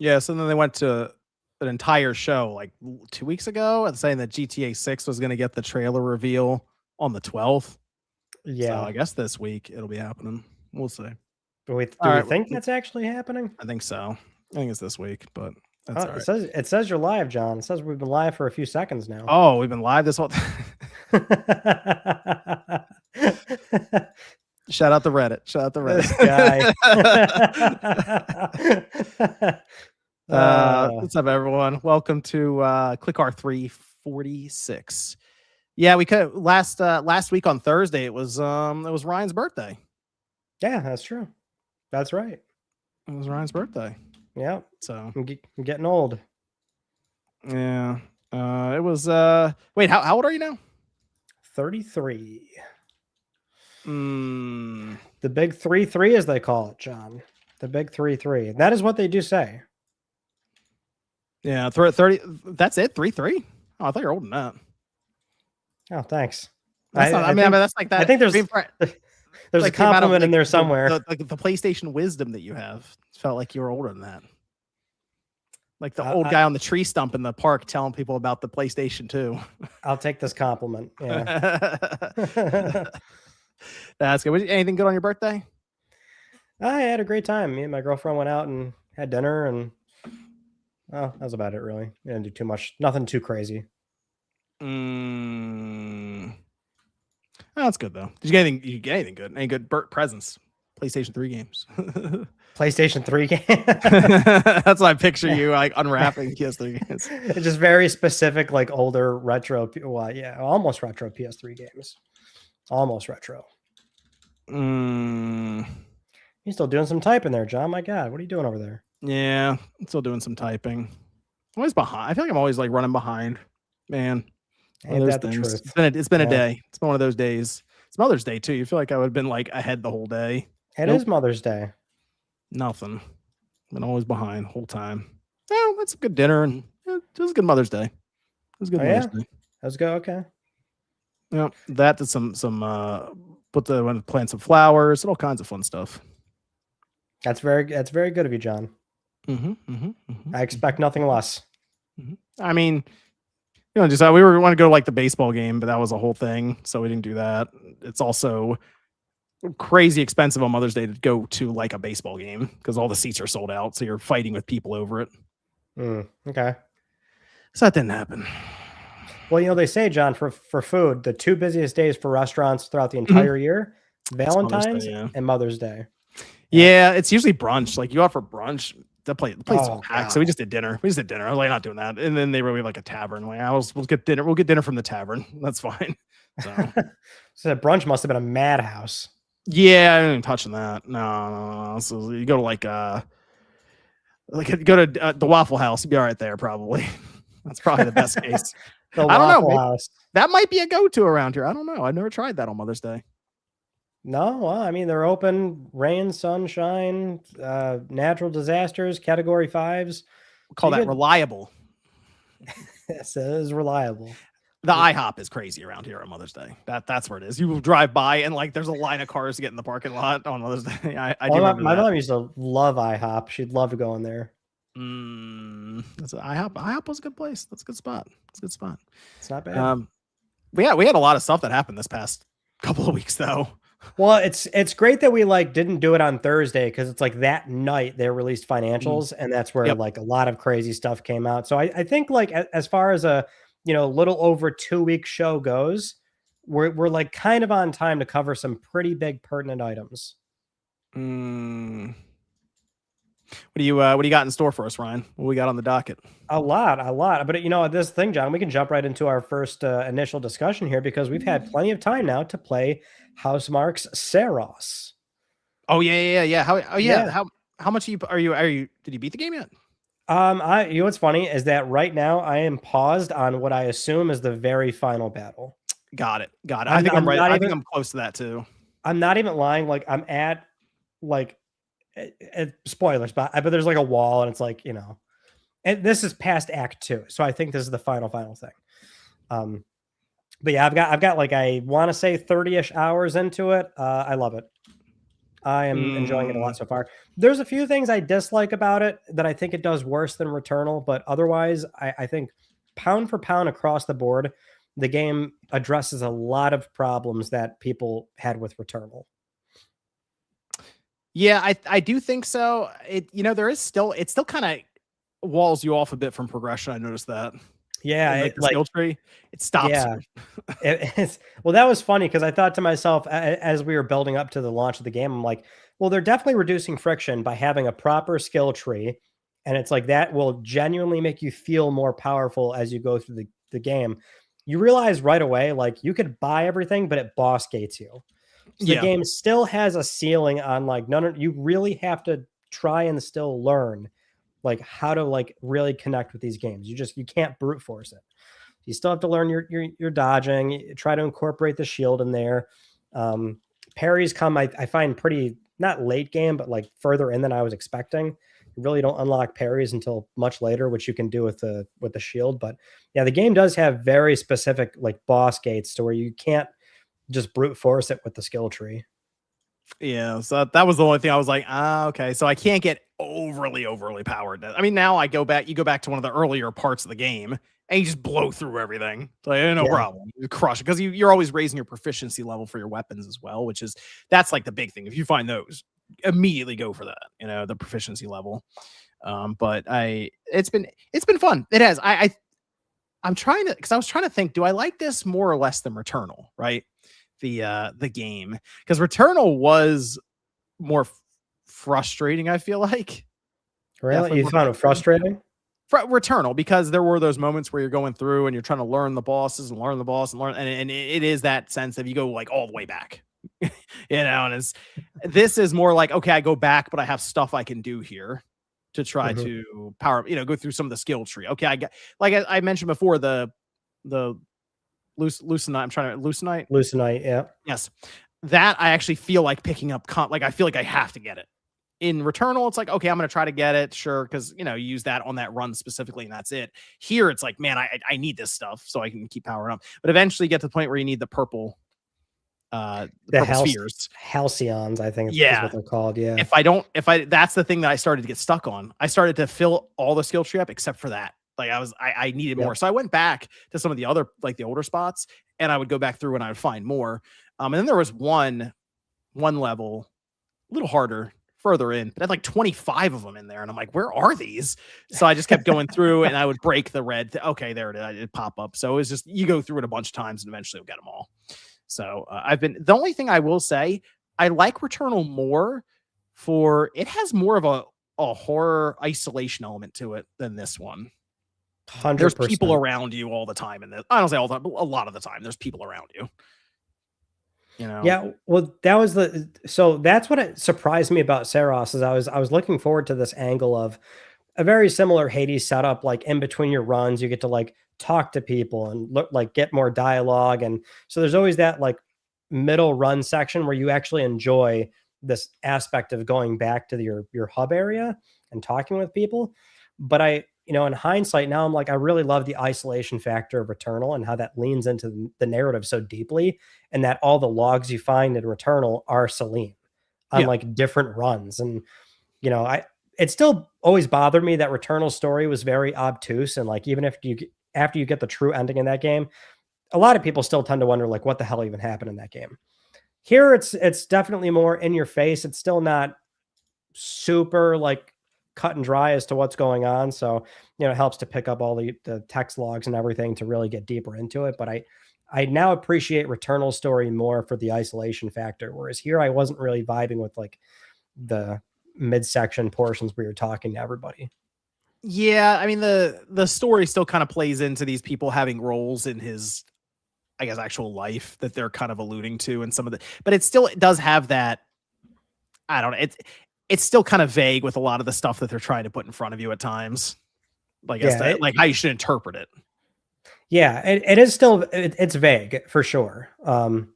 Yeah, so then they went to an entire show like 2 weeks ago and saying that GTA 6 was going to get the trailer reveal on the 12th. So Yeah. I guess this week it'll be happening. We'll see. Do All we right, think that's actually happening? I think so. I think it's this week, but that's Oh, all right. it says you're live, John. It says we've been live for a few seconds now. Oh, we've been live this whole. Shout out to Reddit. Shout out to Reddit. This guy. What's up, everyone? Welcome to Click R346. Yeah, we could last week on Thursday. It was Ryan's birthday. Yeah, that's true. That's right. It was Ryan's birthday. Yeah. So I'm getting old. Yeah. It was wait, how old are you now? 33. The big 3-3, as they call it, John. The big 3-3. That is what they do say. Yeah, 30. That's it. 3-3. Oh, I thought you were older than that. Oh, thanks. I mean, that's like that. I think there's there's like a compliment in there somewhere. The PlayStation wisdom that you have. It felt like you were older than that. Like the old guy on the tree stump in the park telling people about the PlayStation 2. I'll take this compliment. Yeah. That's good. Anything good on your birthday? I had a great time. Me and my girlfriend went out and had dinner, and that was about it, really. Didn't do too much. Nothing too crazy. Oh, that's good though. Did you get anything good? Any good presents? PlayStation 3 games. PlayStation 3 game. That's what I picture you like unwrapping PS3 games. It's just very specific, like older retro. Well, yeah, almost retro PS3 games. Almost retro. You're still doing some typing there, John. My God, what are you doing over there? Yeah, I'm still doing some typing. I'm always behind. I feel like I'm always like running behind. Man, ain't that the truth? It's been a day. It's been one of those days. It's Mother's Day too. You feel like I would have been like ahead the whole day. It is Mother's Day. Nothing. Been always behind the whole time. Oh, that's a good dinner, and it was a good Mother's Day. It was a good Mother's Day. Let's go. Okay. Yeah, that did some plant some flowers and all kinds of fun stuff. That's very good of you, John. I expect nothing less. I mean, just we want to go to like the baseball game, but that was a whole thing, so we didn't do that. It's also crazy expensive on Mother's Day to go to like a baseball game because all the seats are sold out, so you're fighting with people over it. Okay. So that didn't happen. Well, they say, John, for food, the two busiest days for restaurants throughout the entire year, Valentine's and Mother's Day. Yeah, it's usually brunch. Like you go out for brunch, the place is packed. So we just did dinner. I was like, not doing that. And then they were like a tavern. Like, we'll get dinner. We'll get dinner from the tavern. That's fine. So brunch must have been a madhouse. Yeah, I ain't touching that. No. So you go to go to the Waffle House. You'd be all right there, probably. That's probably the best case. I don't know. House. That might be a go-to around here. I don't know. I've never tried that on Mother's Day. No, well, I mean, they're open, rain, sunshine, natural disasters, category 5s. We'll call that reliable. Yes, it is reliable. The IHOP is crazy around here on Mother's Day. That's where it is. You will drive by and like there's a line of cars to get in the parking lot on Mother's Day. I do remember my mom used to love IHOP. She'd love to go in there. That's IHOP. IHOP was a good place. That's a good spot. It's not bad. But yeah, we had a lot of stuff that happened this past couple of weeks though. Well, it's great that we didn't do it on Thursday because it's like that night they released financials and that's where like a lot of crazy stuff came out. So I think like as far as a little over 2-week show goes, we're like kind of on time to cover some pretty big pertinent items. What do you got in store for us, Ryan? What we got on the docket? A lot. But this thing, John, we can jump right into our first initial discussion here because we've had plenty of time now to play Housemarque's Saros. Oh yeah. How much are you? Did you beat the game yet? What's funny is that right now I am paused on what I assume is the very final battle. Got it. I think I'm right. I think I'm close to that too. I'm not even lying. Like I'm at spoilers, but there's like a wall and it's like, and this is past act 2. So I think this is the final thing. But yeah, I've got like, I want to say 30-ish hours into it. I love it. I am enjoying it a lot so far. There's a few things I dislike about it that I think it does worse than Returnal, but otherwise, I think pound for pound across the board, the game addresses a lot of problems that people had with Returnal. Yeah, I do think so. There is still it still kind of walls you off a bit from progression. I noticed that. Yeah, Like the skill tree, it stops yeah. you. Well, that was funny because I thought to myself as we were building up to the launch of the game, I'm like, well, they're definitely reducing friction by having a proper skill tree. And it's like that will genuinely make you feel more powerful as you go through the game. You realize right away, like you could buy everything, but it boss gates you. So the Yeah. game still has a ceiling on like none. You really have to try and still learn like how to like really connect with these games. You can't brute force it. You still have to learn your dodging. Try to incorporate the shield in there. Parries come, I find pretty not late game, but like further in than I was expecting. You really don't unlock parries until much later, which you can do with the shield. But yeah, the game does have very specific like boss gates to where you can't just brute force it with the skill tree. Yeah, so that was the only thing I was like, okay, so I can't get overly powered. I mean, now you go back to one of the earlier parts of the game, and you just blow through everything. Like, no problem, you crush it because you're always raising your proficiency level for your weapons as well, that's like the big thing. If you find those, immediately go for that. The proficiency level. But it's been fun. It has. I'm trying to because I was trying to think, do I like this more or less than Returnal? Right. The game, because Returnal was more frustrating, I feel like. Really? You found it frustrating? Returnal, because there were those moments where you're going through and you're trying to learn the bosses and learn the boss and learn, and it is that sense of you go like all the way back. And this is more like, okay, I go back, but I have stuff I can do here to try to power, go through some of the skill tree. Okay, I got, like I mentioned before, the Lucenite. Yeah. Yes. That I actually feel like picking up, like I feel like I have to get it. In Returnal, it's like, okay, I'm going to try to get it. Sure. Because, you use that on that run specifically and that's it. Here, it's like, man, I need this stuff so I can keep powering up. But eventually get to the point where you need the purple, purple spheres. Halcyons, I think is what they're called. Yeah. That's the thing that I started to get stuck on. I started to fill all the skill tree up except for that. Like I needed more. So I went back to some of the other, like the older spots, and I would go back through and I would find more. And then there was one level, a little harder, further in, but I had like 25 of them in there. And I'm like, where are these? So I just kept going through and I would break the red. Okay, there it is. It'd pop up. So it was just, you go through it a bunch of times and eventually you'll get them all. So the only thing I will say, I like Returnal more for, it has more of a horror isolation element to it than this one. 100%. There's people around you all the time in this. I don't say all the time, but a lot of the time there's people around you. Yeah, well, so that's what it surprised me about Saros is I was looking forward to this angle of a very similar Hades setup. Like in between your runs, you get to like talk to people and like get more dialogue, and so there's always that like middle run section where you actually enjoy this aspect of going back to your hub area and talking with people. But in hindsight now, I'm like, I really love the isolation factor of Returnal and how that leans into the narrative so deeply, and that all the logs you find in Returnal are Celine on like different runs. And, it still always bothered me that Returnal's story was very obtuse. And like, even after you get the true ending in that game, a lot of people still tend to wonder like what the hell even happened in that game. Here, it's definitely more in your face. It's still not super like cut and dry as to what's going on. So, it helps to pick up all the text logs and everything to really get deeper into it. But I now appreciate Returnal's story more for the isolation factor. Whereas here I wasn't really vibing with like the midsection portions where you're talking to everybody. Yeah. I mean, the story still kind of plays into these people having roles in his, I guess, actual life that they're kind of alluding to, and but it does have that. I don't know. It's still kind of vague with a lot of the stuff that they're trying to put in front of you at times. Like, like how you should interpret it. Yeah, it is still, it's vague for sure. I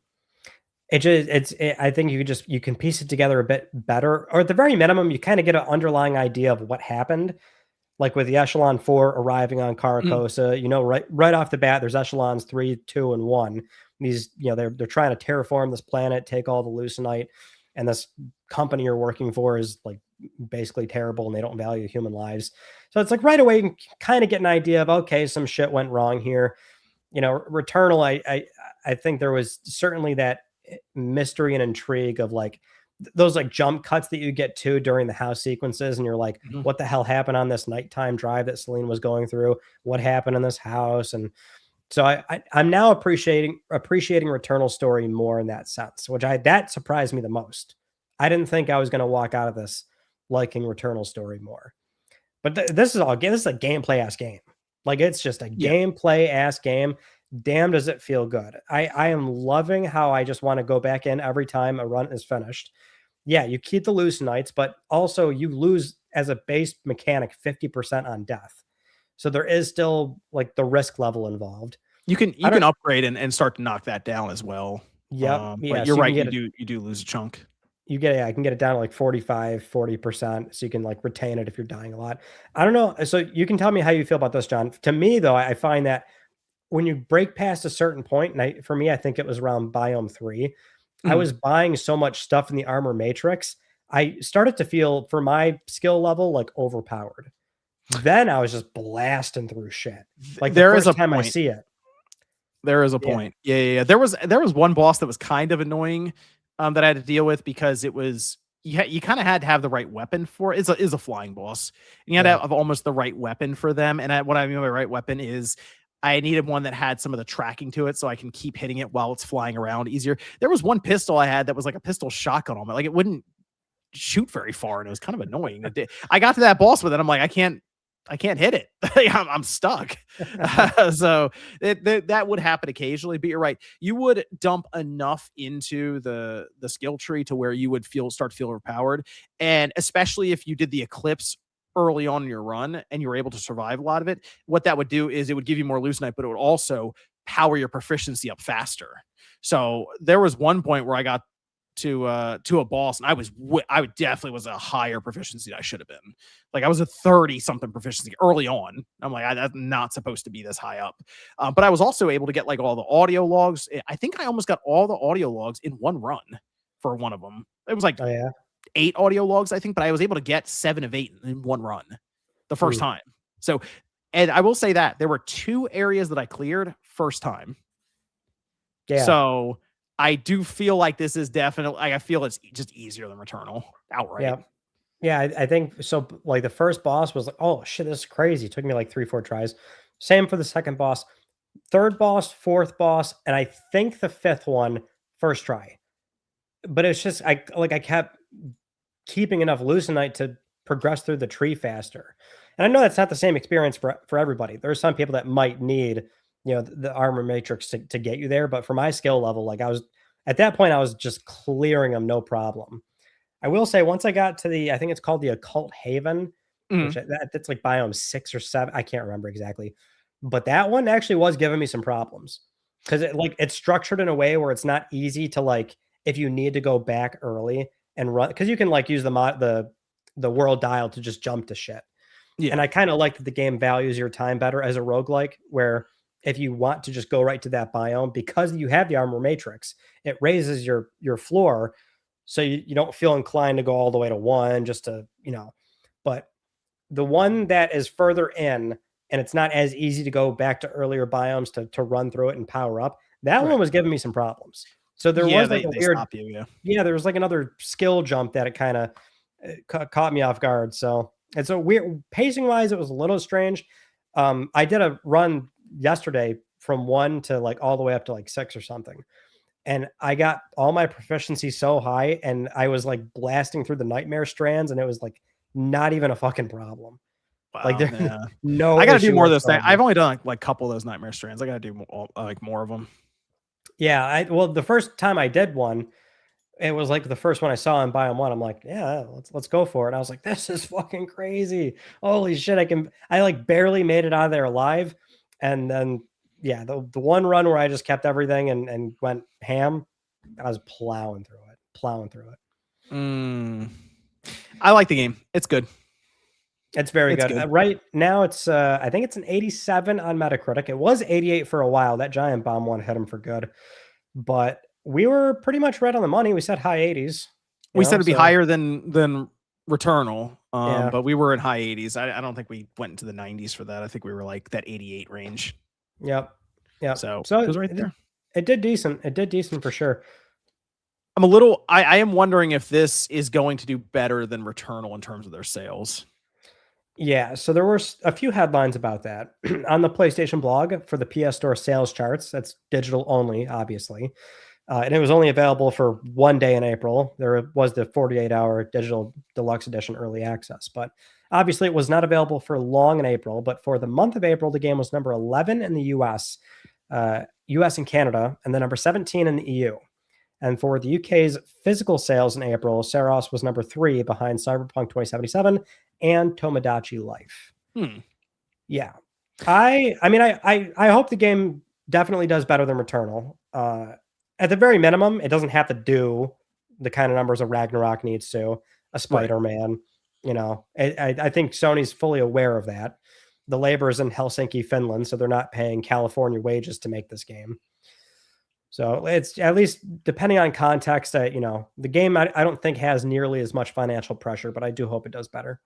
think you can piece it together a bit better, or at the very minimum, you kind of get an underlying idea of what happened. Like with the Echelon 4 arriving on Caracosa, right off the bat, there's Echelons 3, 2, and 1. These, they're trying to terraform this planet, take all the Lucenite, and this company you're working for is like basically terrible and they don't value human lives. So it's like right away you can kind of get an idea of, okay, some shit went wrong here. You know, Returnal, I think there was certainly that mystery and intrigue of like those like jump cuts that you get to during the house sequences, and you're like, Mhm. what the hell happened on this nighttime drive that Celine was going through? What happened in this house? And so I'm now appreciating Returnal story more in that sense, which that surprised me the most. I didn't think I was going to walk out of this liking Returnal story more. But this is a gameplay ass game. Like it's just a Yeah. gameplay ass game. Damn, does it feel good. I am loving how I just want to go back in every time a run is finished. Yeah, you keep the loose nights, but also you lose as a base mechanic 50% on death. So there is still like the risk level involved. You can upgrade and start to knock that down as well. Yep. Yeah. But you're So you can right, get you do lose a chunk. I can get it down to like 45, 40%. So you can like retain it if you're dying a lot. I don't know. So you can tell me how you feel about this, John. To me, though, I find that when you break past a certain point, and for me, I think it was around biome 3, I Mhm. was buying so much stuff in the armor matrix. I started to feel, for my skill level, like overpowered. Then I was just blasting through shit. Like the There is a first time I point. see it. There is a Yeah. point. Yeah. There was one boss that was kind of annoying, that I had to deal with because it was you kind of had to have the right weapon for it. Is a flying boss. And you had Yeah. to have almost the right weapon for them. And what I mean by right weapon is I needed one that had some of the tracking to it so I can keep hitting it while it's flying around easier. There was one pistol I had that was like a pistol shotgun on it. Like it wouldn't shoot very far and it was kind of annoying. I got to that boss with it. I'm like, I can't hit it. I'm stuck. So that would happen occasionally, but you're right. You would dump enough into the skill tree to where you would start to feel overpowered. And especially if you did the eclipse early on in your run and you were able to survive a lot of it, what that would do is it would give you more loose night, but it would also power your proficiency up faster. So there was one point where I got to a boss and I definitely was a higher proficiency than I should have been. Like I was a 30 something proficiency early on. I'm like, that's not supposed to be this high up. But I was also able to get like all the audio logs. I think I almost got all the audio logs in one run for one of them. It was like Oh, yeah. 8 audio logs, I think, but I was able to get 7 of 8 in one run the first time. So, and I will say that there were 2 areas that I cleared first time. Yeah. So I do feel like this is definitely, I feel it's just easier than Returnal outright. Yeah. Yeah, I think so. Like the first boss was like, oh shit, this is crazy. It took me like 3-4 tries. Same for the second boss, third boss, fourth boss, and I think the fifth one, first try. But it's just I kept keeping enough Lucenite to progress through the tree faster. And I know that's not the same experience for everybody. There are some people that might need, the armor matrix to get you there. But for my skill level, like I was at that point, I was just clearing them no problem. I will say once I got to I think it's called the Occult Haven, which that's like biome 6 or 7. I can't remember exactly. But that one actually was giving me some problems because it's structured in a way where it's not easy to like, if you need to go back early and run, because you can like use the world dial to just jump to shit. Yeah. And I kind of like that the game values your time better as a roguelike, where if you want to just go right to that biome, because you have the armor matrix, it raises your floor. So you don't feel inclined to go all the way to 1 just to, but the one that is further in and it's not as easy to go back to earlier biomes to run through it and power up. That one was giving me some problems. So there was like a weird, stop you, there was like another skill jump that it kind of caught me off guard. So it's a weird pacing wise. It was a little strange. I did a run yesterday from 1 to like all the way up to like 6 or something. And I got all my proficiency so high and I was like blasting through the nightmare strands and it was like not even a fucking problem. Wow, like there, yeah. no, I got to do more of those things. whatsoever. I've only done like a couple of those nightmare strands. I got to do more of them. Yeah. Well, the first time I did one, it was like the first one I saw in biome 1. I'm like, yeah, let's go for it. And I was like, this is fucking crazy. Holy shit. I like barely made it out of there alive. And then, yeah, the one run where I just kept everything and went ham, I was plowing through it. I like the game. It's good. It's very good. Right now, it's I think it's an 87 on Metacritic. It was 88 for a while. That Giant Bomb one hit him for good, but we were pretty much right on the money. We said high 80s. We said it'd be So, higher than Returnal, yeah. but we were in high 80s. I don't think we went into the 90s for that. I think we were like that 88 range. Yep. Yep. So So it was right there. it did decent. It did decent for sure. I am wondering if this is going to do better than Returnal in terms of their sales. Yeah, so there were a few headlines about that on the PlayStation blog for the PS Store sales charts. That's digital only, obviously. And it was only available for 1 day in April. There was the 48-hour digital deluxe edition early access, but obviously it was not available for long in April. But for the month of April, the game was number 11 in the US, US and Canada, and then number 17 in the EU. And for the UK's physical sales in April, Saros was number 3 behind Cyberpunk 2077 and Tomodachi Life. Yeah. I mean, I hope the game definitely does better than Returnal. At the very minimum, it doesn't have to do the kind of numbers a Ragnarok needs to, a Spider-Man. Right. You know, I think Sony's fully aware of that. The labor is in Helsinki, Finland, so they're not paying California wages to make this game. So it's at least depending on context, you know, the game I don't think has nearly as much financial pressure, but I do hope it does better.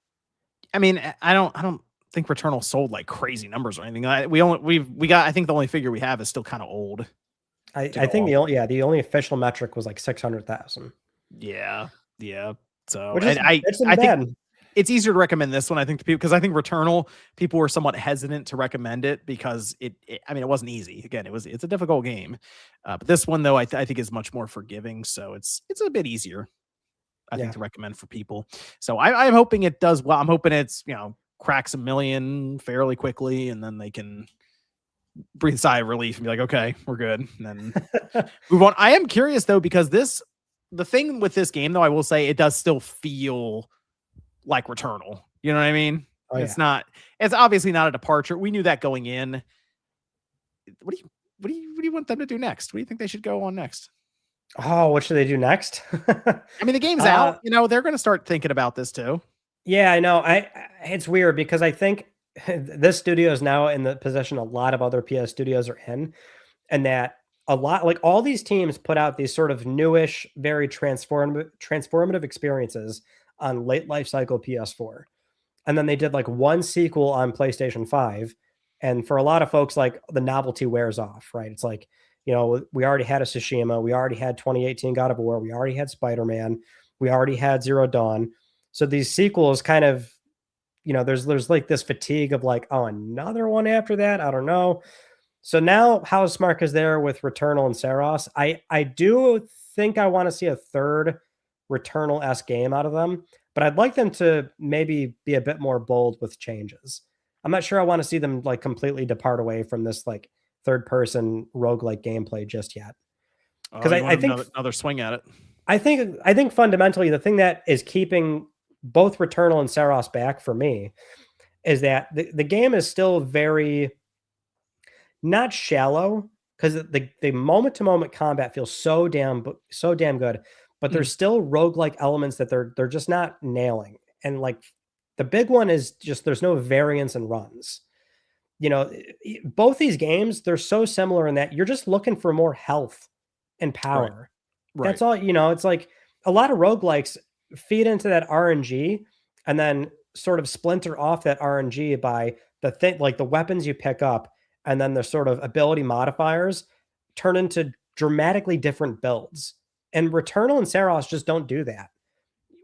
I mean, I don't think Returnal sold like crazy numbers or anything. We got, I think the only figure we have is still kind of old. I think the only official metric was like 600,000. Yeah. So which is, I think it's easier to recommend this one, I think, to people, because I think Returnal, people were somewhat hesitant to recommend it because it it wasn't easy. Again, it's a difficult game. But this one, though, I think is much more forgiving. So it's a bit easier, I think, to recommend for people. So I'm hoping it does well. I'm hoping it's, you know, cracks 1 million fairly quickly, and then they can breathe a sigh of relief and be like, okay, we're good. And then move on. I am curious, though, because the thing with this game, though, I will say it does still feel like Returnal. You know what I mean? Oh, it's obviously not a departure. We knew that going in. What do you want them to do next? What do you think they should go on next? Oh, what should they do next? I mean, the game's out. You know, they're going to start thinking about this too. Yeah, I know. It's weird because I think this studio is now in the position a lot of other PS studios are in, and that a lot, like all these teams put out these sort of newish, very transformative experiences on late life cycle PS4. And then they did like one sequel on PlayStation 5. And for a lot of folks, like the novelty wears off, right? It's like, you know, we already had a Tsushima, we already had 2018 God of War, we already had Spider-Man, we already had Zero Dawn. So these sequels kind of, you know, there's like this fatigue of like, oh, another one after that. I don't know. So now Housemarque is there with Returnal and Saros. I do think I want to see a third Returnal-esque game out of them, but I'd like them to maybe be a bit more bold with changes. I'm not sure I want to see them like completely depart away from this like third-person roguelike gameplay just yet. Because I think another swing at it. I think fundamentally the thing that is keeping both Returnal and Saros back for me is that the game is still very not shallow, because the moment-to-moment combat feels so damn good. But there's still roguelike elements that they're just not nailing. And like the big one is just there's no variance in runs. You know, both these games, they're so similar in that you're just looking for more health and power. Right. That's all, you know, it's like a lot of roguelikes feed into that RNG and then sort of splinter off that RNG by the thing, like the weapons you pick up, and then the sort of ability modifiers turn into dramatically different builds. And Returnal and Saros just don't do that.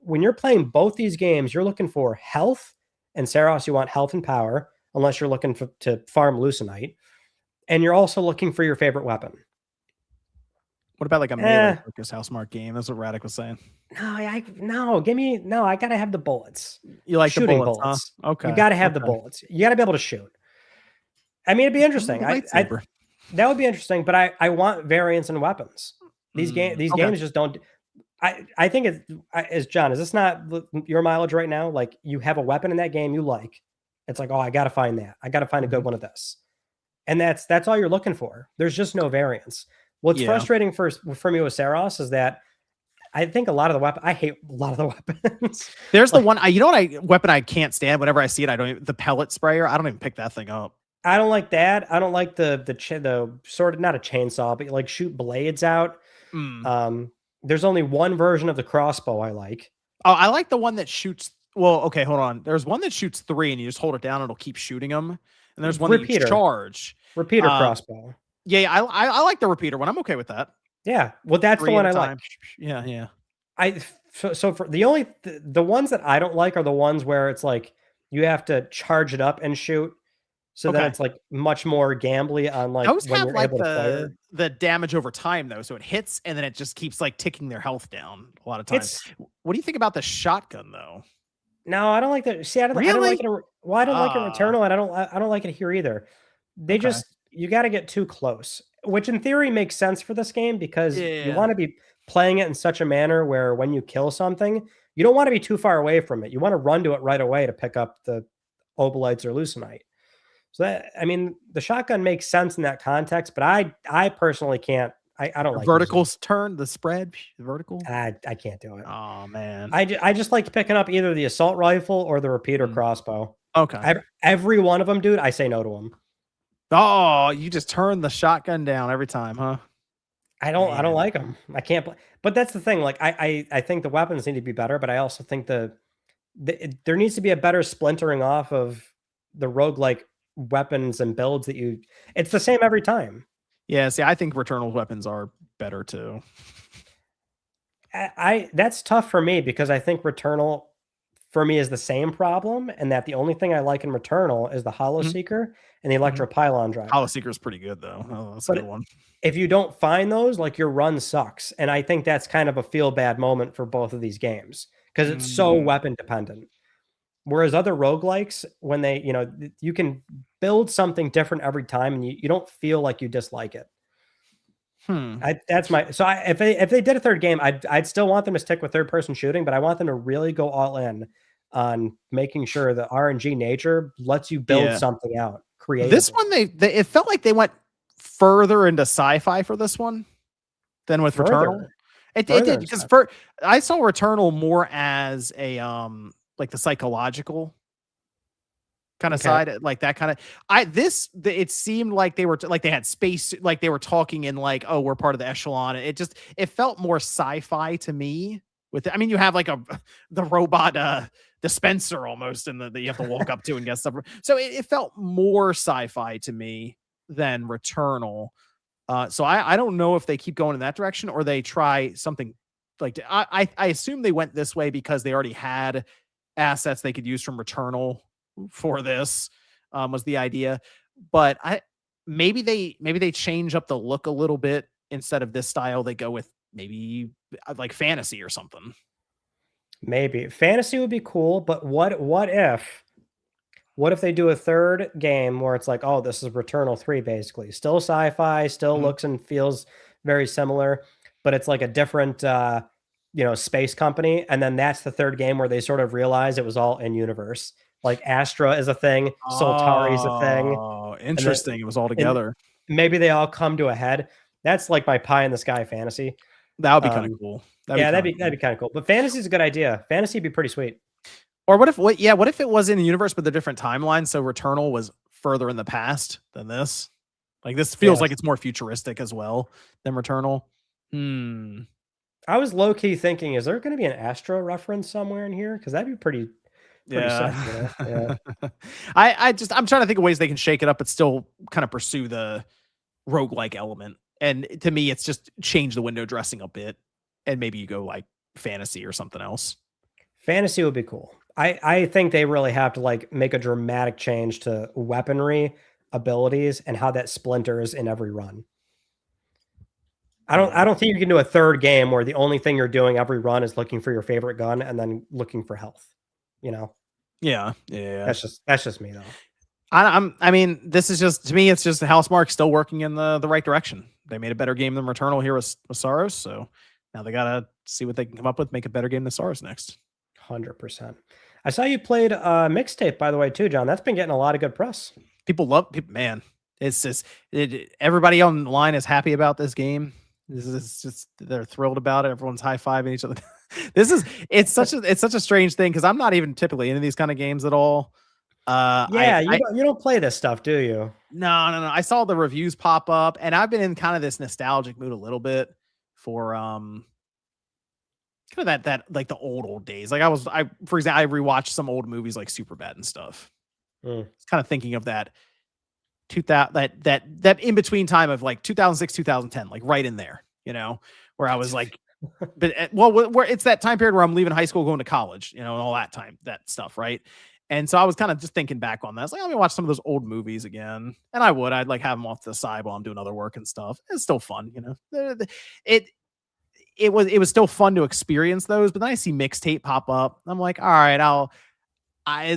When you're playing both these games, you're looking for health, and Saros, you want health and power, unless you're looking to farm Lucenite. And you're also looking for your favorite weapon. What about like a melee focused Housemarque game? That's what Radic was saying. No, I gotta have the bullets. You like shooting the bullets? Huh? Okay. You gotta have the bullets. You gotta be able to shoot. I mean, it'd be interesting. That would be interesting, but I want variance in weapons. These games just don't. I think it's John. Is this not your mileage right now? Like you have a weapon in that game you like. It's like, oh, I got to find that. I got to find a good one of this, and that's all you're looking for. There's just no variance. What's frustrating for me with Saros is that I think a lot of the weapon. I hate a lot of the weapons. There's the one. You know what weapon I can't stand. Whenever I see it, the pellet sprayer. I don't even pick that thing up. I don't like that. I don't like the sort of not a chainsaw, but you like shoot blades out. There's only one version of the crossbow I like. Oh, I like the one that shoots. Well, okay, hold on. There's one that shoots 3, and you just hold it down, and it'll keep shooting them. And there's one that you Repeater, charge. repeater Um, crossbow. yeah, I like the repeater one. I'm okay with that. Yeah, well, that's the 3 at one a I like. time. Yeah, yeah. So for the ones that I don't like are the ones where it's like you have to charge it up and shoot. So then Okay. it's like much more gambly on like Those when have you're like able to fire. the damage over time though, so it hits and then it just keeps like ticking their health down a lot of times. It's What do you think about the shotgun though? no, I don't like that. See, I don't like Really? it. Well, I don't like it in Ah, Returnal, and I don't like it here either. They okay. just you got to get too close, which in theory makes sense for this game because you Yeah. want to be playing it in such a manner where when you kill something, you don't want to be too far away from it. You want to run to it right away to pick up the obolites or leucinite. So that I mean, the shotgun makes sense in that context, but I personally can't. I don't like using it. Verticals turn the spread, the vertical. I can't do it. Oh man. I just like picking up either the assault rifle or the repeater Mm, crossbow. okay. Every one of them, dude, I say no to them. Oh, you just turn the shotgun down every time, huh? I don't Man. like them. I can't play. But that's the thing. Like I think the weapons need to be better, but I also think there needs to be a better splintering off of the roguelike weapons and builds that you. It's the same every time. Yeah, see, I think Returnal's weapons are better too. I that's tough for me because I think Returnal for me is the same problem, and that the only thing I like in Returnal is the Hollow Mhm, Seeker and the mhm. Electropylon driver. Hollow Seeker's pretty good though. Oh, that's a good But one. if you don't find those, like your run sucks. And I think that's kind of a feel bad moment for both of these games because it's so Mm, weapon dependent. Whereas other roguelikes, when they, you can build something different every time and you don't feel like you dislike it. hmm. That's my so if they did a third game, I'd still want them to stick with third person shooting, but I want them to really go all in on making sure the RNG nature lets you build Yeah. something out This creatively. one, they it felt like they went further into sci-fi for this one than with Returnal. Further, It further did because inside. for I saw Returnal more as a like the psychological kind of Okay. side, like that kind of. It seemed like they were like they had space, like they were talking in like, oh, we're part of the echelon. It felt more sci-fi to me. I mean, you have like the robot dispenser almost, and that you have to walk up to and get stuff. So it felt more sci-fi to me than Returnal. So I don't know if they keep going in that direction or they try something like I assume they went this way because they already had assets they could use from Returnal for this, was the idea. But maybe they change up the look a little bit. Instead of this style, they go with maybe like fantasy or something. Maybe fantasy would be cool, but what if they do a third game where it's like, oh, this is Returnal 3 basically. Still sci-fi, still Mhm. looks and feels very similar, but it's like a different space company. And then that's the third game where they sort of realize it was all in universe. Like Astra is a thing, Soltari is a thing, Oh, and then interesting. It was all and together. maybe they all come to a head. That's like my pie in the sky fantasy. That would be kind of Um, cool. That'd be yeah, kind of that'd cool. be kind of cool. But fantasy is a good idea. Fantasy would be pretty sweet. Or what if it was in the universe but the different timeline? So Returnal was further in the past than this. Like this feels like Yes. it's more futuristic as well than Returnal. Hmm. I was low key thinking, is there going to be an Astra reference somewhere in here? Because that'd be pretty sick, Yeah. you know? Yeah, I'm trying to think of ways they can shake it up, but still kind of pursue the roguelike element. And to me, it's just change the window dressing a bit, and maybe you go like fantasy or something else. fantasy would be cool. I think they really have to like make a dramatic change to weaponry abilities and how that splinters in every run. I Yeah. don't think you can do a third game where the only thing you're doing every run is looking for your favorite gun and then looking for health. You know, Yeah. Yeah. that's just me though. I mean, this is just to me, it's just Housemarque still working in the right direction. They made a better game than Returnal here with Saros, so now they gotta see what they can come up with, make a better game than Saros next. 100%. I saw you played mixtape by the way too, John. That's been getting a lot of good press. Man. It's just everybody online is happy about this game. This is just they're thrilled about it. Everyone's high fiving each other. It's such a strange thing because I'm not even typically into these kind of games at all. Yeah, I you don't play this stuff, do you? No. I saw the reviews pop up, and I've been in kind of this nostalgic mood a little bit for kind of that like the old days. Like for example, I rewatched some old movies like Superbad and stuff. It's kind of thinking of that 2000 that in between time of like 2006 2010, like right in there, where I was like, but where it's that time period where I'm leaving high school going to college, and all that stuff, right? And so I was kind of just thinking back on that. I was like, let me watch some of those old movies again. And I'd like have them off to the side while I'm doing other work and stuff. It's still fun, It was still fun to experience those, but then I see Mixtape pop up. I'm like, all right,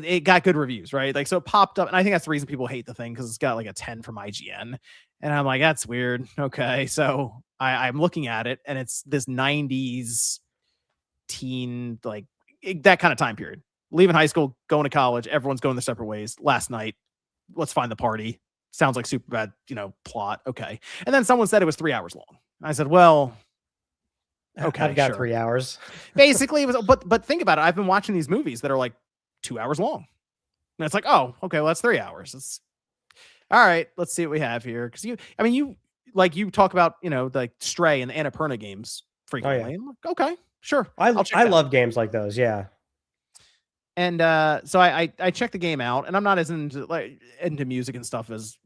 it got good reviews, right? Like, so it popped up, and I think that's the reason people hate the thing, because it's got like a 10 from IGN. And I'm like, that's weird. Okay. So I'm looking at it, and it's this 90s teen, like that kind of time period. Leaving high school, going to college, everyone's going their separate ways. Last night, let's find the party. Sounds like super bad, plot. Okay. And then someone said it was 3 hours long. I said, well, okay, I've got sure. 3 hours. Basically, it was, but think about it. I've been watching these movies that are like 2 hours long. And it's like, oh, okay, well, that's 3 hours. It's all right. Let's see what we have here. Because you talk about, like Stray and the Annapurna games frequently. Oh, yeah. I'm like, okay, sure. I love games like those. Yeah. And so I checked the game out, and I'm not as into music and stuff as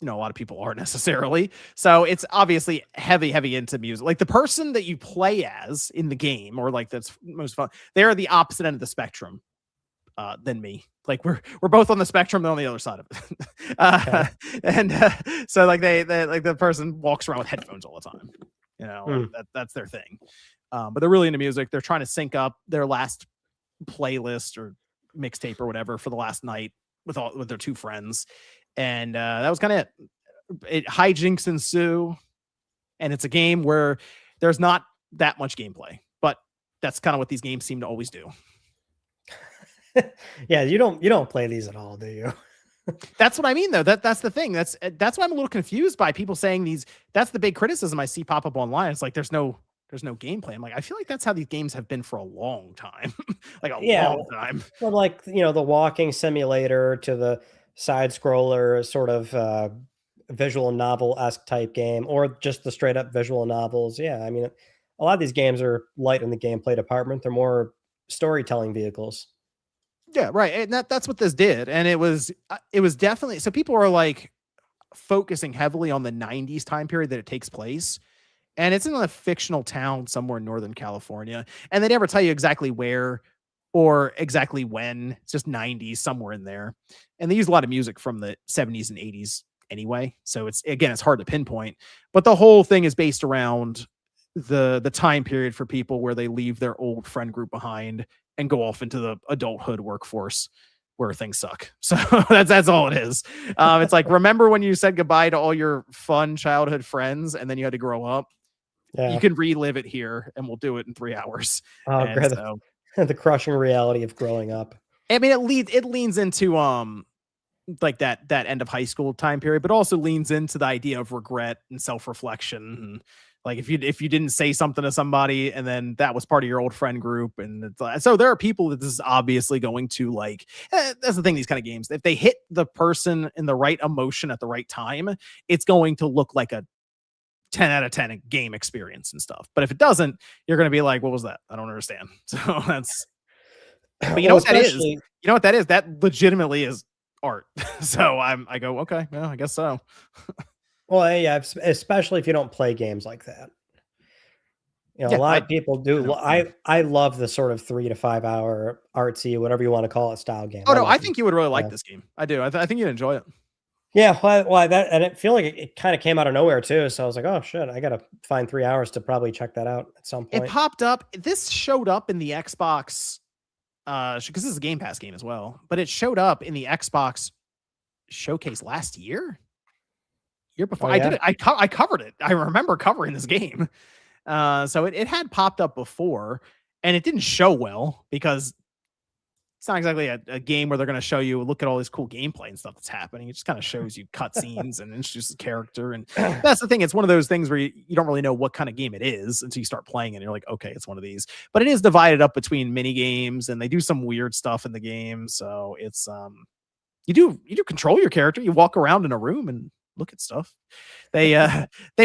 a lot of people are necessarily. So it's obviously heavy into music. Like the person that you play as in the game, or like that's most fun, they're the opposite end of the spectrum than me. Like we're both on the spectrum, they're on the other side of it. Okay. And so like they like the person walks around with headphones all the time. That's their thing. But they're really into music. They're trying to sync up their last playlist or mixtape or whatever for the last night with their two friends, and that was kind of it. Hijinks ensue, and it's a game where there's not that much gameplay, but that's kind of what these games seem to always do. Yeah, you don't play these at all, do you? That's what I mean, though. That's the thing. That's why I'm a little confused by people saying these. That's the big criticism I see pop up online. It's like there's no gameplay. I'm like, I feel like that's how these games have been for a long time. Like a long time. Well, like, the walking simulator to the side scroller sort of visual novel-esque type game, or just the straight up visual novels. Yeah, I mean, a lot of these games are light in the gameplay department. They're more storytelling vehicles. Yeah, right. And that's what this did. And it was definitely, so people are like focusing heavily on the 90s time period that it takes place. And it's in a fictional town somewhere in Northern California. And they never tell you exactly where or exactly when. It's just 90s, somewhere in there. And they use a lot of music from the 70s and 80s anyway. So it's hard to pinpoint. But the whole thing is based around the time period for people where they leave their old friend group behind and go off into the adulthood workforce where things suck. So that's all it is. It's like, remember when you said goodbye to all your fun childhood friends and then you had to grow up? Yeah. You can relive it here, and we'll do it in 3 hours. Oh, great. So, the crushing reality of growing up. I mean, it leans into like that end of high school time period, but also leans into the idea of regret and self-reflection. And like if you didn't say something to somebody and then that was part of your old friend group, and so there are people that this is obviously going to like. That's the thing, these kind of games, if they hit the person in the right emotion at the right time, it's going to look like a 10 out of 10 game experience and stuff. But if it doesn't, you're going to be like, what was that? I don't understand. So that's, but you know what that is? You know what that is? That legitimately is art. So I go, okay, well, I guess so. Well, yeah, especially if you don't play games like that. A lot of people do. I love the sort of 3 to 5 hour artsy, whatever you want to call it, style game. Oh no, I think you would really like this game. I do. I think you'd enjoy it. Yeah, well, that, and it feel like it kind of came out of nowhere too. So I was like, oh shit, I gotta find 3 hours to probably check that out at some point. It popped up. This showed up in the Xbox, because this is a Game Pass game as well. But it showed up in the Xbox showcase last year before. Oh, yeah? I did it. I covered it. I remember covering this game. So it had popped up before, and it didn't show well because it's not exactly a game where they're going to show you, look at all this cool gameplay and stuff that's happening. It just kind of shows you cutscenes and introduces character. And that's the thing. It's one of those things where you don't really know what kind of game it is until you start playing it. And you're like, okay, it's one of these. But it is divided up between mini games, and they do some weird stuff in the game. So it's you do control your character. You walk around in a room and look at stuff. They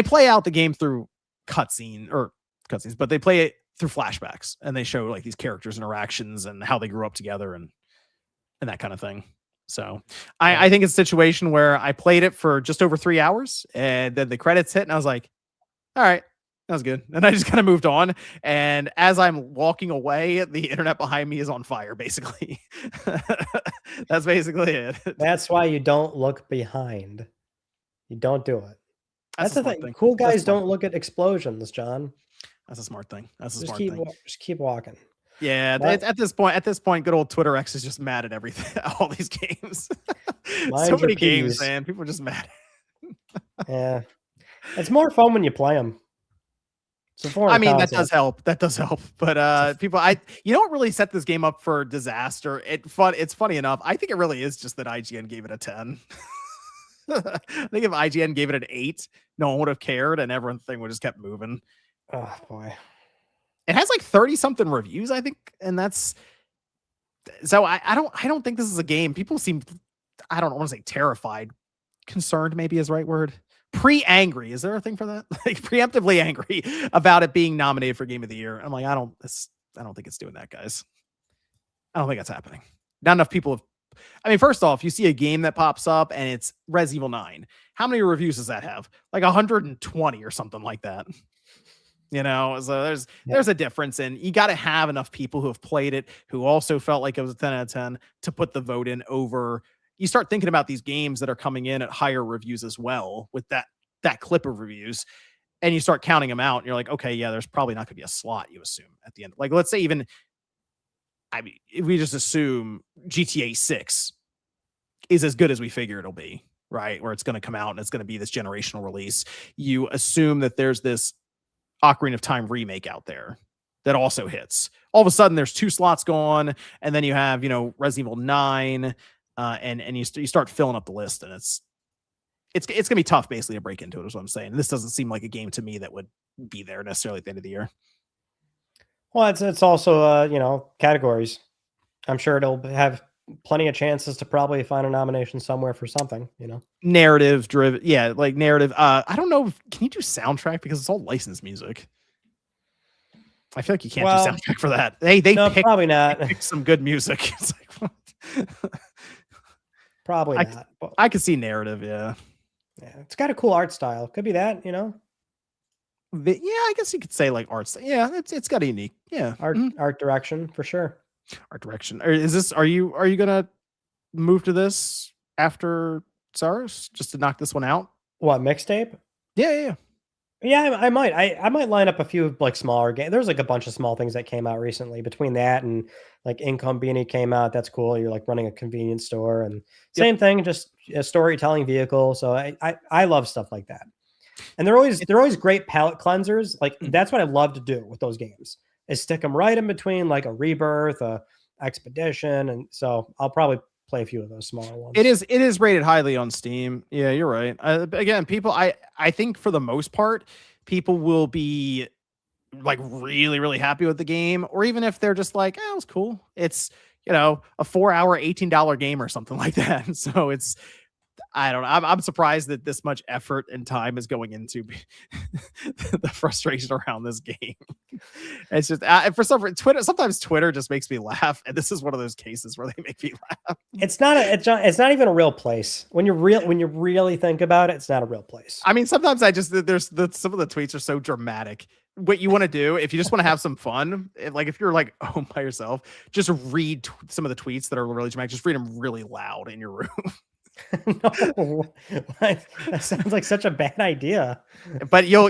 play out the game through cutscenes, but they play it through flashbacks, and they show like these characters' interactions and how they grew up together and that kind of thing. So I think it's a situation where I played it for just over 3 hours, and then the credits hit, and I was like, all right, that was good. And I just kind of moved on. And as I'm walking away, the internet behind me is on fire, basically. That's basically it. That's why you don't look behind. You don't do it. That's the thing. Thing. Cool guys don't look at explosions, John. That's a smart thing. That's a just smart thing. Just keep walking. Yeah, at this point, good old Twitter X is just mad at everything, all these games. So many games, man. People are just mad. Yeah, it's more fun when you play them. I mean, that does help. That does help. But people, you know what really set this game up for disaster? It's funny enough. I think it really is just that IGN gave it a 10. I think if IGN gave it an 8, no one would have cared, and everything would just kept moving. Oh boy. It has like 30 something reviews, I think, and that's so I don't think this is a game. People seem, I don't want to say terrified, concerned maybe is the right word. Pre-angry, is there a thing for that? Like preemptively angry about it being nominated for Game of the Year. I'm like, I don't think it's doing that, guys. I don't think that's happening. Not enough people have. I mean, first off, you see a game that pops up and it's Res Evil 9. How many reviews does that have? Like 120 or something like that. You know, so there's a difference, and you got to have enough people who have played it, who also felt like it was a 10 out of 10 to put the vote in over. You start thinking about these games that are coming in at higher reviews as well with that clip of reviews, and you start counting them out, and you're like, okay, yeah, there's probably not gonna be a slot, you assume, at the end. Like, let's say even, I mean, if we just assume GTA 6 is as good as we figure it'll be, right? Where it's going to come out and it's going to be this generational release. You assume that there's this Ocarina of Time remake out there that also hits. All of a sudden, there's 2 slots gone, and then you have, you know, Resident Evil 9, and you start filling up the list, and it's gonna be tough, basically, to break into it. Is what I'm saying. This doesn't seem like a game to me that would be there necessarily at the end of the year. Well, it's also you know, categories. I'm sure it'll have plenty of chances to probably find a nomination somewhere for something, you know. Narrative driven, yeah, like narrative. I don't know, can you do soundtrack, because it's all licensed music? I feel like you can't do soundtrack for that. They no, probably not. They pick some good music. It's like, probably not. But I could see narrative, yeah. Yeah, it's got a cool art style. Could be that, you know. Yeah, I guess you could say like art style. Yeah, it's got a unique, yeah, art direction for sure. Art direction. Are you gonna move to this after SARS just to knock this one out? What, mixtape? Yeah. Yeah, I might. I might line up a few like smaller games. There's like a bunch of small things that came out recently. Between that and like Incompany came out. That's cool. You're like running a convenience store, and same thing, just a storytelling vehicle. So I love stuff like that. And they're always great palate cleansers. Like that's what I love to do with those games, is stick them right in between like a Rebirth, a Expedition, and so I'll probably play a few of those smaller ones. It is rated highly on Steam. Yeah, you're right. Again, people, I think for the most part, people will be like really, really happy with the game, or even if they're just like, it was cool. It's, you know, a 4-hour, $18 game or something like that. So it's, I don't know. I'm surprised that this much effort and time is going into the frustration around this game. It's just for some reason, Twitter. Sometimes Twitter just makes me laugh, and this is one of those cases where they make me laugh. It's not even a real place. When you really think about it, it's not a real place. I mean, sometimes some of the tweets are so dramatic. What you want to do, if you just want to have some fun, like if you're like home by yourself, just read some of the tweets that are really dramatic. Just read them really loud in your room. No, that sounds like such a bad idea. But you'll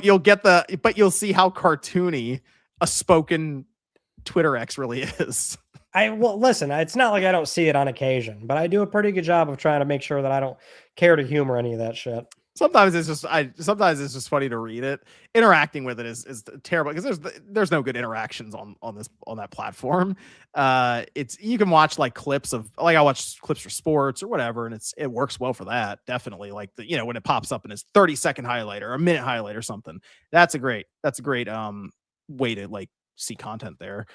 see how cartoony a spoken Twitter X really is. Well, listen, it's not like I don't see it on occasion, but I do a pretty good job of trying to make sure that I don't care to humor any of that shit. Sometimes it's just funny to read it. Interacting with it is terrible, because there's no good interactions on that platform. You can watch like clips of, like I watch clips for sports or whatever, and it works well for that. Definitely, like when it pops up and it's 30-second highlight or a minute highlight or something. That's a great way to like see content there.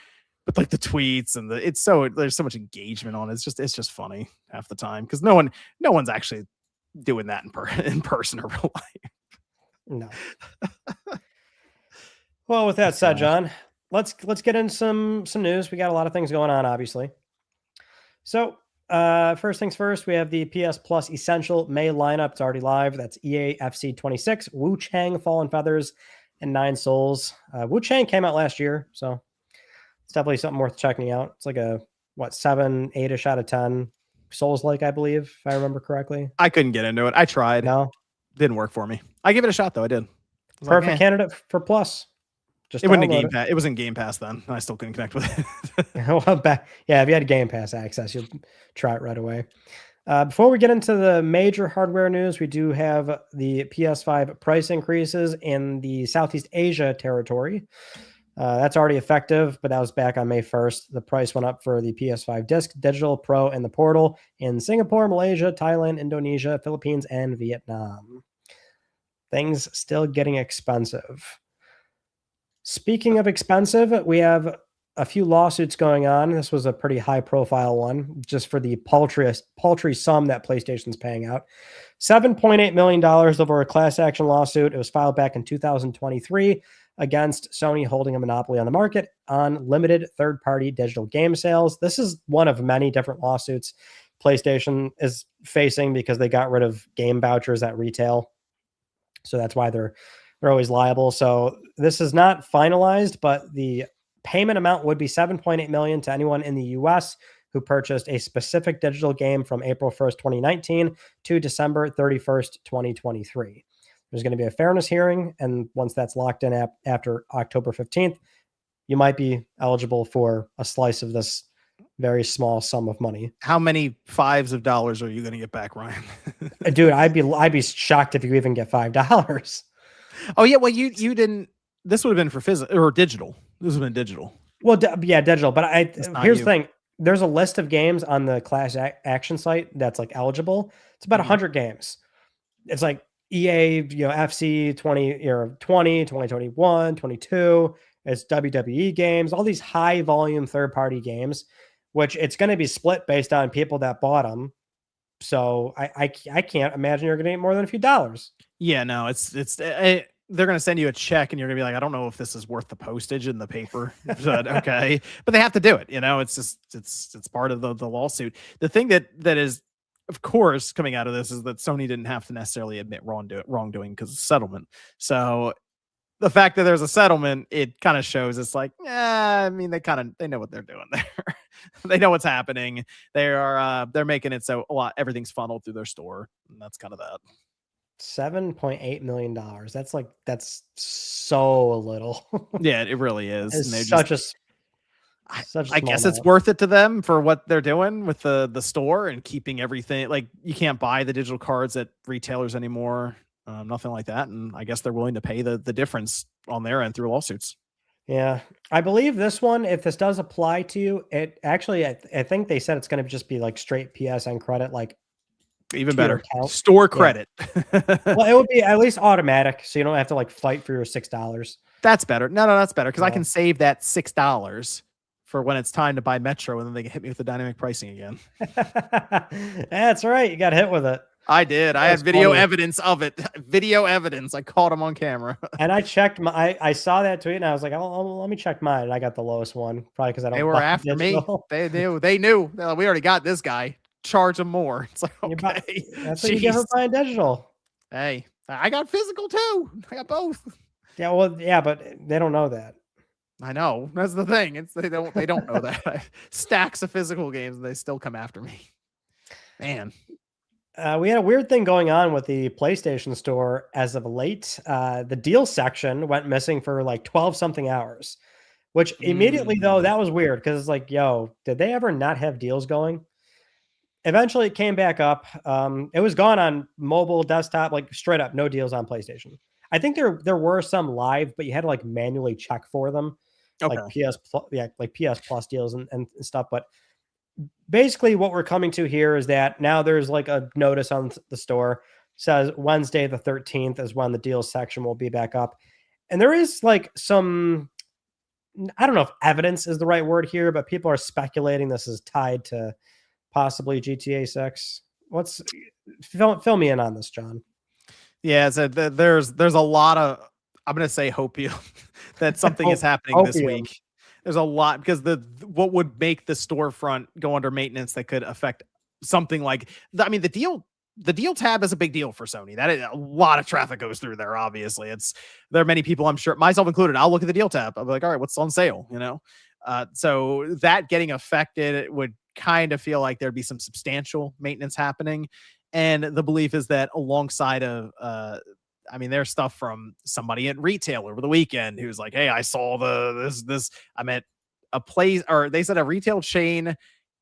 But like the tweets and there's so much engagement on it. It's just funny half the time, because no one's actually doing that in person or real life. No. Well, with that said, John, let's get into some news. We got a lot of things going on, obviously. So first things first, we have the PS Plus Essential May lineup. It's already live. That's EA FC 26, Wu Chang, Fallen Feathers, and Nine Souls. Wu Chang came out last year, so it's definitely something worth checking out. It's like a 7, 8-ish out of 10. Souls-like, I believe, if I remember correctly. I couldn't get into it. I tried. No, didn't work for me. I gave it a shot though. I did. Perfect candidate for Plus. Just it wasn't Game Pass. It was in Game Pass then. I still couldn't connect with it. Yeah, if you had Game Pass access, you'll try it right away. Before we get into the major hardware news, we do have the PS5 price increases in the Southeast Asia territory. That's already effective, but that was back on May 1st. The price went up for the PS5 Disc, Digital, Pro, and the Portal in Singapore, Malaysia, Thailand, Indonesia, Philippines, and Vietnam. Things still getting expensive. Speaking of expensive, we have a few lawsuits going on. This was a pretty high-profile one, just for the paltry sum that PlayStation's paying out. $7.8 million over a class action lawsuit. It was filed back in 2023 against Sony holding a monopoly on the market on limited third-party digital game sales. This is one of many different lawsuits PlayStation is facing because they got rid of game vouchers at retail. So that's why they're always liable. So this is not finalized, but the payment amount would be $7.8 million to anyone in the US who purchased a specific digital game from April 1st, 2019 to December 31st, 2023. There's going to be a fairness hearing, and once that's locked in after October 15th, you might be eligible for a slice of this very small sum of money. How many fives of dollars are you going to get back, Ryan? Dude, I'd be shocked if you even get $5. Oh yeah, well you didn't. This would have been for physical or digital. This would have been digital. Well, yeah, digital. But here's the thing: there's a list of games on the class action site that's like eligible. It's about 100 games. It's like EA, FC 2021, 22. It's WWE games, all these high volume third party games, which it's going to be split based on people that bought them. So I can't imagine you're going to get more than a few dollars. Yeah, no, they're going to send you a check and you're going to be like, I don't know if this is worth the postage in the paper. But, okay. But they have to do it. It's just, it's part of the lawsuit. The thing that is, of course, coming out of this is that Sony didn't have to necessarily admit wrongdoing because of settlement. So the fact that there's a settlement, it kind of shows it's like, I mean, they know what they're doing there. They know what's happening. They're making it so everything's funneled through their store. And that's kind of that. $7.8 million. That's so little. Yeah, it really is. It's I guess it's worth it to them for what they're doing with the store and keeping everything. Like, you can't buy the digital cards at retailers anymore. Nothing like that. And I guess they're willing to pay the difference on their end through lawsuits. Yeah, I believe this one, if this does apply to you, it actually, I think they said it's going to just be like straight PSN credit, like even better store credit. Yeah. Well, it would be at least automatic, so you don't have to like fight for your $6. That's better. No, that's better because I can save that $6 for when it's time to buy Metro, and then they can hit me with the dynamic pricing again. That's right. You got hit with it. I did. I had video evidence of it. Video evidence. I caught him on camera. And I checked I saw that tweet and I was like, oh, let me check mine. And I got the lowest one, probably because I don't. They were after digital. Me. They knew. We already got this guy. Charge him more. It's like, okay. That's what you get for buying digital. Hey, I got physical too. I got both. Yeah, well, yeah, but they don't know that. I know. That's the thing. They don't know that. Stacks of physical games and they still come after me. Man. We had a weird thing going on with the PlayStation Store as of late. The deal section went missing for like 12 something hours, which immediately though, that was weird because it's like, yo, did they ever not have deals going? Eventually it came back up. It was gone on mobile, desktop, like straight up, no deals on PlayStation. I think there were some live, but you had to like manually check for them. Okay. Like PS Plus deals and stuff. But basically what we're coming to here is that now there's like a notice on the store says Wednesday the 13th is when the deals section will be back up. And there is like some, I don't know if evidence is the right word here, but people are speculating this is tied to possibly GTA 6. Fill me in on this, John. Yeah, so there's a lot of I'm gonna say hopium that something is Oh, happening this opium. week. There's a lot because the what would make the storefront go under maintenance that could affect something like I mean the deal tab is a big deal for Sony. That is, a lot of traffic goes through there. Obviously, there are many people, I'm sure, myself included. I'll look at the deal tab. I'll be like, all right, what's on sale? You know, so that getting affected, it would kind of feel like there'd be some substantial maintenance happening. And the belief is that alongside of I mean, there's stuff from somebody at retail over the weekend who's like, "Hey, I saw this. I'm at a place, or they said a retail chain,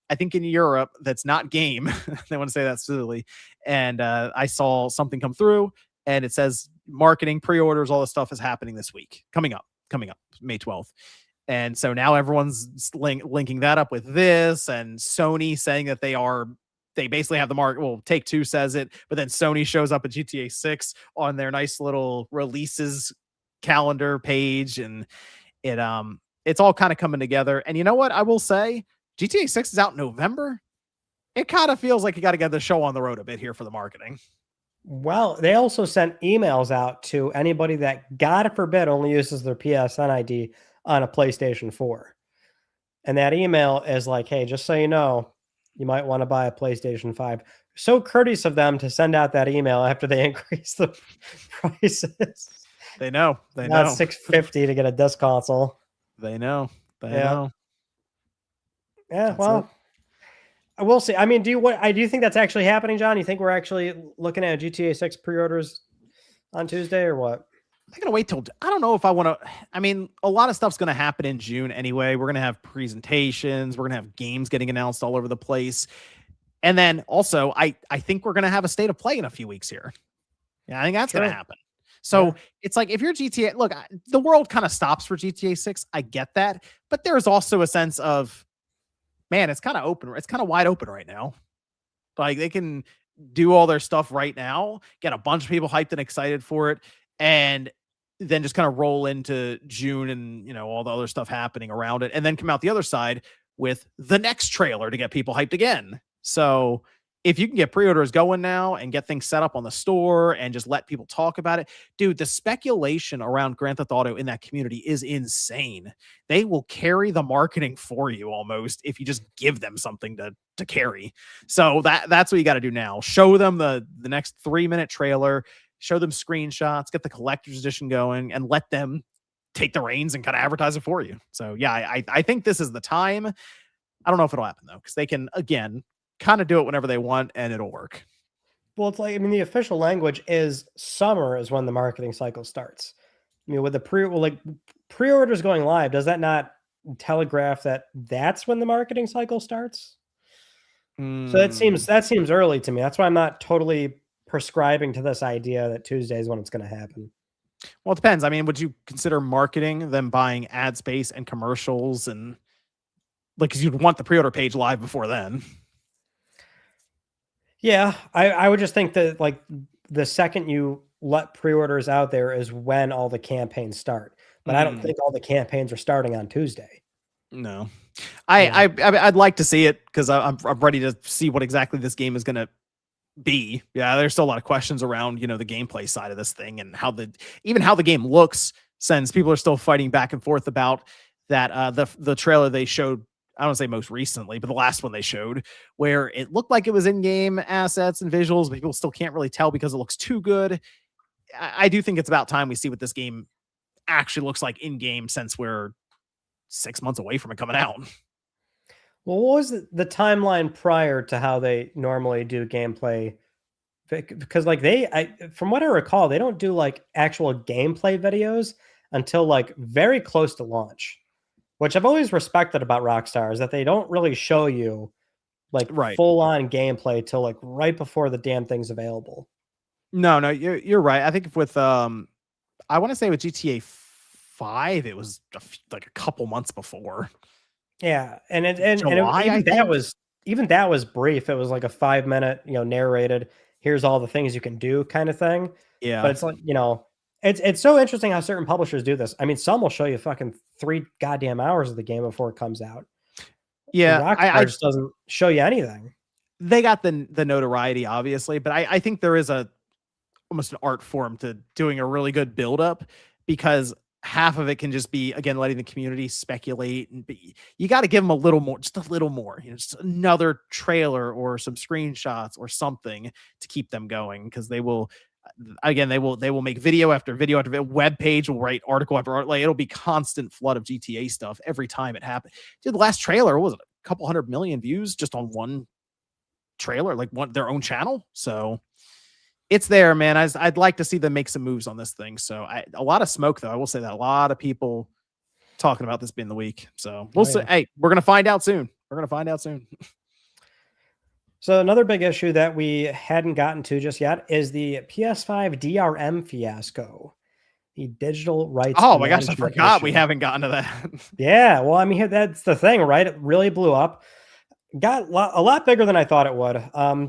I think in Europe that's not game. They want to say that specifically, and I saw something come through, and it says marketing, pre-orders, all this stuff is happening this week, coming up, May 12th." And so now everyone's linking that up with this, and Sony saying that they basically have the market. Well, Take Two says it, but then Sony shows up at GTA 6 on their nice little releases calendar page, and it's all kind of coming together. And you know what? I will say GTA 6 is out in November. It kind of feels like you got to get the show on the road a bit here for the marketing. Well, they also sent emails out to anybody that, God forbid, only uses their PSN ID on a PlayStation 4. And that email is like, hey, just so you know, you might want to buy a PlayStation 5. So courteous of them to send out that email after they increase the prices. They know. They Now know. it's $650 to get a disc console. They know. They Yeah. know. Yeah, That's well, it. we'll see. I mean, do you think that's actually happening, John? You think we're actually looking at GTA 6 pre-orders on Tuesday or what? I'm gonna wait till I don't know if I want to. I mean, a lot of stuff's gonna happen in June anyway. We're gonna have presentations. We're gonna have games getting announced all over the place, and then also I think we're gonna have a state of play in a few weeks here. Yeah, I think that's gonna happen. So it's like if you're GTA, look, the world kind of stops for GTA 6. I get that, but there's also a sense of, man, it's kind of open. It's kind of wide open right now. Like they can do all their stuff right now, get a bunch of people hyped and excited for it, and then just kind of roll into June and, you know, all the other stuff happening around it, and then come out the other side with the next trailer to get people hyped again. So if you can get pre-orders going now and get things set up on the store and just let people talk about it, dude, the speculation around Grand Theft Auto in that community is insane. They will carry the marketing for you almost if you just give them something to carry. So that's what you got to do now. Show them the next 3-minute trailer, show them screenshots, get the collector's edition going, and let them take the reins and kind of advertise it for you. So yeah, I think this is the time. I don't know if it'll happen though, because they can, again, kind of do it whenever they want and it'll work. Well, it's like, I mean, the official language is summer is when the marketing cycle starts. I mean, with the pre-orders going live, does that not telegraph that that's when the marketing cycle starts? So that seems early to me. That's why I'm not totally prescribing to this idea that Tuesday is when it's going to happen. Well, it depends. I mean, would you consider marketing them buying ad space and commercials and like, cause you'd want the pre-order page live before then. Yeah, I would just think that like the second you let pre-orders out there is when all the campaigns start. But I don't think all the campaigns are starting on Tuesday. No, I'd like to see it because I'm ready to see what exactly this game is going to be. Yeah, there's still a lot of questions around, you know, the gameplay side of this thing and how the game looks, since people are still fighting back and forth about that. The trailer they showed, I don't say most recently, but the last one they showed, where it looked like it was in-game assets and visuals, but people still can't really tell because it looks too good. I do think it's about time we see what this game actually looks like in-game, since we're 6 months away from it coming out. Well, what was the timeline prior to how they normally do gameplay? Because like from what I recall, they don't do like actual gameplay videos until like very close to launch, which I've always respected about Rockstar, is that they don't really show you like full on gameplay till like right before the damn thing's available. No, you're right. I think with I want to say with GTA 5, it was like a couple months before. Yeah, even that was brief. It was like a 5-minute, narrated, here's all the things you can do kind of thing. Yeah. But it's like, it's so interesting how certain publishers do this. I mean, some will show you fucking 3 goddamn hours of the game before it comes out. Yeah. Rockstar just doesn't show you anything. They got the notoriety, obviously, but I think there is almost an art form to doing a really good build up, because half of it can just be, again, letting the community speculate, and you got to give them a little more, just a little more, just another trailer or some screenshots or something to keep them going, because they will, again, they will make video after video after video. Web page will write article after article. Like, it'll be constant flood of GTA stuff every time it happens. Dude, the last trailer, what was it, a couple 100 million views just on one trailer, like their own channel. So it's there, man. I'd like to see them make some moves on this thing. So a lot of smoke, though. I will say that a lot of people talking about this being the week. So we'll see. Hey, we're gonna find out soon. So another big issue that we hadn't gotten to just yet is the PS5 DRM fiasco, the digital rights. Oh my gosh, I forgot we haven't gotten to that. Yeah, well, I mean, that's the thing, right? It really blew up. Got a lot bigger than I thought it would.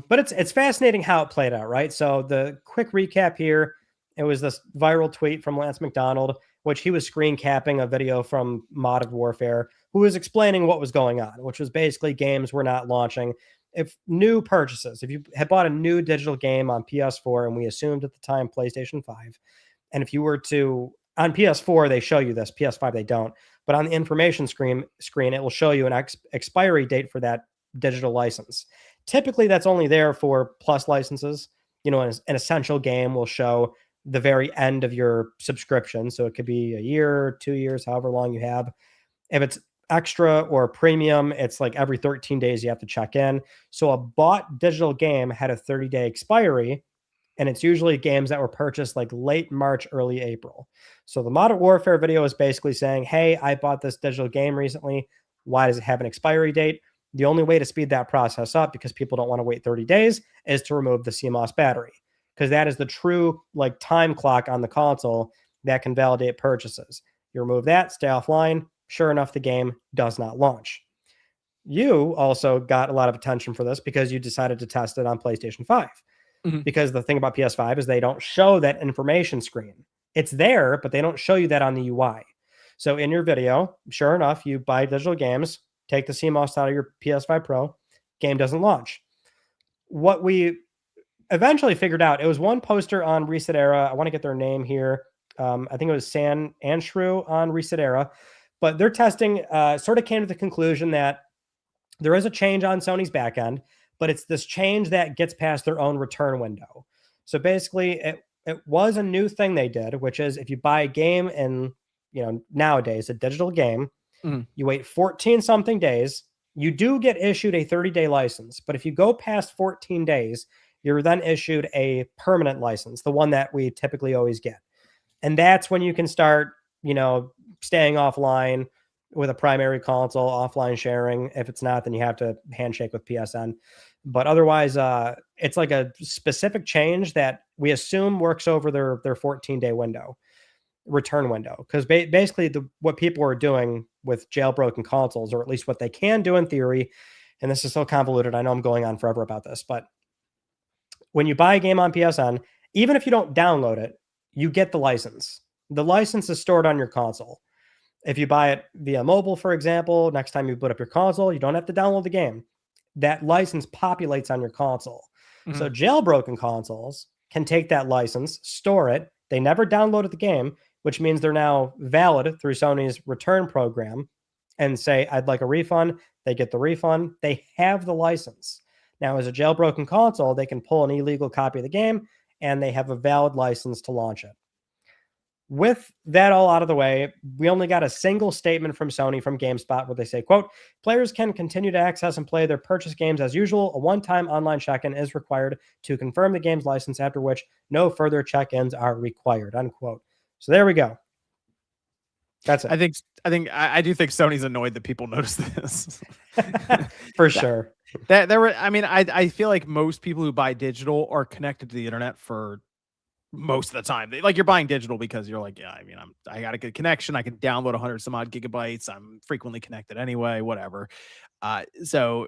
But it's fascinating how it played out, right? So the quick recap here, it was this viral tweet from Lance McDonald, which he was screen capping a video from Modded Warfare, who was explaining what was going on, which was basically games were not launching. If new purchases, if you had bought a new digital game on PS4, and we assumed at the time PlayStation 5, and if you were to, on PS4, they show you this, PS5, they don't, but on the information screen, it will show you an expiry date for that digital license. Typically, that's only there for plus licenses. An essential game will show the very end of your subscription. So it could be a year, 2 years, however long you have. If it's extra or premium, it's like every 13 days you have to check in. So a bought digital game had a 30-day expiry, and it's usually games that were purchased like late March, early April. So the Modern Warfare video is basically saying, hey, I bought this digital game recently. Why does it have an expiry date? The only way to speed that process up, because people don't want to wait 30 days, is to remove the CMOS battery, because that is the true like time clock on the console that can validate purchases. You remove that, stay offline. Sure enough, the game does not launch. You also got a lot of attention for this because you decided to test it on PlayStation 5. Mm-hmm. Because the thing about PS5 is they don't show that information screen. It's there, but they don't show you that on the UI. So in your video, sure enough, you buy digital games, take the CMOS out of your PS5 Pro, game doesn't launch. What we eventually figured out, it was one poster on Reset Era. I want to get their name here. I think it was San Anshrew on Reset Era. But their testing sort of came to the conclusion that there is a change on Sony's backend, but it's this change that gets past their own return window. So basically, it was a new thing they did, which is if you buy a game in, nowadays, a digital game, you wait 14 something days, you do get issued a 30-day license. But if you go past 14 days, you're then issued a permanent license, the one that we typically always get. And that's when you can start, staying offline with a primary console, offline sharing. If it's not, then you have to handshake with PSN. But otherwise, it's like a specific change that we assume works over their 14-day return window. Because basically what people are doing with jailbroken consoles, or at least what they can do in theory, and this is so convoluted, I know I'm going on forever about this, but when you buy a game on PSN, even if you don't download it, you get the license. The license is stored on your console. If you buy it via mobile, for example, next time you boot up your console, you don't have to download the game. That license populates on your console. Mm-hmm. So jailbroken consoles can take that license, store it. They never downloaded the game, which means they're now valid through Sony's return program, and say, I'd like a refund. They get the refund. They have the license. Now, as a jailbroken console, they can pull an illegal copy of the game, and they have a valid license to launch it. With that all out of the way, we only got a single statement from Sony from GameSpot where they say, quote, players can continue to access and play their purchased games as usual. A one-time online check-in is required to confirm the game's license, after which no further check-ins are required, unquote. So there we go. That's it. I do think Sony's annoyed that people notice this. For sure. I feel like most people who buy digital are connected to the internet for most of the time. You're buying digital because you're like, yeah, I got a good connection. I can download 100 some odd gigabytes. I'm frequently connected anyway, whatever. So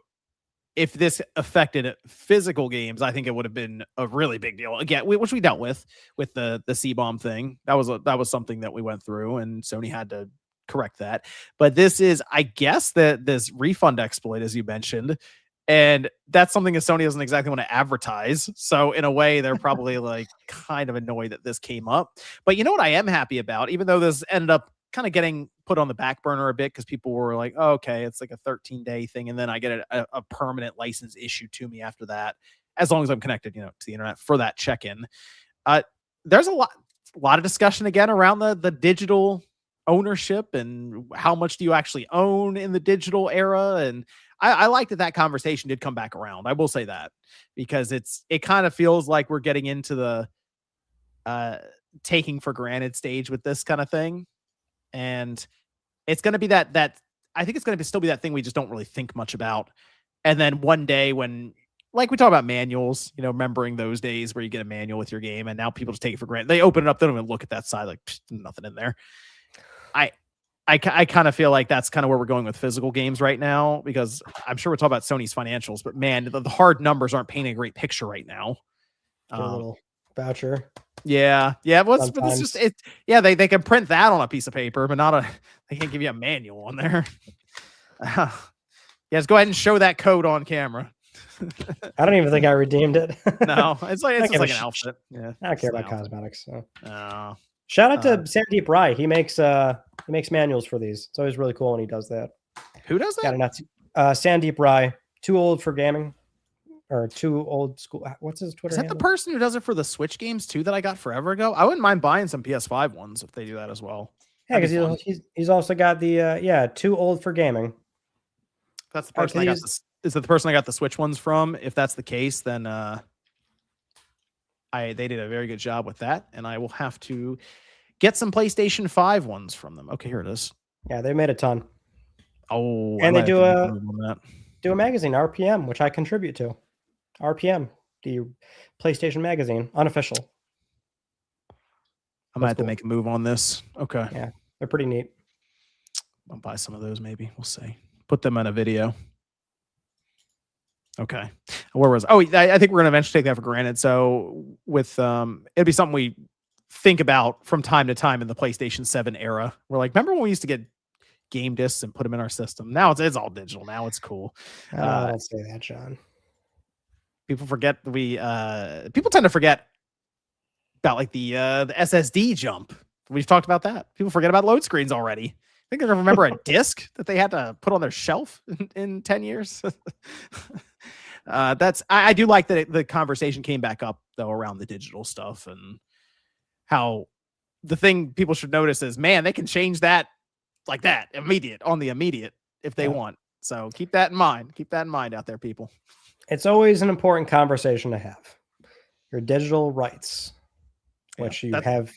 if this affected physical games, I think it would have been a really big deal. Again, which we dealt with the C-bomb thing. That was something that we went through, and Sony had to correct that. But this is, I guess, that this refund exploit, as you mentioned, And that's something that Sony doesn't exactly want to advertise. So in a way, they're probably like kind of annoyed that this came up. But you know what I am happy about, even though this ended up kind of getting put on the back burner a bit because people were like, oh, okay, it's like a 13-day thing. And then I get a permanent license issued to me after that, as long as I'm connected, to the internet for that check-in. There's a lot of discussion again around the digital ownership and how much do you actually own in the digital era. And I like that conversation did come back around. I will say that because it kind of feels like we're getting into the taking for granted stage with this kind of thing. And it's going to be that I think it's going to still be that thing we just don't really think much about. And then one day when, like we talk about manuals, remembering those days where you get a manual with your game and now people just take it for granted. They open it up, they don't even look at that side, like nothing in there. I kind of feel like that's kind of where we're going with physical games right now, because I'm sure we're talking about Sony's financials, but man, the hard numbers aren't painting a great picture right now. A little voucher. Yeah. But it's just they can print that on a piece of paper, but they can't give you a manual on there. Just go ahead and show that code on camera. I don't even think I redeemed it. No, it's like an outfit. Yeah, I don't care about cosmetics. So. Oh. Shout out to Sandeep Rai. He makes manuals for these. It's always really cool when he does that. Who does that? Sandeep Rai. Too old for gaming, or too old school. What's his Twitter? Is that handle? the person who does it for the Switch games too that I got forever ago? I wouldn't mind buying some PS5 ones if they do that as well. Yeah, because he's also got the too old for gaming. That's the person I got. Is that the person I got the Switch ones from? If that's the case, then they did a very good job with that, and I will have to get some PlayStation 5 ones from them. Okay, here it is. Yeah, they made a ton. Oh, and they do a magazine, RPM, which I contribute to. RPM, the PlayStation magazine, unofficial. I might have to make a move on this. Okay. Yeah, they're pretty neat. I'll buy some of those maybe. We'll see. Put them in a video. Okay. Where was I think we're going to eventually take that for granted. So with it'd be something we think about from time to time in the PlayStation 7 era. We're like, remember when we used to get game discs and put them in our system? Now it's all digital. Now it's cool. Don't say that, John. People forget people tend to forget about like the SSD jump. We've talked about that. People forget about load screens already. I think they remember a disc that they had to put on their shelf in 10 years. I do like that the conversation came back up though around the digital stuff and how the thing people should notice is, man, they can change that like that on the immediate if they want. So keep that in mind. Keep that in mind out there, people. It's always an important conversation to have. Your digital rights, which you have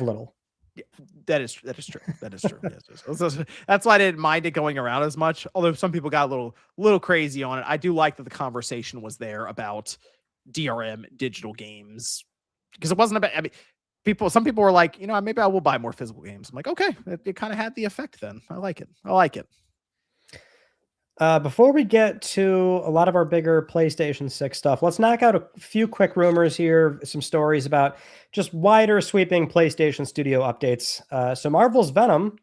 little. Yeah, that is true. That is true. Yes. That's why I didn't mind it going around as much. Although some people got a little crazy on it. I do like that the conversation was there about DRM digital games, because it wasn't about. I mean, some people were like, maybe I will buy more physical games. I'm like, okay, it kind of had the effect. Then I like it. Before we get to a lot of our bigger PlayStation 6 stuff, let's knock out a few quick rumors here, some stories about just wider sweeping PlayStation Studio updates. So Marvel's Venom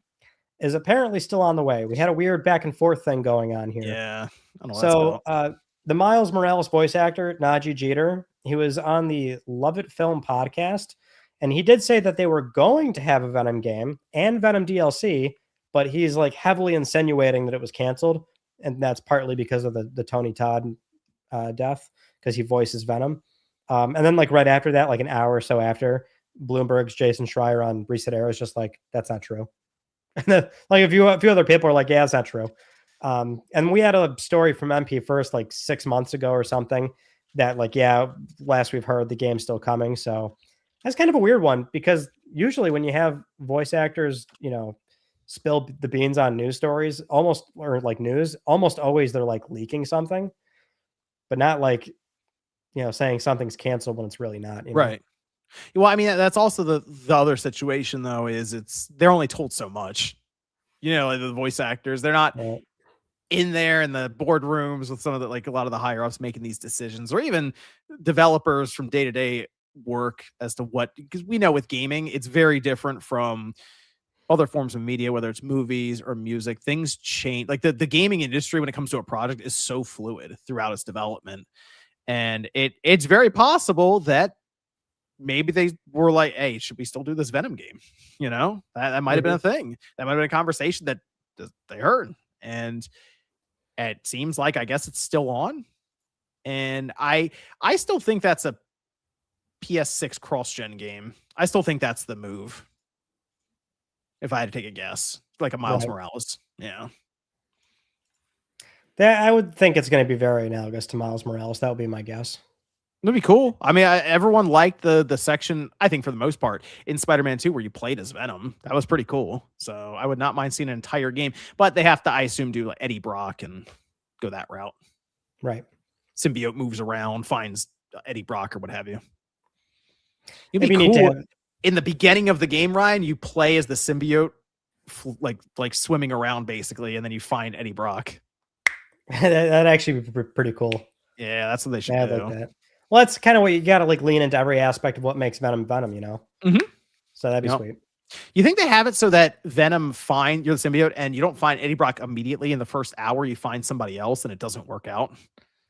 is apparently still on the way. We had a weird back and forth thing going on here. Yeah. I don't know so the Miles Morales voice actor, Najee Jeter, he was on the Love It Film podcast, and he did say that they were going to have a Venom game and Venom DLC, but he's like heavily insinuating that it was canceled. And that's partly because of the Tony Todd death, because he voices Venom. And then like right after that, like an hour or so after, Bloomberg's Jason Schreier on Reset Era is just like, that's not true. And then, like a few other people are like, yeah, it's not true. And we had a story from MP First like 6 months ago or something that like, yeah, last we've heard the game's still coming. So that's kind of a weird one, because usually when you have voice actors, spill the beans on news stories, almost always they're like leaking something, but not like, saying something's canceled when it's really not. Right. Well, I mean, that's also the other situation though, is they're only told so much, like the voice actors, they're not in there in the boardrooms with some of the, like a lot of the higher ups making these decisions, or even developers from day-to-day work as to what, because we know with gaming, it's very different from other forms of media, whether it's movies or music, things change. Like the gaming industry, when it comes to a project, is so fluid throughout its development. And it's very possible that maybe they were like, hey, should we still do this Venom game? You know, that might have been a thing. That might have been a conversation that they heard. And it seems like, I guess it's still on. And I still think that's a PS6 cross-gen game. I still think that's the move. If I had to take a guess, like a Miles Morales. Yeah. I would think it's going to be very analogous to Miles Morales. That would be my guess. That'd be cool. I mean, everyone liked the section, I think, for the most part, in Spider-Man 2 where you played as Venom. That was pretty cool. So I would not mind seeing an entire game, but they have to, I assume, do like Eddie Brock and go that route. Right. Symbiote moves around, finds Eddie Brock or what have you. It'd be cool. In the beginning of the game, Ryan, you play as the symbiote, like swimming around basically, and then you find Eddie Brock. That'd actually be pretty cool. Yeah, that's what they should do. Like that. Well, that's kind of what you got to like lean into every aspect of what makes Venom Venom, you know? So that'd be sweet. You think they have it so that Venom you're the symbiote and you don't find Eddie Brock immediately in the first hour, you find somebody else and it doesn't work out?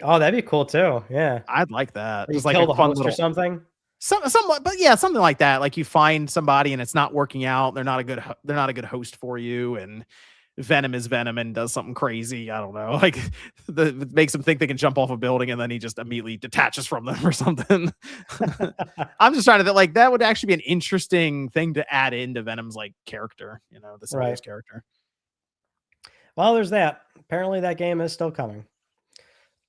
Oh, that'd be cool too. Yeah. I'd like that. Just like kill the host or something. Somewhat, but yeah, something like that. Like you find somebody and it's not working out. They're not a good host for you. And Venom is Venom and does something crazy. I don't know. Like makes them think they can jump off a building and then he just immediately detaches from them or something. I'm just trying to think like that would actually be an interesting thing to add into Venom's like character, you know, the symbiote's character. Well, there's that. Apparently that game is still coming.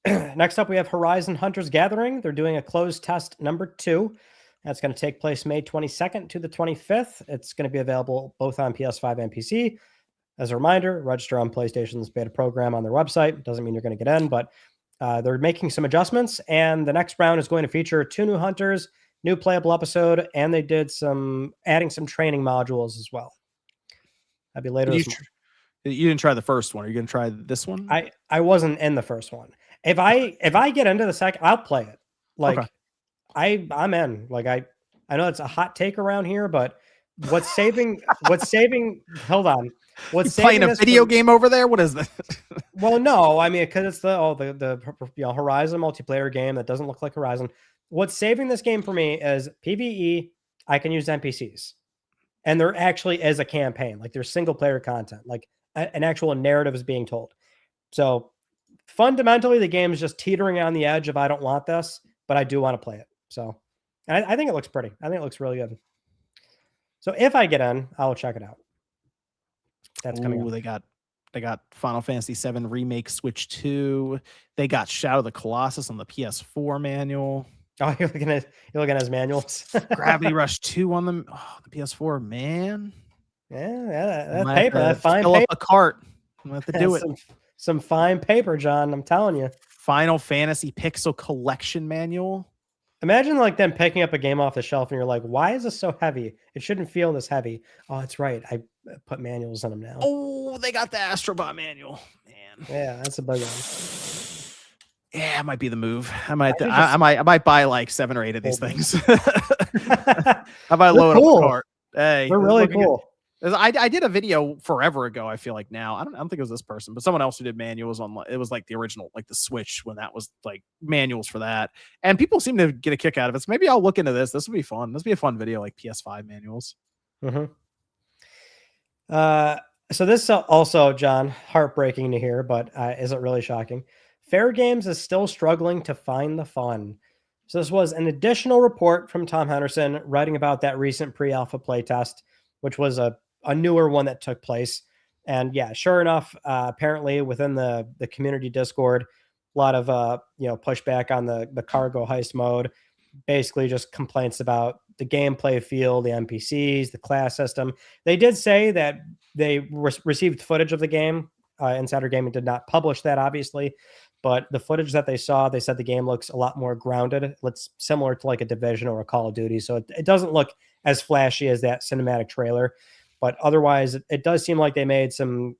Next up, we have Horizon Hunters Gathering. They're doing a closed test number 2. That's going to take place May 22nd to the 25th. It's going to be available both on PS5 and PC. As a reminder, register on PlayStation's beta program on their website. Doesn't mean you're going to get in, but they're making some adjustments. And the next round is going to feature 2 new hunters, new playable episode, and they did adding some training modules as well. That'd be later. You didn't try the first one. Are you going to try this one? I wasn't in the first one. If I get into the second, I'll play it. Like I'm in. Like I know it's a hot take around here, but what's saving hold on. What's you playing a video game over there? What is that? Well, no, I mean, because it's the Horizon multiplayer game that doesn't look like Horizon. What's saving this game for me is PvE. I can use NPCs, and there actually is a campaign. Like there's single player content. Like an actual narrative is being told. So fundamentally, the game is just teetering on the edge of I don't want this, but I do want to play it. So I think it looks pretty. I think it looks really good. So if I get in, I'll check it out. That's coming up. They got Final Fantasy VII Remake Switch 2. They got Shadow of the Colossus on the PS4 manual. Oh, you're looking at his manuals. Gravity Rush 2 on the PS4, man. Yeah, that paper, that fine fill paper. Up a cart. I'm gonna have to do it. Some fine paper, John. I'm telling you. Final Fantasy Pixel Collection manual. Imagine like them picking up a game off the shelf and you're like, why is this so heavy? It shouldn't feel this heavy. Oh, that's right. I put manuals in them now. Oh, they got the Astrobot manual, man. Yeah, that's a big one. Yeah, it might be the move. I might buy like 7 or 8 of these things. I might load up the cart. Hey, they're really cool. I did a video forever ago. I feel like now I don't think it was this person, but someone else who did manuals on. It was like the original, like the Switch when that was like manuals for that, and people seem to get a kick out of it. So maybe I'll look into this. This would be fun. This would be a fun video, like PS5 manuals. So this also, John, heartbreaking to hear, but isn't really shocking. Fair Games is still struggling to find the fun. So this was an additional report from Tom Henderson writing about that recent pre-alpha playtest, which was a newer one that took place. And yeah, sure enough, apparently within the community Discord, a lot of pushback on the cargo heist mode, basically just complaints about the gameplay feel, the NPCs, the class system. They did say that they received footage of the game. Insider Gaming did not publish that, obviously, but the footage that they saw, they said the game looks a lot more grounded. It looks similar to like a Division or a Call of Duty. So it doesn't look as flashy as that cinematic trailer, but otherwise it does seem like they made some,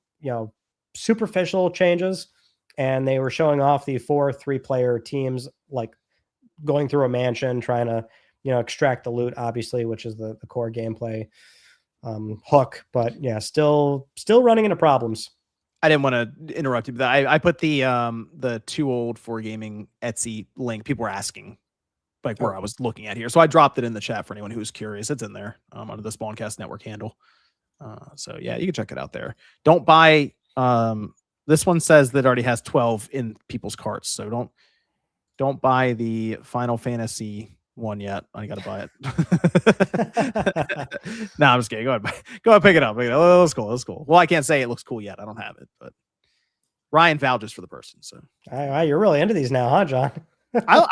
superficial changes, and they were showing off the 4 3-player teams, like going through a mansion, trying to, extract the loot, obviously, which is the core gameplay. hook, but yeah, still running into problems. I didn't want to interrupt you, but I put the Too Old for Gaming Etsy link. People were asking like where I was looking at here, so I dropped it in the chat for anyone who's curious. It's in there under the Spawncast Network handle. So yeah, you can check it out there. Don't buy. This one says that it already has 12 in people's carts, so don't buy the Final Fantasy one yet. I got to buy it. No, I'm just kidding. Go ahead, pick it up. It looks cool. That's cool. Well, I can't say it looks cool yet. I don't have it, but Ryan vouches for the person. So you're really into these now, huh, John?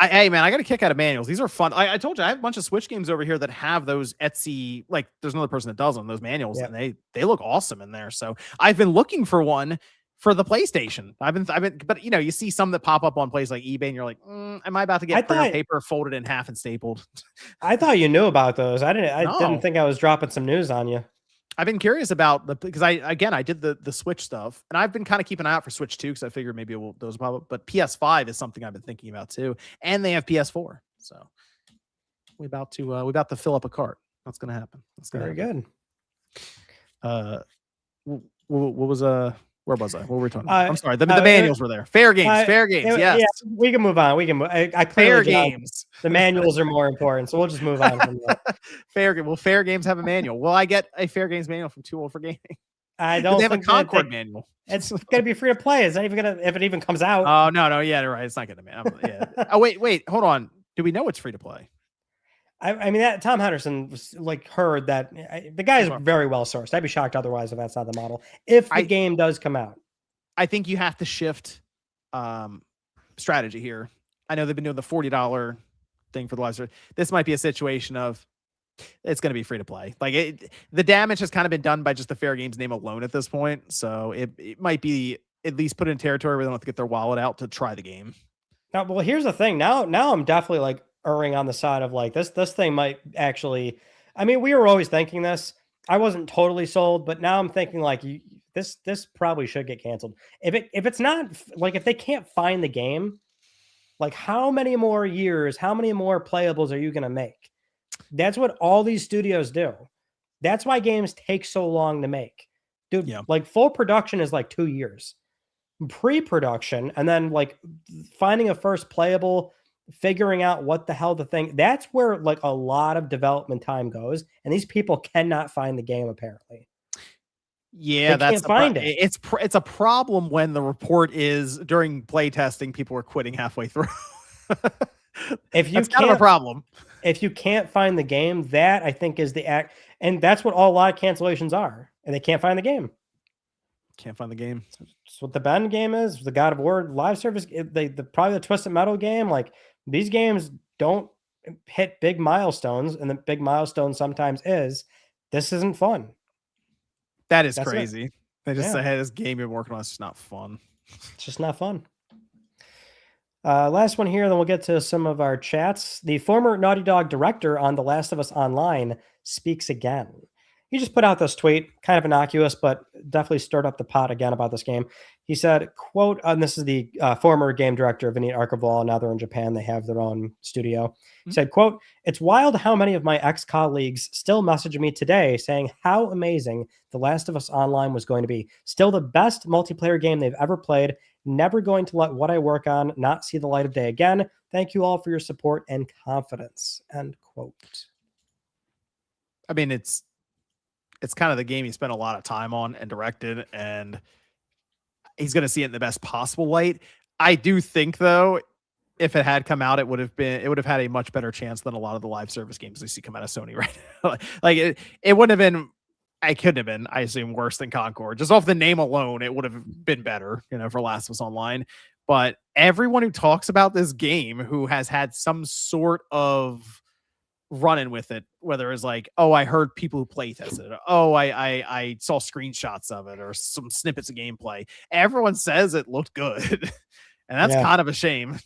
Hey man, I got a kick out of manuals. These are fun. I told you I have a bunch of Switch games over here that have those Etsy. Like, there's another person that does them. Those manuals, and they look awesome in there. So I've been looking for one for the PlayStation. I've been, but you see some that pop up on places like eBay, and you're like, am I about to get paper folded in half and stapled? I thought you knew about those. I didn't think I was dropping some news on you. I've been curious about because I did the Switch stuff, and I've been kind of keeping an eye out for Switch 2 because I figured maybe those will pop up. But PS5 is something I've been thinking about too, and they have PS4, so we about to fill up a cart. That's gonna happen. That's very good. What was where was I? What were we talking about? I'm sorry. The manuals were there. Fair games. Yes. Yeah, we can move on. We can. I fair games. The manuals are more important, so we'll just move on from that. Will Fair Games have a manual? Will I get a Fair Games manual from Too Old for Gaming? I don't. They have a Concord manual. It's gonna be free to play. It's not even gonna if it even comes out. Oh no. Yeah, you're right. It's not gonna be. Yeah. Oh wait. Hold on. Do we know it's free to play? I mean, that Tom Henderson was heard that the guy is very well sourced. I'd be shocked otherwise if that's not the model. If the game does come out, I think you have to shift strategy here. I know they've been doing the $40 thing for the live stream. This might be a situation of it's going to be free to play. Like the damage has kind of been done by just the Fair Games name alone at this point. So it might be at least put in territory where they don't have to get their wallet out to try the game. Now, well, here's the thing. Now I'm definitely erring on the side of this thing might actually, I mean, we were always thinking this. I wasn't totally sold, but now I'm thinking this probably should get canceled. If it's not if they can't find the game, how many more years, how many more playables are you going to make? That's what all these studios do. That's why games take so long to make, dude. Yeah. Full production is 2 years, pre-production, and then finding a first playable, figuring out what the hell the thing, that's where a lot of development time goes, and these people cannot find the game apparently. Yeah, that's find it. It's a problem when the report is during play testing people are quitting halfway through. That's kind of a problem. If you can't find the game, that I think is the act, and that's what a lot of cancellations are, and they can't find the game. Can't find the game. That's what the Bend game is, the God of War live service, probably the Twisted Metal game. These games don't hit big milestones, and the big milestone sometimes is this isn't fun. That's crazy. They just say, hey, this game you're working on is just not fun. It's just not fun. Last one here, then we'll get to some of our chats. The former Naughty Dog director on The Last of Us Online speaks again. He just put out this tweet, kind of innocuous, but definitely stirred up the pot again about this game. He said, quote, and this is the former game director of Vinny Archibald. Now they're in Japan. They have their own studio. He said, quote, "It's wild how many of my ex-colleagues still message me today saying how amazing The Last of Us Online was going to be. Still the best multiplayer game they've ever played. Never going to let what I work on not see the light of day again. Thank you all for your support and confidence." End quote. I mean, it's kind of the game he spent a lot of time on and directed, and he's going to see it in the best possible light. I do think, though, if it had come out, it would have had a much better chance than a lot of the live service games we see come out of Sony right now. It wouldn't have been, I couldn't have been, I assume, worse than Concord. Just off the name alone, it would have been better, for Last of Us Online. But everyone who talks about this game who has had some sort of running with it, whether it's oh, I heard people who play tested it, oh, I saw screenshots of it or some snippets of gameplay, everyone says it looked good. And that's kind of a shame.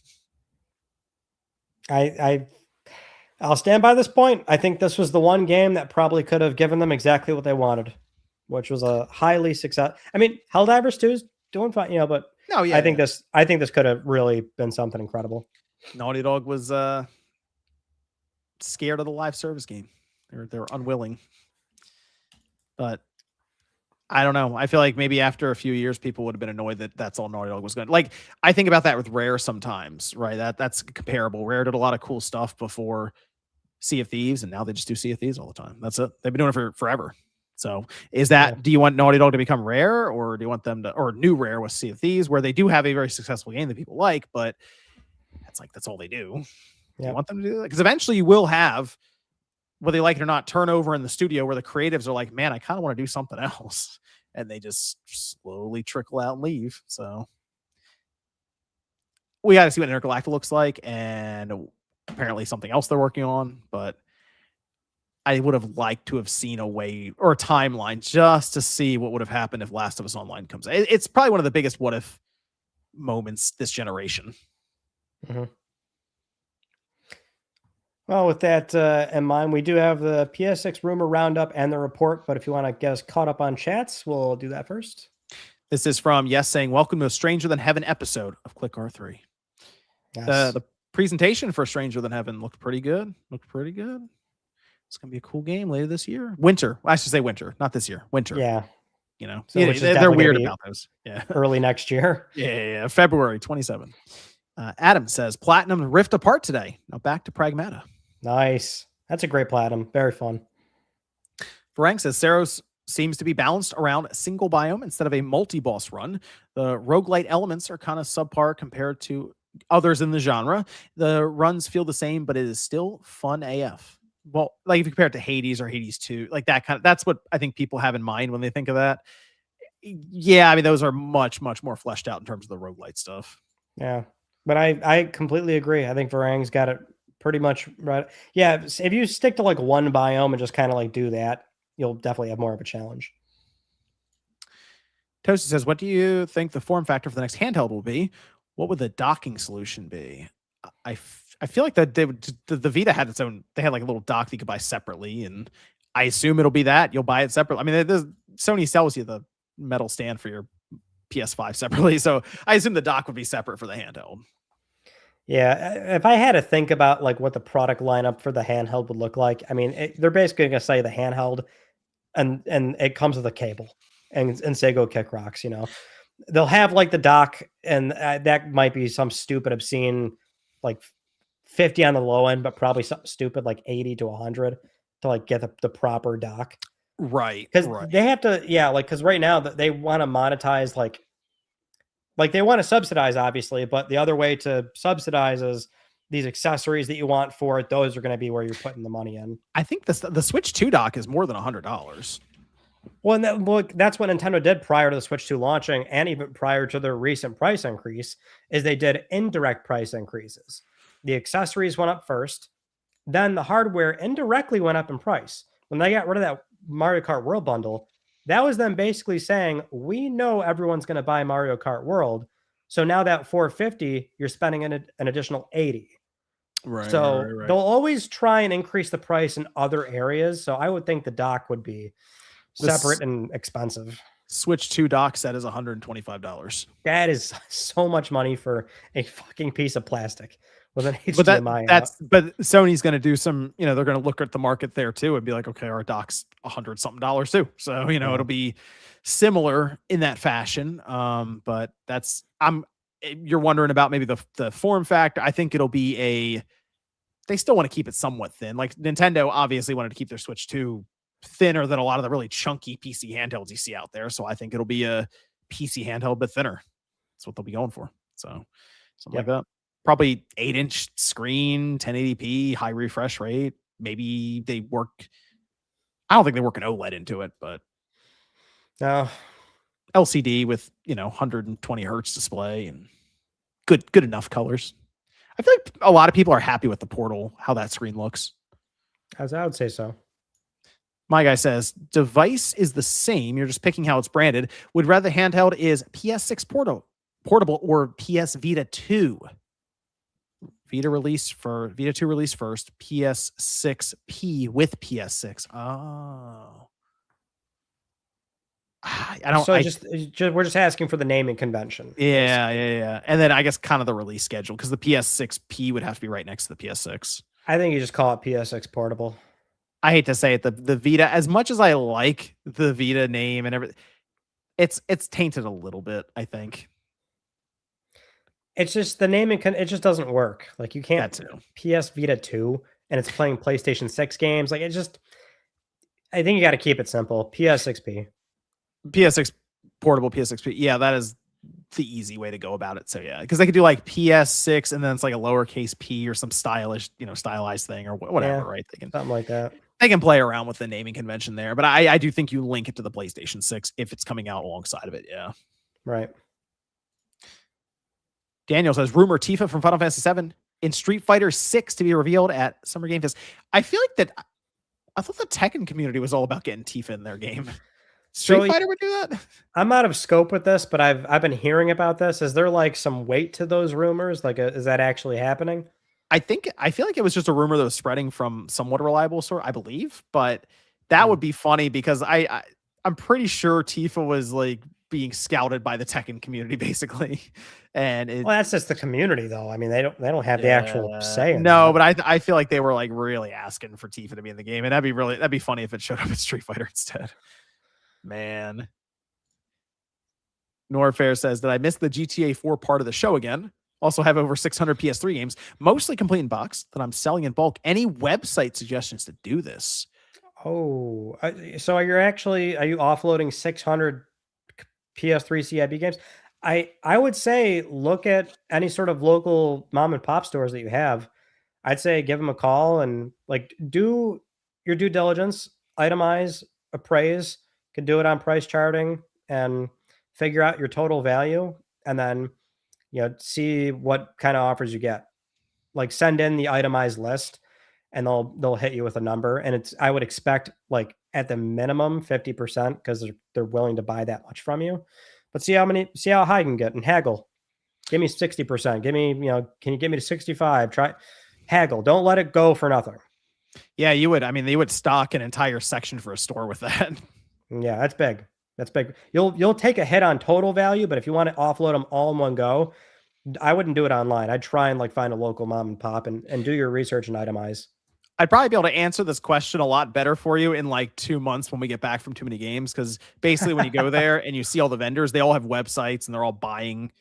I'll stand by this point. I think this was the one game that probably could have given them exactly what they wanted, which was a highly success. I mean, Helldivers 2 is doing fine, but no, yeah, I think this could have really been something incredible. Naughty Dog was scared of the live service game. They're unwilling. But I don't know. I feel like maybe after a few years, people would have been annoyed that that's all Naughty Dog was going to. Like, I think about that with Rare sometimes, right? That's comparable. Rare did a lot of cool stuff before Sea of Thieves, and now they just do Sea of Thieves all the time. That's it. They've been doing it for forever. So is that, do you want Naughty Dog to become Rare, or do you want them to, or new Rare with Sea of Thieves, where they do have a very successful game that people like, but that's all they do. Do you want them to do that? Because eventually you will have, whether they like it or not, turnover in the studio where the creatives are like, man, I kind of want to do something else. And they just slowly trickle out and leave. So we got to see what Intergalactic looks like, and apparently something else they're working on. But I would have liked to have seen a way or a timeline just to see what would have happened if Last of Us Online comes. It's probably one of the biggest what if moments this generation. Mm-hmm. Well, with that in mind, we do have the PS6 rumor roundup and the report. But if you want to get us caught up on chats, we'll do that first. This is from Yes saying, welcome to a Stranger Than Heaven episode of Click R3. Yes. The presentation for Stranger Than Heaven looked pretty good. It's going to be a cool game later this year. Winter. I should say winter, not this year. Winter. Yeah. You know, so they're weird about those. Yeah. Early next year. Yeah. February 27. Adam says, Platinum rift apart today. Now back to Pragmata. Nice. That's a great Platinum. Very fun. Frank says, Saros seems to be balanced around a single biome instead of a multi-boss run. The roguelite elements are kind of subpar compared to others in the genre. The runs feel the same, but it is still fun AF. Well, like if you compare it to Hades or Hades 2, like that's what I think people have in mind when they think of that. Yeah, I mean, those are much, much more fleshed out in terms of the roguelite stuff. Yeah, but I completely agree. I think Varang's got it pretty much right. Yeah, if you stick to like one biome and just kind of like do that, you'll definitely have more of a challenge. Toasty says, what do you think the form factor for the next handheld will be? What would the docking solution be? I feel like that the Vita had its own, they had like a little dock that you could buy separately, and I assume it'll be that. You'll buy it separately. I mean, Sony sells you the metal stand for your PS5 separately, so I assume the dock would be separate for the handheld. Yeah, if I had to think about like what the product lineup for the handheld would look like, I mean, they're basically going to say the handheld, and it comes with a cable and say go kick rocks. You know, they'll have like the dock, and that might be some stupid, obscene, like 50 on the low end, but probably something stupid like 80 to 100 to like get the proper dock. Right. Because they have to, because right now they want to monetize like they want to subsidize, obviously, but the other way to subsidize is these accessories that you want for it. Those are going to be where you're putting the money in. I think the Switch 2 dock is more than $100. Well, and that's what Nintendo did prior to the Switch 2 launching, and even prior to their recent price increase, is they did indirect price increases. The accessories went up first, then the hardware indirectly went up in price. When they got rid of that Mario Kart World bundle, that was them basically saying, we know everyone's going to buy Mario Kart World, so now that $450, you're spending an additional $80. Right. So they'll always try and increase the price in other areas. So I would think the dock would be separate and expensive. Switch 2 dock set is $125. That is so much money for a fucking piece of plastic with an HDMI. But Sony's going to do some, they're going to look at the market there too and be like, okay, our dock's $100 something too. So, it'll be similar in that fashion. But you're wondering about maybe the form factor. I think it'll be they still want to keep it somewhat thin. Like Nintendo obviously wanted to keep their Switch 2 thinner than a lot of the really chunky PC handhelds you see out there. So I think it'll be a PC handheld, but thinner. That's what they'll be going for. So something like that. Probably 8-inch screen, 1080p, high refresh rate. Maybe they work. I don't think they work an OLED into it, but no. LCD with 120 hertz display and good enough colors. I feel like a lot of people are happy with the Portal, how that screen looks. As I would say so. My guy says device is the same. You're just picking how it's branded. Would rather handheld is PS6 portable or PS Vita 2. Vita 2 release first. PS6P with PS6. Oh. I don't. So we're just asking for the naming convention. Yeah. And then I guess kind of the release schedule, because the PS6P would have to be right next to the PS6. I think you just call it PS6 portable. I hate to say it, the Vita, as much as I like the Vita name and everything, it's tainted a little bit, I think. It's just the naming it just doesn't work. Like you can't That too. PS Vita 2 and it's playing PlayStation 6 games. Like it just I think you got to keep it simple. PS6P. PS6 portable PS6P. Yeah, that is the easy way to go about it. So yeah, because they could do like PS6 and then it's like a lowercase p or some stylish, stylized thing or whatever, Yeah, right? They can something like that. They can play around with the naming convention there, but I do think you link it to the PlayStation 6 if it's coming out alongside of it. Yeah. Right. Daniel says rumor Tifa from Final Fantasy 7 in Street Fighter 6 to be revealed at Summer Game Fest. I feel like that. I thought the Tekken community was all about getting Tifa in their game. Street Fighter would do that. I'm out of scope with this, but I've been hearing about this. Is there like some weight to those rumors? Like, is that actually happening? I feel like it was just a rumor that was spreading from somewhat reliable source, I believe, but that would be funny because I'm pretty sure Tifa was like being scouted by the Tekken community basically, and well, that's just the community though. I mean, they don't have the actual say. No, but I feel like they were like really asking for Tifa to be in the game, and that'd be funny if it showed up at Street Fighter instead. Man. Norfair says that I missed the GTA 4 part of the show again. Also have over 600 PS3 games, mostly complete in box, that I'm selling in bulk. Any website suggestions to do this? Oh, so are you offloading 600 PS3 CIB games? I would say look at any sort of local mom and pop stores that you have. I'd say give them a call and like do your due diligence, itemize, appraise, can do it on price charting and figure out your total value and then see what kind of offers you get. Like send in the itemized list and they'll hit you with a number. And I would expect like at the minimum 50% because they're willing to buy that much from you. But see how high you can get and haggle. Give me 60%. Give me, can you get me to 65? Try haggle. Don't let it go for nothing. Yeah, you would. I mean, they would stock an entire section for a store with that. Yeah, that's big. That's big. You'll take a hit on total value, but if you want to offload them all in one go, I wouldn't do it online. I'd try and like find a local mom and pop and do your research and itemize. I'd probably be able to answer this question a lot better for you in like 2 months when we get back from Too Many Games. Because basically when you go there and you see all the vendors, they all have websites and they're all buying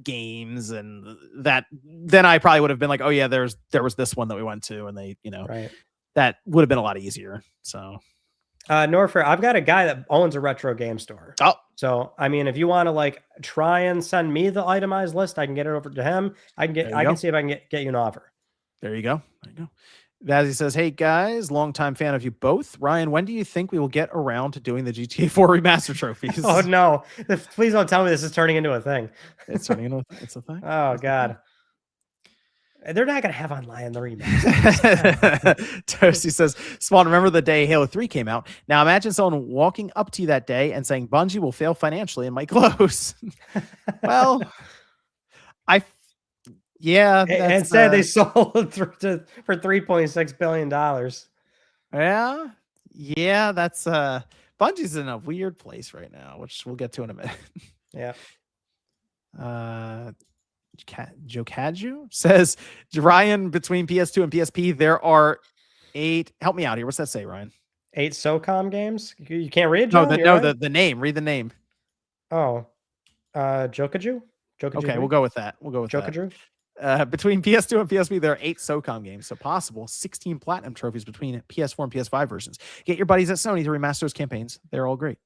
games and that then I probably would have been like, oh yeah, there was this one that we went to and they, right. That would have been a lot easier. So Norfair, I've got a guy that owns a retro game store. Oh, so I mean, if you want to like try and send me the itemized list, I can get it over to him. I can see if I can get you an offer. There you go. Vazzy says, hey guys, longtime fan of you both. Ryan, when do you think we will get around to doing the GTA 4 remaster trophies? Oh no, please don't tell me this is turning into a thing. It's turning into it's a thing. Oh God. They're not going to have online in the remaster. Toasty says, Spawn, remember the day Halo 3 came out? Now imagine someone walking up to you that day and saying Bungie will fail financially and might close. Well, instead they sold it for $3.6 billion. Yeah, that's Bungie's in a weird place right now, which we'll get to in a minute. Yeah. Joe Kaju says, Ryan, between PS2 and PSP, there are 8. Help me out here. What's that say, Ryan? 8 SOCOM games? You can't read, Joe? The name. Read the name. Oh, Jokaju? Okay, we'll go with that. Jokaju? Between PS2 and PSP, there are 8 SOCOM games, so possible 16 platinum trophies between PS4 and PS5 versions. Get your buddies at Sony to remaster those campaigns. They're all great.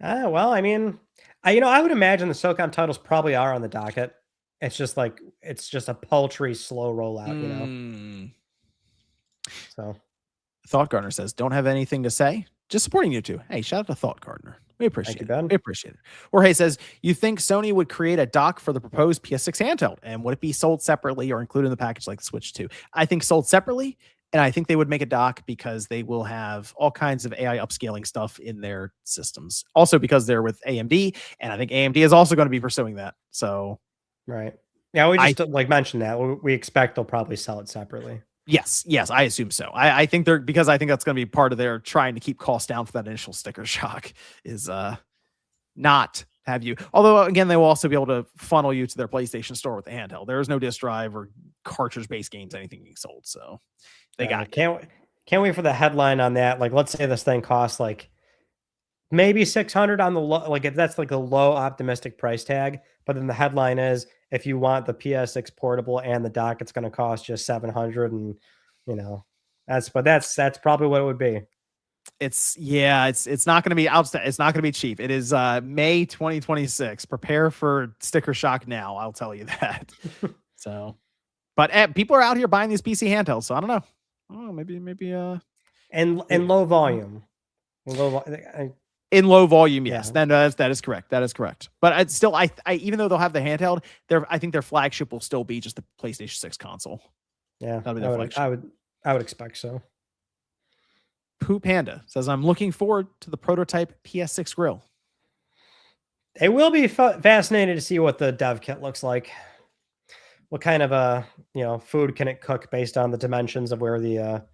Well, I mean, I would imagine the SOCOM titles probably are on the docket. It's just a paltry, slow rollout, So, Thought Gardener says, "Don't have anything to say. Just supporting you two. Hey, shout out to Thought Gardener. We appreciate it. Ben. We appreciate it." Jorge says, "You think Sony would create a dock for the proposed PS6 handheld, and would it be sold separately or included in the package like the Switch 2? I think sold separately." And I think they would make a dock because they will have all kinds of AI upscaling stuff in their systems. Also because they're with AMD, and I think AMD is also going to be pursuing that. So, right. Yeah, we just mentioned that. We expect they'll probably sell it separately. Yes, I assume so. I think because I think that's going to be part of their trying to keep costs down for that initial sticker shock is not have you. Although again, they will also be able to funnel you to their PlayStation store with the handheld. There is no disk drive or cartridge-based games, anything being sold. So they got can't Can't wait for the headline on that. Like, let's say this thing costs like maybe 600 on the low, like if that's like a low optimistic price tag. But then the headline is if you want the PS6 portable and the dock, it's going to cost just 700. And that's probably what it would be. It's not going to be outstanding. It's not going to be cheap. It is May 2026. Prepare for sticker shock now. I'll tell you that. So, but people are out here buying these PC handhelds. So I don't know. Oh, maybe And low volume. In low volume, yes. Then that is correct. That is correct. But it's still, I even though they'll have the handheld, I think their flagship will still be just the PlayStation 6 console. Yeah, I would expect so. Pooh Panda says, I'm looking forward to the prototype PS6 grill. It will be fascinating to see what the dev kit looks like. What kind of food can it cook based on the dimensions of where the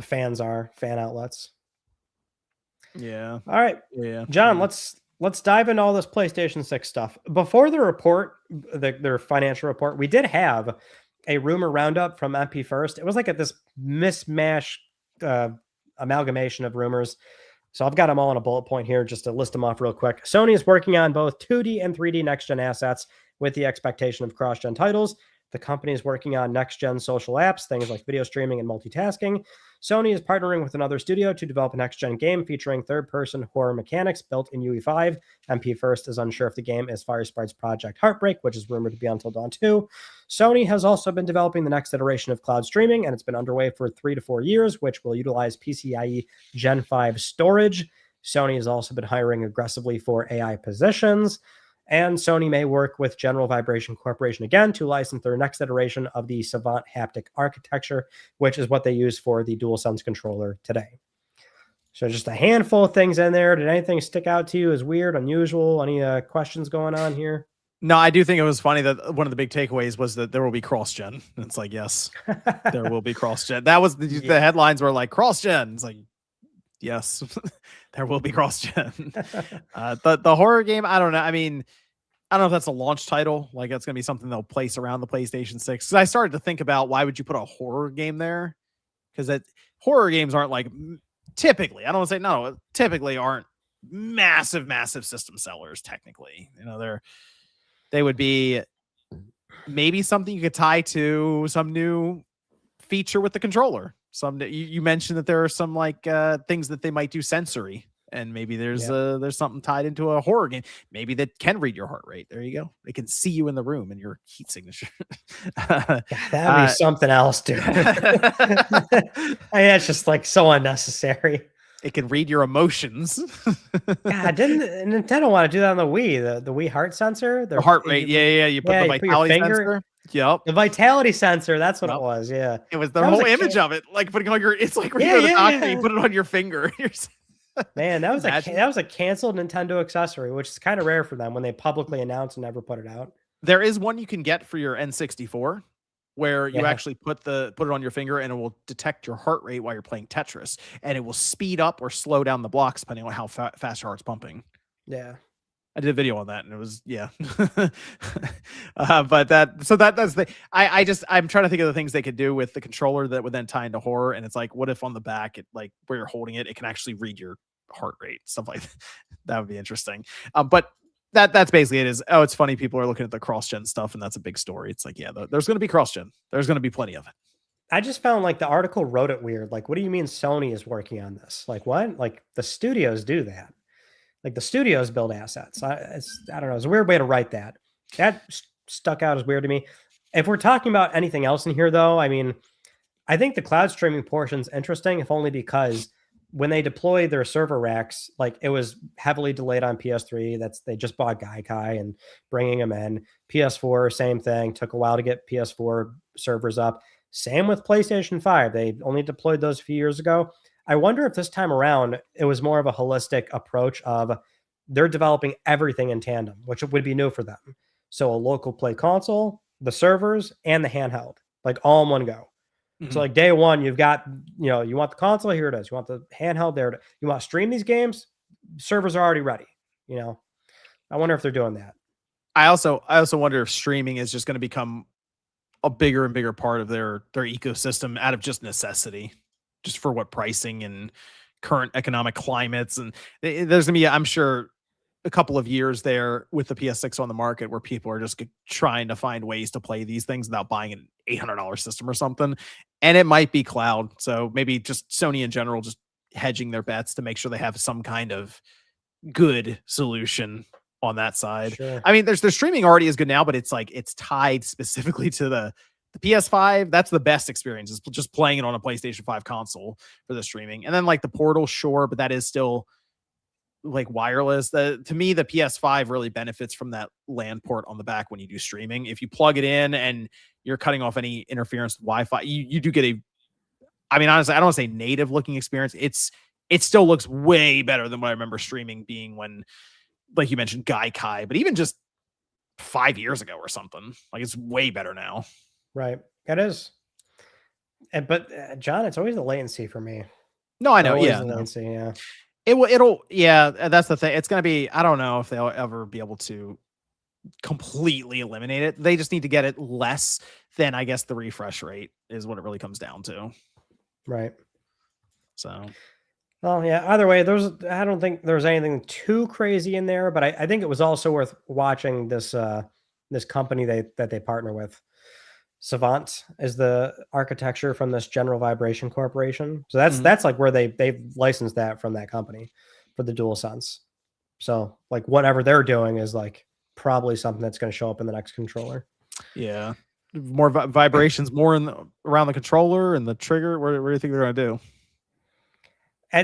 fan outlets. Yeah. All right. Yeah. John, let's dive into all this PlayStation 6 stuff. Before the report, their financial report, we did have a rumor roundup from MP First. It was like this mismatch amalgamation of rumors. So I've got them all in a bullet point here just to list them off real quick. Sony is working on both 2D and 3D next-gen assets with the expectation of cross-gen titles. The company is working on next-gen social apps, things like video streaming and multitasking. Sony is partnering with another studio to develop a next-gen game featuring third-person horror mechanics built in UE5. MP First is unsure if the game is Firesprite's Project Heartbreak, which is rumored to be Until Dawn 2. Sony has also been developing the next iteration of cloud streaming, and it's been underway for 3 to 4 years, which will utilize PCIe Gen 5 storage. Sony has also been hiring aggressively for AI positions. And Sony may work with General Vibration Corporation again to license their next iteration of the Savant haptic architecture, which is what they use for the DualSense controller today. So just a handful of things in there. Did anything stick out to you as weird, unusual? Any questions going on here? No, I do think it was funny that one of the big takeaways was that there will be cross-gen. It's like, yes, there will be cross-gen. That was the headlines were like cross-gen. It's like, yes, there will be cross-gen. The horror game, I don't know. I mean, I don't know if that's a launch title. Like, that's going to be something they'll place around the PlayStation 6. Because I started to think about why would you put a horror game there? Because horror games aren't like typically, I don't want to say no, typically aren't massive system sellers. Technically, they would be maybe something you could tie to some new feature with the controller. You mentioned that there are some like things that they might do sensory, and maybe there's something tied into a horror game. Maybe that can read your heart rate. There you go. They can see you in the room and your heat signature. That'd be something else, dude. It's just like so unnecessary. It can read your emotions. Didn't Nintendo want to do that on the Wii? The Wii heart sensor? The heart rate. You put the vitality sensor. Yep. The vitality sensor. That's what it was. Yeah. It was the whole image of it. Like putting on your, it's like when you go to the doctor, you put it on your finger. Man, that was a canceled Nintendo accessory, which is kind of rare for them when they publicly announce and never put it out. There is one you can get for your N64 where you actually put it on your finger and it will detect your heart rate while you're playing Tetris, and it will speed up or slow down the blocks depending on how fast your heart's pumping. Yeah. I did a video on that and it was, but that's the, I'm trying to think of the things they could do with the controller that would then tie into horror. And it's like, what if on the back, it like where you're holding it, it can actually read your heart rate, stuff like that. That would be interesting. But that's basically it is. Oh, it's funny. People are looking at the cross-gen stuff and that's a big story. It's like, there's going to be cross-gen. There's going to be plenty of it. I just found like the article wrote it weird. Like, what do you mean Sony is working on this? Like what? Like the studios do that. Like the studios build assets. I don't know. It's a weird way to write that. That stuck out as weird to me. If we're talking about anything else in here, though, I mean, I think the cloud streaming portion is interesting, if only because when they deployed their server racks, like it was heavily delayed on PS3. They just bought Gaikai and bringing them in. PS4, same thing. Took a while to get PS4 servers up. Same with PlayStation 5. They only deployed those a few years ago. I wonder if this time around it was more of a holistic approach of they're developing everything in tandem, which would be new for them. So a local play console, the servers, and the handheld, like all in one go. Mm-hmm. So like day one, you've got, you want the console, here it is. You want the handheld, there. You want to stream these games, servers are already ready. I wonder if they're doing that. I also wonder if streaming is just going to become a bigger and bigger part of their ecosystem out of just necessity. just for what pricing and current economic climates. And there's gonna be, I'm sure, a couple of years there with the PS6 on the market where people are just trying to find ways to play these things without buying an $800 system or something. And it might be cloud. So maybe just Sony in general, just hedging their bets to make sure they have some kind of good solution on that side. Sure. I mean, their streaming already is good now, but it's like it's tied specifically to the PS5. That's the best experience, is just playing it on a PlayStation 5 console for the streaming. And then like the Portal, sure, but that is still like wireless. To me, the PS5 really benefits from that LAN port on the back when you do streaming. If you plug it in and you're cutting off any interference with Wi-Fi, you do get I mean, honestly, I don't want to say native looking experience. It still looks way better than what I remember streaming being when, like you mentioned, Gaikai, but even just 5 years ago or something. Like, it's way better now. Right. It is. But John, it's always the latency for me. No, I know. Always Yeah. the latency, yeah. It'll, yeah, that's the thing. It's going to be, I don't know if they'll ever be able to completely eliminate it. They just need to get it less than, I guess, the refresh rate is what it really comes down to. Right. So, well, yeah, either way, I don't think there's anything too crazy in there, but I think it was also worth watching this this company that they partner with. Savant is the architecture from this General Vibration Corporation. So that's like where they've licensed that from that company for the DualSense. So like whatever they're doing is like probably something that's going to show up in the next controller. Yeah. More vibrations, more around the controller and the trigger. What do you think they're going to do?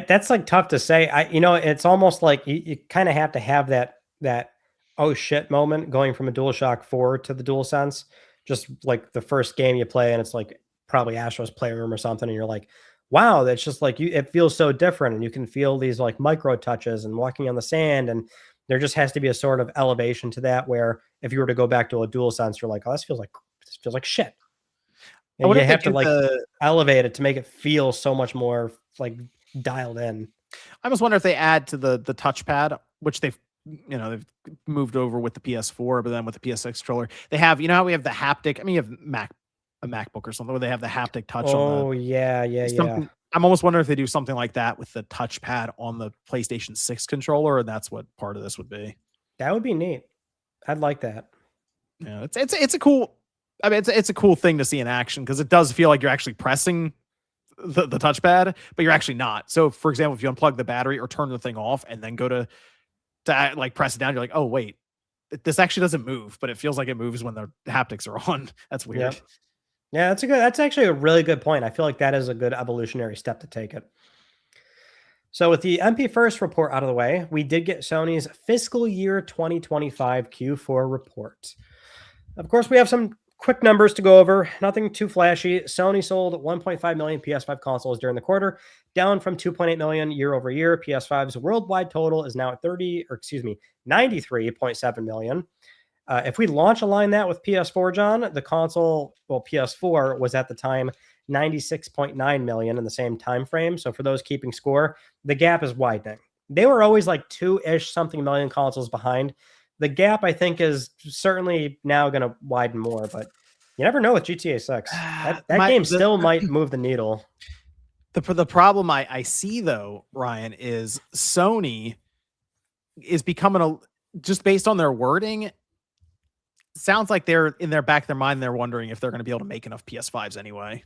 That's like tough to say. It's almost like you kind of have to have that oh shit moment going from a DualShock 4 to the DualSense. Just like the first game you play and it's like probably Astro's Playroom or something. And you're like, wow, that's just like it feels so different. And you can feel these like micro touches and walking on the sand. And there just has to be a sort of elevation to that where if you were to go back to a DualSense, you're like, oh, this feels like shit. And you have to like elevate it to make it feel so much more like dialed in. I almost wonder if they add to the touchpad, which they've moved over with the PS4, but then with the PS6 controller, they have, how we have the haptic. I mean, you have a MacBook or something where they have the haptic touch. Oh, yeah. I'm almost wondering if they do something like that with the touchpad on the PlayStation 6 controller, and that's what part of this would be. That would be neat. I'd like that. Yeah, it's a cool. I mean, it's a cool thing to see in action because it does feel like you're actually pressing the touchpad, but you're actually not. So, for example, if you unplug the battery or turn the thing off and then go to like press it down, you're like, oh wait, this actually doesn't move, but it feels like it moves when the haptics are on. That's weird. Yep. Yeah, that's actually a really good point. I feel like that is a good evolutionary step to take it. So with the MP First report out of the way, we did get Sony's fiscal year 2025 Q4 report. Of course, we have some quick numbers to go over. Nothing too flashy. Sony sold 1.5 million PS5 consoles during the quarter, down from 2.8 million year over year. PS5's worldwide total is now at 93.7 million. If we launch align that with PS4, John, the console, PS4 was at the time 96.9 million in the same time frame. So for those keeping score, the gap is widening. They were always like 2-ish something million consoles behind. The gap, I think, is certainly now going to widen more, but you never know with GTA 6. That game still might move the needle. The problem I see, though, Ryan, is Sony is becoming just based on their wording, sounds like they're in their back of their mind, they're wondering if they're going to be able to make enough PS5s anyway.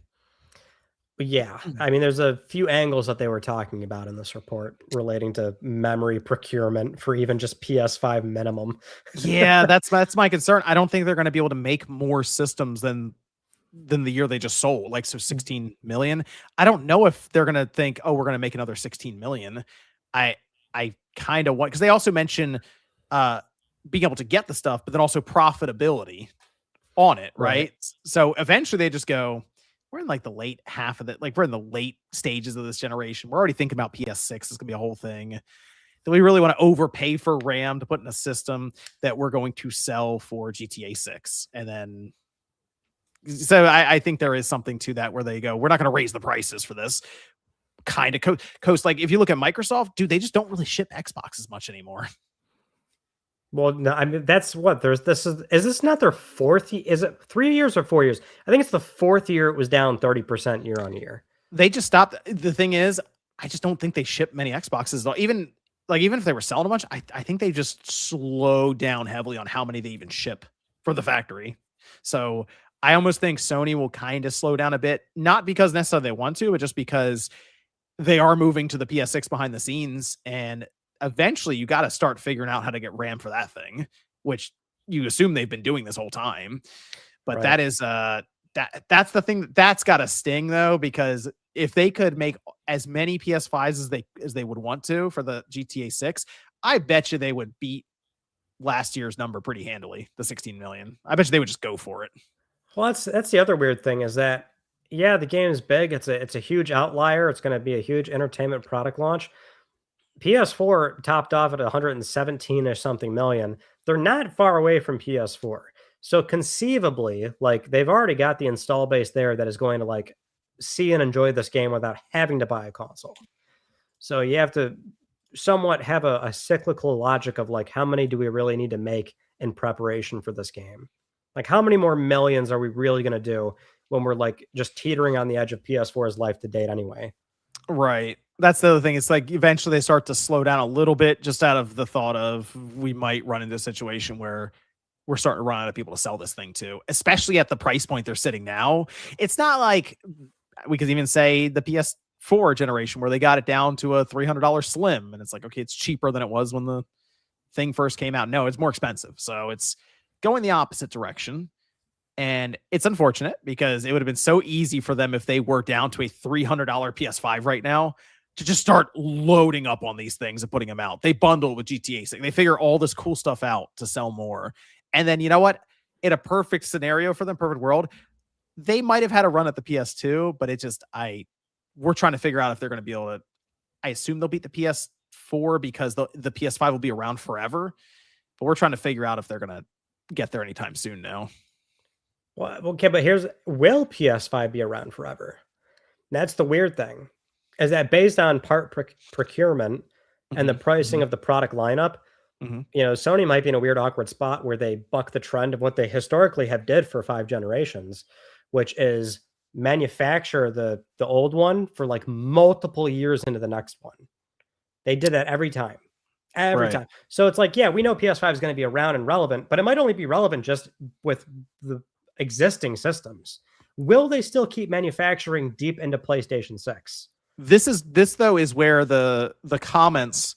Yeah, I mean, there's a few angles that they were talking about in this report relating to memory procurement for even just PS5 minimum. Yeah, that's my concern. I don't think they're going to be able to make more systems than the year they just sold, like 16 million. I don't know if they're going to think, oh, we're going to make another 16 million. I kind of want, because they also mention being able to get the stuff, but then also profitability on it, right? So eventually they just go, we're in like the late half of it. Like we're in the late stages of this generation. We're already thinking about PS6. It's gonna be a whole thing. Do we really want to overpay for RAM to put in a system that we're going to sell for GTA 6? And then, so I think there is something to that where they go, we're not going to raise the prices for this kind of coast. Like if you look at Microsoft, dude, they just don't really ship Xboxes much anymore. Well, no, I mean, that's what is this not their fourth? Is it 3 years or 4 years? I think it's the fourth year it was down 30% year on year. They just stopped. The thing is, I just don't think they ship many Xboxes though. Even if they were selling a bunch, I think they just slowed down heavily on how many they even ship from the factory. So I almost think Sony will kind of slow down a bit, not because necessarily they want to, but just because they are moving to the PS6 behind the scenes, and eventually you got to start figuring out how to get RAM for that thing, which you assume they've been doing this whole time. But Right. that is that's the thing that's got to sting though, because if they could make as many PS5s as they would want to for the GTA 6, I bet you they would beat last year's number pretty handily, the 16 million. I bet you they would just go for it. Well, that's the other weird thing is that yeah, the game is big. It's a huge outlier. It's going to be a huge entertainment product launch. PS4 topped off at 117 or something million. They're not far away from PS4. So conceivably, like they've already got the install base there that is going to like see and enjoy this game without having to buy a console. So you have to somewhat have a cyclical logic of like how many do we really need to make in preparation for this game? Like how many more millions are we really going to do when we're like just teetering on the edge of PS4's life to date anyway? Right. That's the other thing. It's like eventually they start to slow down a little bit just out of the thought of we might run into a situation where we're starting to run out of people to sell this thing to, especially at the price point they're sitting now. It's not like we could even say the PS4 generation where they got it down to a $300 slim. And it's like, okay, it's cheaper than it was when the thing first came out. No, it's more expensive. So it's going the opposite direction. And it's unfortunate because it would have been so easy for them if they were down to a $300 PS5 right now to just start loading up on these things and putting them out. They bundle with GTA 6. They figure all this cool stuff out to sell more. And then you know what? In a perfect scenario for them, perfect world, they might have had a run at the PS2, but it just we're trying to figure out if they're going to be able to. I assume they'll beat the PS4 because the PS5 will be around forever. But we're trying to figure out if they're going to get there anytime soon now. Well, okay, but will PS5 be around forever? That's the weird thing. Is that based on part procurement and the pricing of the product lineup, you know, Sony might be in a weird, awkward spot where they buck the trend of what they historically have did for 5 generations, which is manufacture the old one for like multiple years into the next one. They did that every time. Every time. So it's like, yeah, we know PS5 is going to be around and relevant, but it might only be relevant just with the existing systems. Will they still keep manufacturing deep into PlayStation 6? This though is where the comments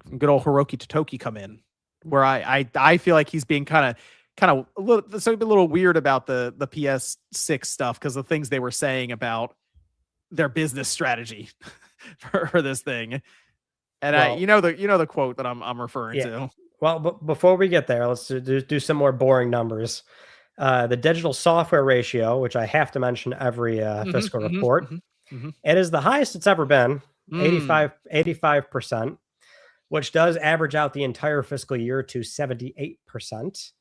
from good old Hiroki Totoki come in, where I feel like he's being kind of a little weird about the PS6 stuff because the things they were saying about their business strategy for this thing. And well, you know the quote that I'm referring to. Well, but before we get there, let's do some more boring numbers. The digital software ratio, which I have to mention every fiscal report, it is the highest it's ever been, 85%, which does average out the entire fiscal year to 78%.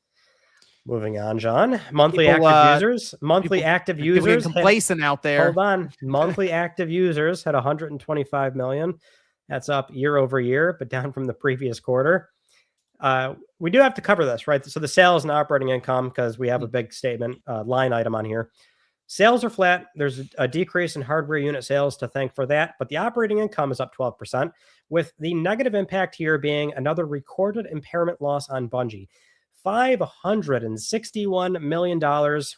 Moving on, John. Monthly active users complacent out there. Hold on. Monthly active users had 125 million. That's up year over year, but down from the previous quarter. We do have to cover this, right? So the sales and operating income, because we have a big statement line item on here. Sales are flat. There's a decrease in hardware unit sales to thank for that, but the operating income is up 12%, with the negative impact here being another recorded impairment loss on Bungie. $561 million,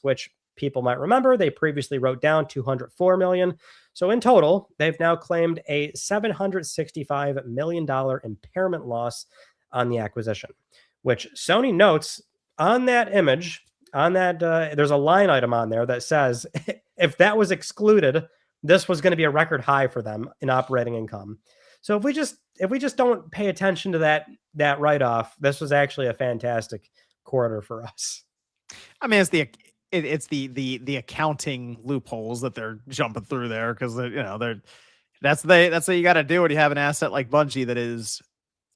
which people might remember they previously wrote down $204 million. So in total, they've now claimed a $765 million impairment loss on the acquisition, which Sony notes on that image, there's a line item on there that says if that was excluded, this was going to be a record high for them in operating income. So if we just don't pay attention to that write-off, this was actually a fantastic quarter for us. I mean, it's the accounting loopholes that they're jumping through there because that's what you got to do when you have an asset like Bungie that is,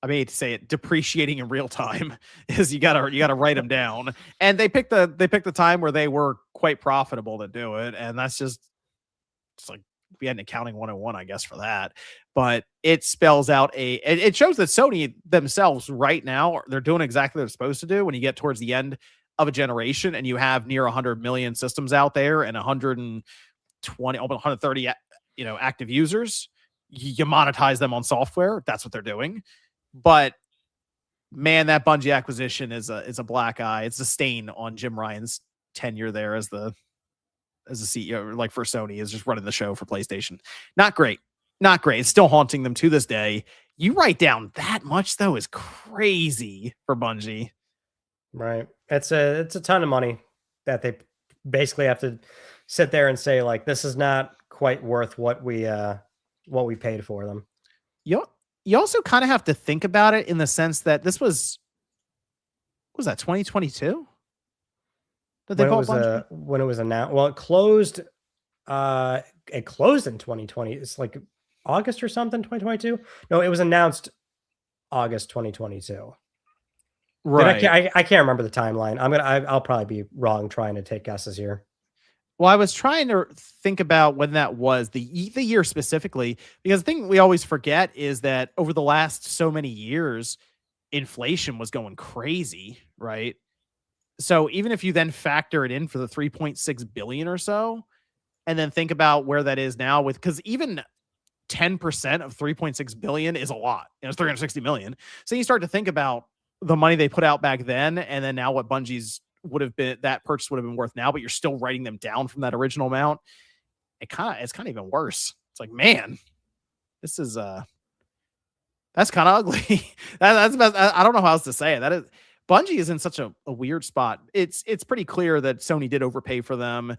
I mean, to say it, depreciating in real time. Is you gotta write them down, and they picked the time where they were quite profitable to do it, and that's just like we had an accounting 101, I guess, for that. But it spells out it shows that Sony themselves right now, they're doing exactly what they're supposed to do when you get towards the end of a generation and you have near 100 million systems out there and 120, almost 130 active users. You monetize them on software. That's what they're doing. But man, that Bungie acquisition is a black eye. It's a stain on Jim Ryan's tenure there as a CEO, like for Sony, is just running the show for PlayStation. Not great. Not great. It's still haunting them to this day. You write down that much though is crazy for Bungie. Right. It's a ton of money that they basically have to sit there and say, like, this is not quite worth what we paid for them. You also kind of have to think about it in the sense that this was that 2022 that they bought Bungie? When it was announced. Well, it closed in 2020. It's like August or something, 2022. No, it was announced August 2022. Right. I can't remember the timeline. I'll probably be wrong trying to take guesses here. Well, I was trying to think about when that was, the year specifically, because the thing we always forget is that over the last so many years, inflation was going crazy, right? So even if you then factor it in for the 3.6 billion or so, and then think about where that is now because even 10% of 3.6 billion is a lot. It's 360 million. So you start to think about the money they put out back then, and then now what Bungie's that purchase would have been worth now, but you're still writing them down from that original amount. It's kind of even worse. It's like, man, this is that's kind of ugly. That's best. I don't know how else to say it. That is, Bungie is in such a weird spot. It's pretty clear that Sony did overpay for them.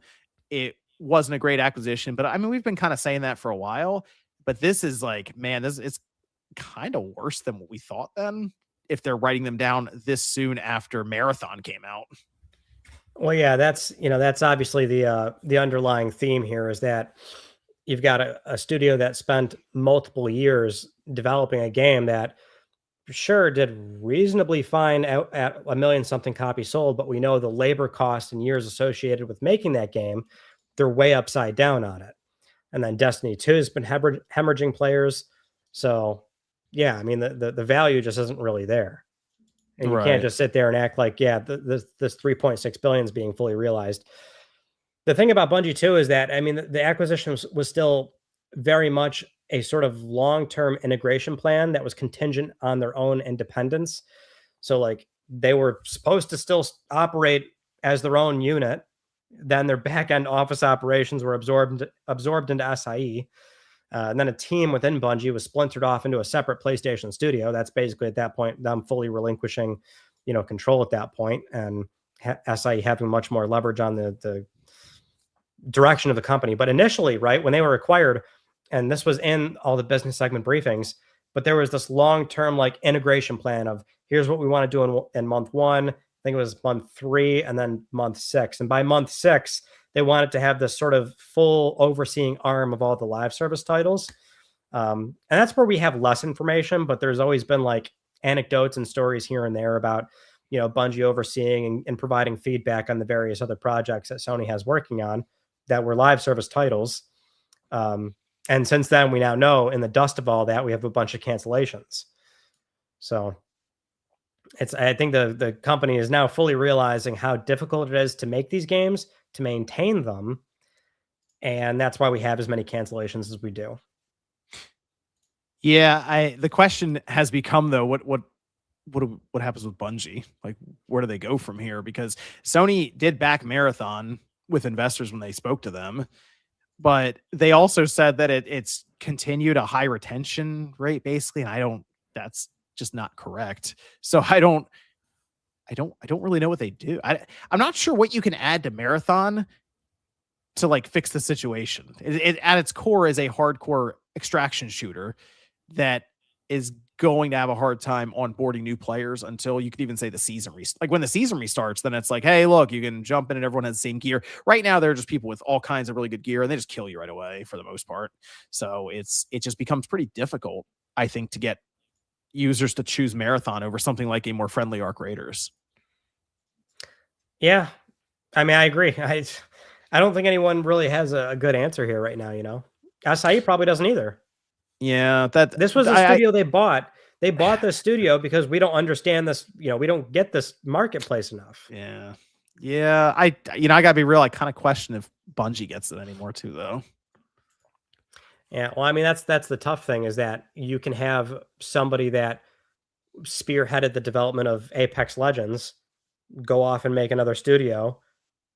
It wasn't a great acquisition, but I mean, we've been kind of saying that for a while, but this is like, man, it's kind of worse than what we thought then, if they're writing them down this soon after Marathon came out. Well, yeah, that's obviously the underlying theme here is that you've got a studio that spent multiple years developing a game that sure did reasonably fine out at 1 million something copies sold, but we know the labor cost and years associated with making that game, they're way upside down on it. And then Destiny 2 has been hemorrhaging players. So yeah, I mean, the value just isn't really there. And you can't just sit there and act like, yeah, this 3.6 billion is being fully realized. The thing about Bungie too is that, I mean, the acquisition was still very much a sort of long-term integration plan that was contingent on their own independence. So like they were supposed to still operate as their own unit. Then their back-end office operations were absorbed into SIE. And then a team within Bungie was splintered off into a separate PlayStation studio. That's basically at that point them fully relinquishing, control at that point, and SIE having much more leverage on the direction of the company. But initially, right, when they were acquired, and this was in all the business segment briefings, but there was this long-term like integration plan of here's what we want to do in month 1. I think it was month 3 and then month 6. And by month 6, they wanted to have this sort of full overseeing arm of all the live service titles. And that's where we have less information, but there's always been like anecdotes and stories here and there about, Bungie overseeing and providing feedback on the various other projects that Sony has working on that were live service titles. And since then, we now know in the dust of all that, we have a bunch of cancellations. So I think the company is now fully realizing how difficult it is to make these games, to maintain them, and that's why we have as many cancellations as we do. Yeah, the question has become though, what happens with Bungie? Like, where do they go from here? Because Sony did back Marathon with investors when they spoke to them, but they also said that it's continued a high retention rate basically, and that's just not correct. So I don't really know what they do. I'm not sure what you can add to Marathon to like fix the situation. It at its core is a hardcore extraction shooter that is going to have a hard time onboarding new players until you could even say the season like when the season restarts, then it's like, hey, look, you can jump in and everyone has the same gear. Right now, there are just people with all kinds of really good gear and they just kill you right away for the most part. So it just becomes pretty difficult, I think, to get users to choose Marathon over something like a more friendly Arc Raiders. Yeah, I mean, I agree. I don't think anyone really has a good answer here right now. SIE probably doesn't either. Yeah, this was a studio they bought. They bought the studio because we don't understand this. We don't get this marketplace enough. Yeah. I gotta be real. I kind of question if Bungie gets it anymore too, though. Yeah, well, I mean, that's the tough thing is that you can have somebody that spearheaded the development of Apex Legends go off and make another studio,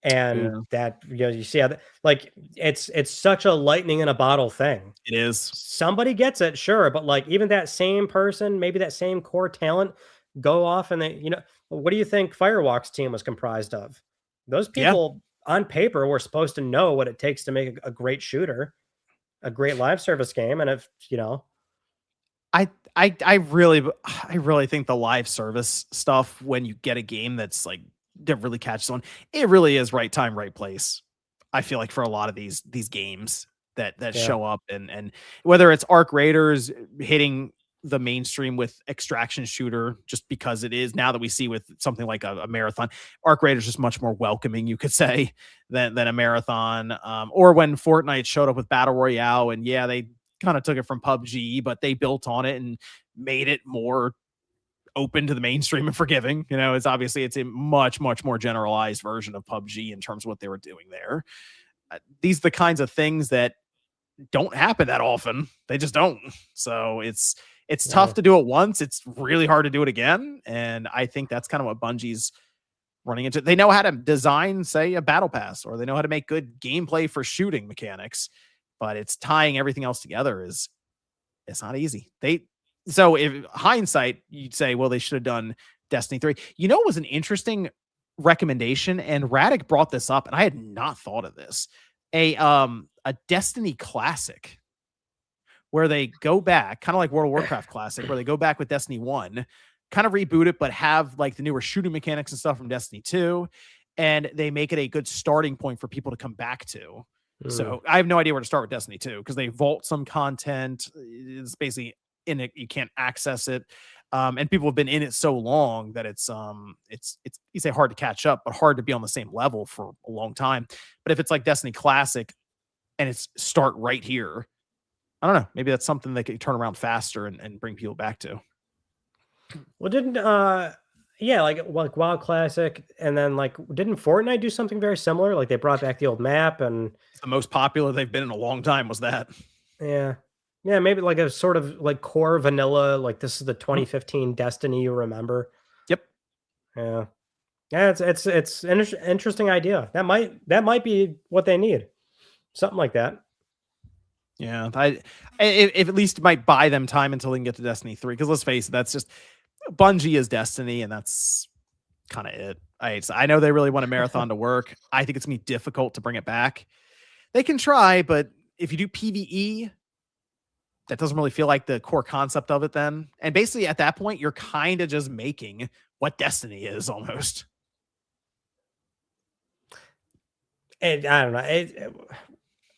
and Yeah, that you see how like it's such a lightning in a bottle thing. it is. Somebody gets it, sure, but like even that same person, maybe that same core talent, go off and they, what do you think Firewalk's team was comprised of? Those Yeah. people on paper were supposed to know what it takes to make a great shooter, a great live service game, and if I really think the live service stuff, when you get a game that's like that really catches on, it really is right time, right place. I feel like for a lot of these games that yeah, show up, and whether it's Arc Raiders hitting the mainstream with extraction shooter, just because it is now that we see with something like a marathon, Arc Raiders is much more welcoming, you could say, than a marathon. Or when Fortnite showed up with Battle Royale, and yeah, they kind of took it from PUBG, but they built on it and made it more open to the mainstream and forgiving. It's a much, much more generalized version of PUBG in terms of what they were doing there. These are the kinds of things that don't happen that often. They just don't. So it's yeah. tough to do it once. It's really hard to do it again. And I think that's kind of what Bungie's running into. They know how to design, say, a battle pass, or they know how to make good gameplay for shooting mechanics, but it's tying everything else together is it's not easy. So if hindsight, you'd say, well, they should have done Destiny 3. It was an interesting recommendation, and Radic brought this up, and I had not thought of this. A Destiny classic where they go back, kind of like World of Warcraft classic, where they go back with Destiny 1, kind of reboot it, but have like the newer shooting mechanics and stuff from Destiny 2, and they make it a good starting point for people to come back to. Mm. So I have no idea where to start with Destiny 2 because they vault some content. It's basically in it, you can't access it. And people have been in it so long that it's you say hard to catch up, but hard to be on the same level for a long time. But if it's like Destiny Classic and it's start right here, I don't know. Maybe that's something they could turn around faster and bring people back to. Well, didn't yeah, like WoW Classic, and then like didn't Fortnite do something very similar? Like they brought back the old map, and It's the most popular they've been in a long time. Was that? yeah, yeah, maybe like a sort of like core vanilla. Like this is the Mhm. 2015 Destiny you remember. Yep. Yeah, yeah, it's an interesting idea. That might be what they need, something like that. Yeah. If at least it might buy them time until they can get to Destiny 3. Because let's face it, that's just Bungie is Destiny, and that's kind of it. I know they really want a marathon to work. I think it's gonna be difficult to bring it back. They can try, but if you do PvE, that doesn't really feel like the core concept of it then. And basically at that point, you're kind of just making what Destiny is almost. And I don't know.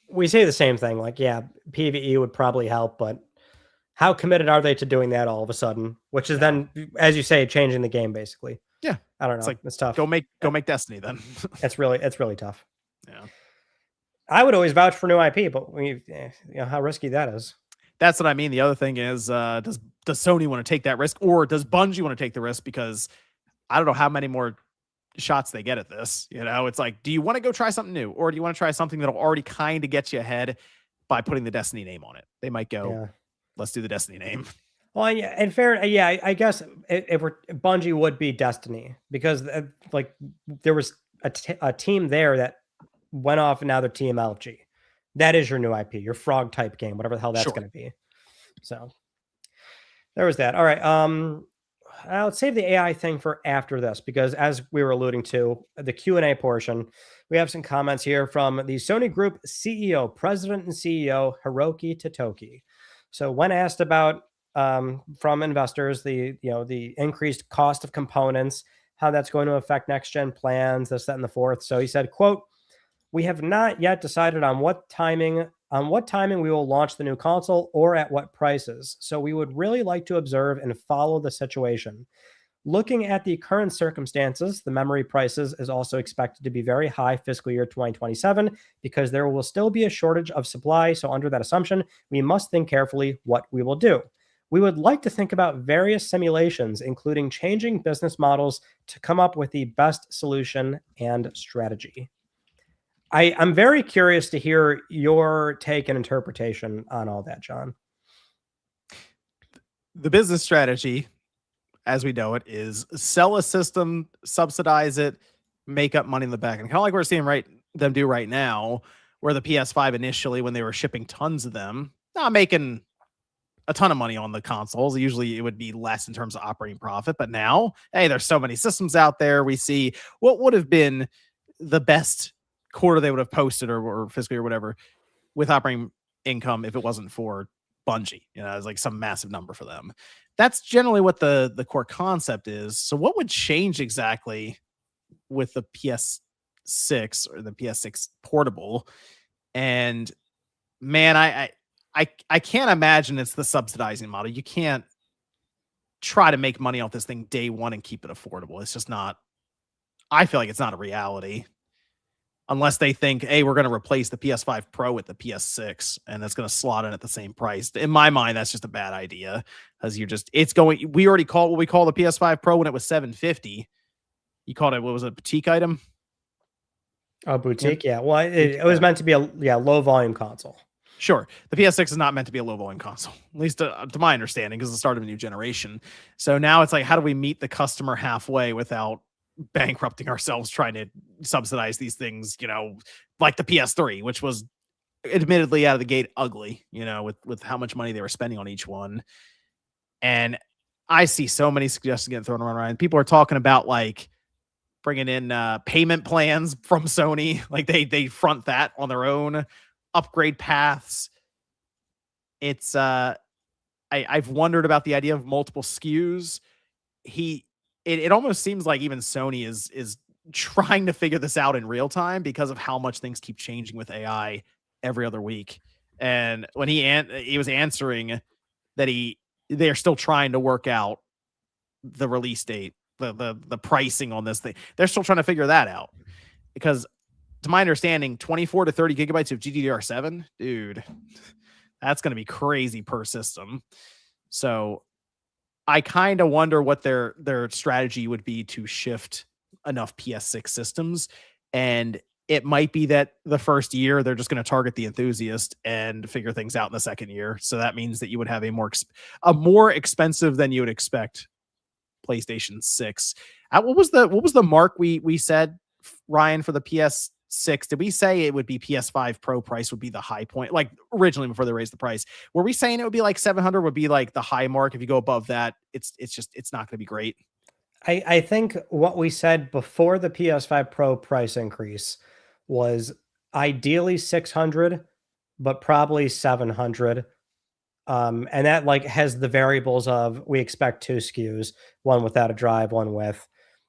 We say the same thing. Like, yeah, PVE would probably help, but how committed are they to doing that all of a sudden? Which is No. then, as you say, changing the game basically. Yeah. I don't It's know. like It's tough. go make Destiny then. It's really tough. Yeah. I would always vouch for new IP, but how risky that is. That's what I mean. The other thing is, does Sony want to take that risk, or does Bungie want to take the risk? Because I don't know how many more shots they get at this. It's like, do you want to go try something new, or do you want to try something that'll already kind of get you ahead by putting the Destiny name on it? They might go, Yeah. let's do the Destiny name. Well, yeah, and fair. Yeah, I guess if we're Bungie would be Destiny because like there was a team there that went off and now they're Team LG. That is your new IP, your frog type game, whatever the hell that's Sure. going to be. So there was that. All right. I'll save the AI thing for after this because as we were alluding to the Q&A portion, we have some comments here from the Sony Group CEO, President and CEO Hiroki Totoki. So when asked about from investors the increased cost of components, how that's going to affect next gen plans, this, that, and the fourth. So he said, "quote We have not yet decided on what timing we will launch the new console or at what prices. So we would really like to observe and follow the situation. Looking at the current circumstances, the memory prices is also expected to be very high fiscal year 2027 because there will still be a shortage of supply. So under that assumption, we must think carefully what we will do. We would like to think about various simulations, including changing business models to come up with the best solution and strategy." I'm very curious to hear your take and interpretation on all that, John. The business strategy, as we know it, is sell a system, subsidize it, make up money in the back. And kind of like we're seeing them do right now, where the PS5 initially, when they were shipping tons of them, not making a ton of money on the consoles. Usually it would be less in terms of operating profit. But now, hey, there's so many systems out there. We see what would have been the best quarter they would have posted or fiscal year or whatever with operating income if it wasn't for Bungie. It's like some massive number for them. That's generally what the core concept is. So what would change exactly with the PS6 or the PS6 portable? And man, I can't imagine it's the subsidizing model. You can't try to make money off this thing day one and keep it affordable. It's just not. I feel like it's not a reality unless they think, hey, we're going to replace the PS5 Pro with the PS6 and it's going to slot in at the same price. In my mind, that's just a bad idea because we already call what we call the PS5 Pro when it was $750. You called it, what was it, a boutique item? Oh, boutique. Yeah. Well, it was meant to be a low volume console. Sure. The PS6 is not meant to be a low volume console, at least to my understanding, because it's the start of a new generation. So now it's like, how do we meet the customer halfway without bankrupting ourselves trying to subsidize these things, like the PS3, which was admittedly out of the gate ugly, with how much money they were spending on each one. And I see so many suggestions getting thrown around. People are talking about like bringing in payment plans from Sony. Like they front that on their own, upgrade paths. It's I've wondered about the idea of multiple SKUs. It almost seems like even Sony is trying to figure this out in real time because of how much things keep changing with AI every other week. And when he was answering that they're still trying to work out the release date, the pricing on this thing. They're still trying to figure that out because, to my understanding, 24 to 30 gigabytes of GDDR7, dude, that's going to be crazy per system. So I kind of wonder what their strategy would be to shift enough PS6 systems. And it might be that the first year they're just going to target the enthusiast and figure things out in the second year. So that means that you would have a more expensive than you would expect PlayStation 6. What was the mark we said, Ryan, for the PS6? Did we say it would be PS5 Pro price would be the high point, like originally before they raised the price? Were we saying it would be like 700 would be like the high mark? If you go above that, it's not going to be great. I think what we said before the PS5 Pro price increase was ideally 600, but probably 700. And that like has the variables of we expect 2 SKUs, one without a drive, one with,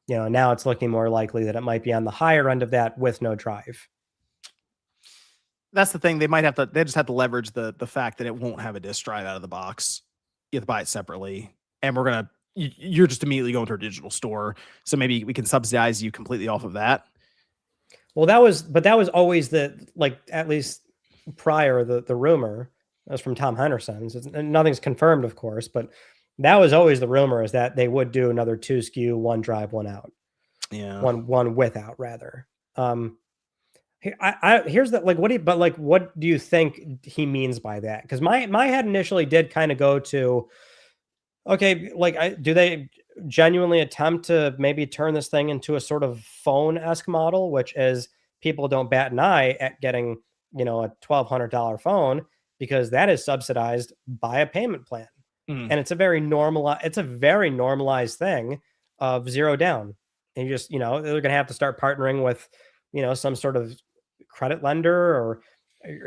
now it's looking more likely that it might be on the higher end of that with no drive. That's the thing. They just have to leverage the fact that it won't have a disk drive out of the box. You have to buy it separately. And you're just immediately going to a digital store. So maybe we can subsidize you completely off of that. Well, that was always at least prior, the rumor. That was from Tom Henderson's. Nothing's confirmed, of course, but that was always the rumor, is that they would do another 2 SKU, one drive, one out. Yeah. One without, rather. Here's that, what do you think he means by that? Because my head initially did kind of go to, okay, do they genuinely attempt to maybe turn this thing into a sort of phone-esque model, which is people don't bat an eye at getting, a $1,200 phone, because that is subsidized by a payment plan. And it's a very normalized thing of zero down. And you just, they're going to have to start partnering with, some sort of credit lender, or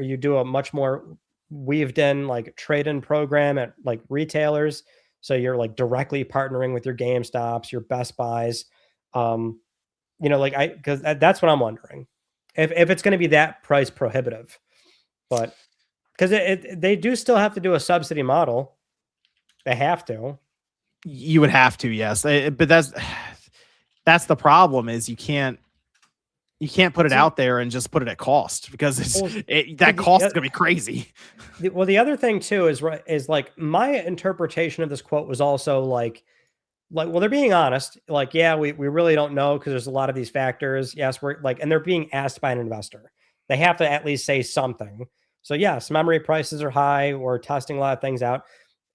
you do a much more weaved in like trade-in program at like retailers. So you're like directly partnering with your GameStops, your Best Buys. Because that's what I'm wondering. If it's going to be that price prohibitive, but because they do still have to do a subsidy model. They have to. You would have to, yes. But that's the problem, is you can't put it out there and just put it at cost, because that cost is going to be crazy. Well, the other thing too is like my interpretation of this quote was also like, well, they're being honest. Like, yeah, we really don't know because there's a lot of these factors. Yes, we're like, and they're being asked by an investor. They have to at least say something. So yes, memory prices are high. We're testing a lot of things out.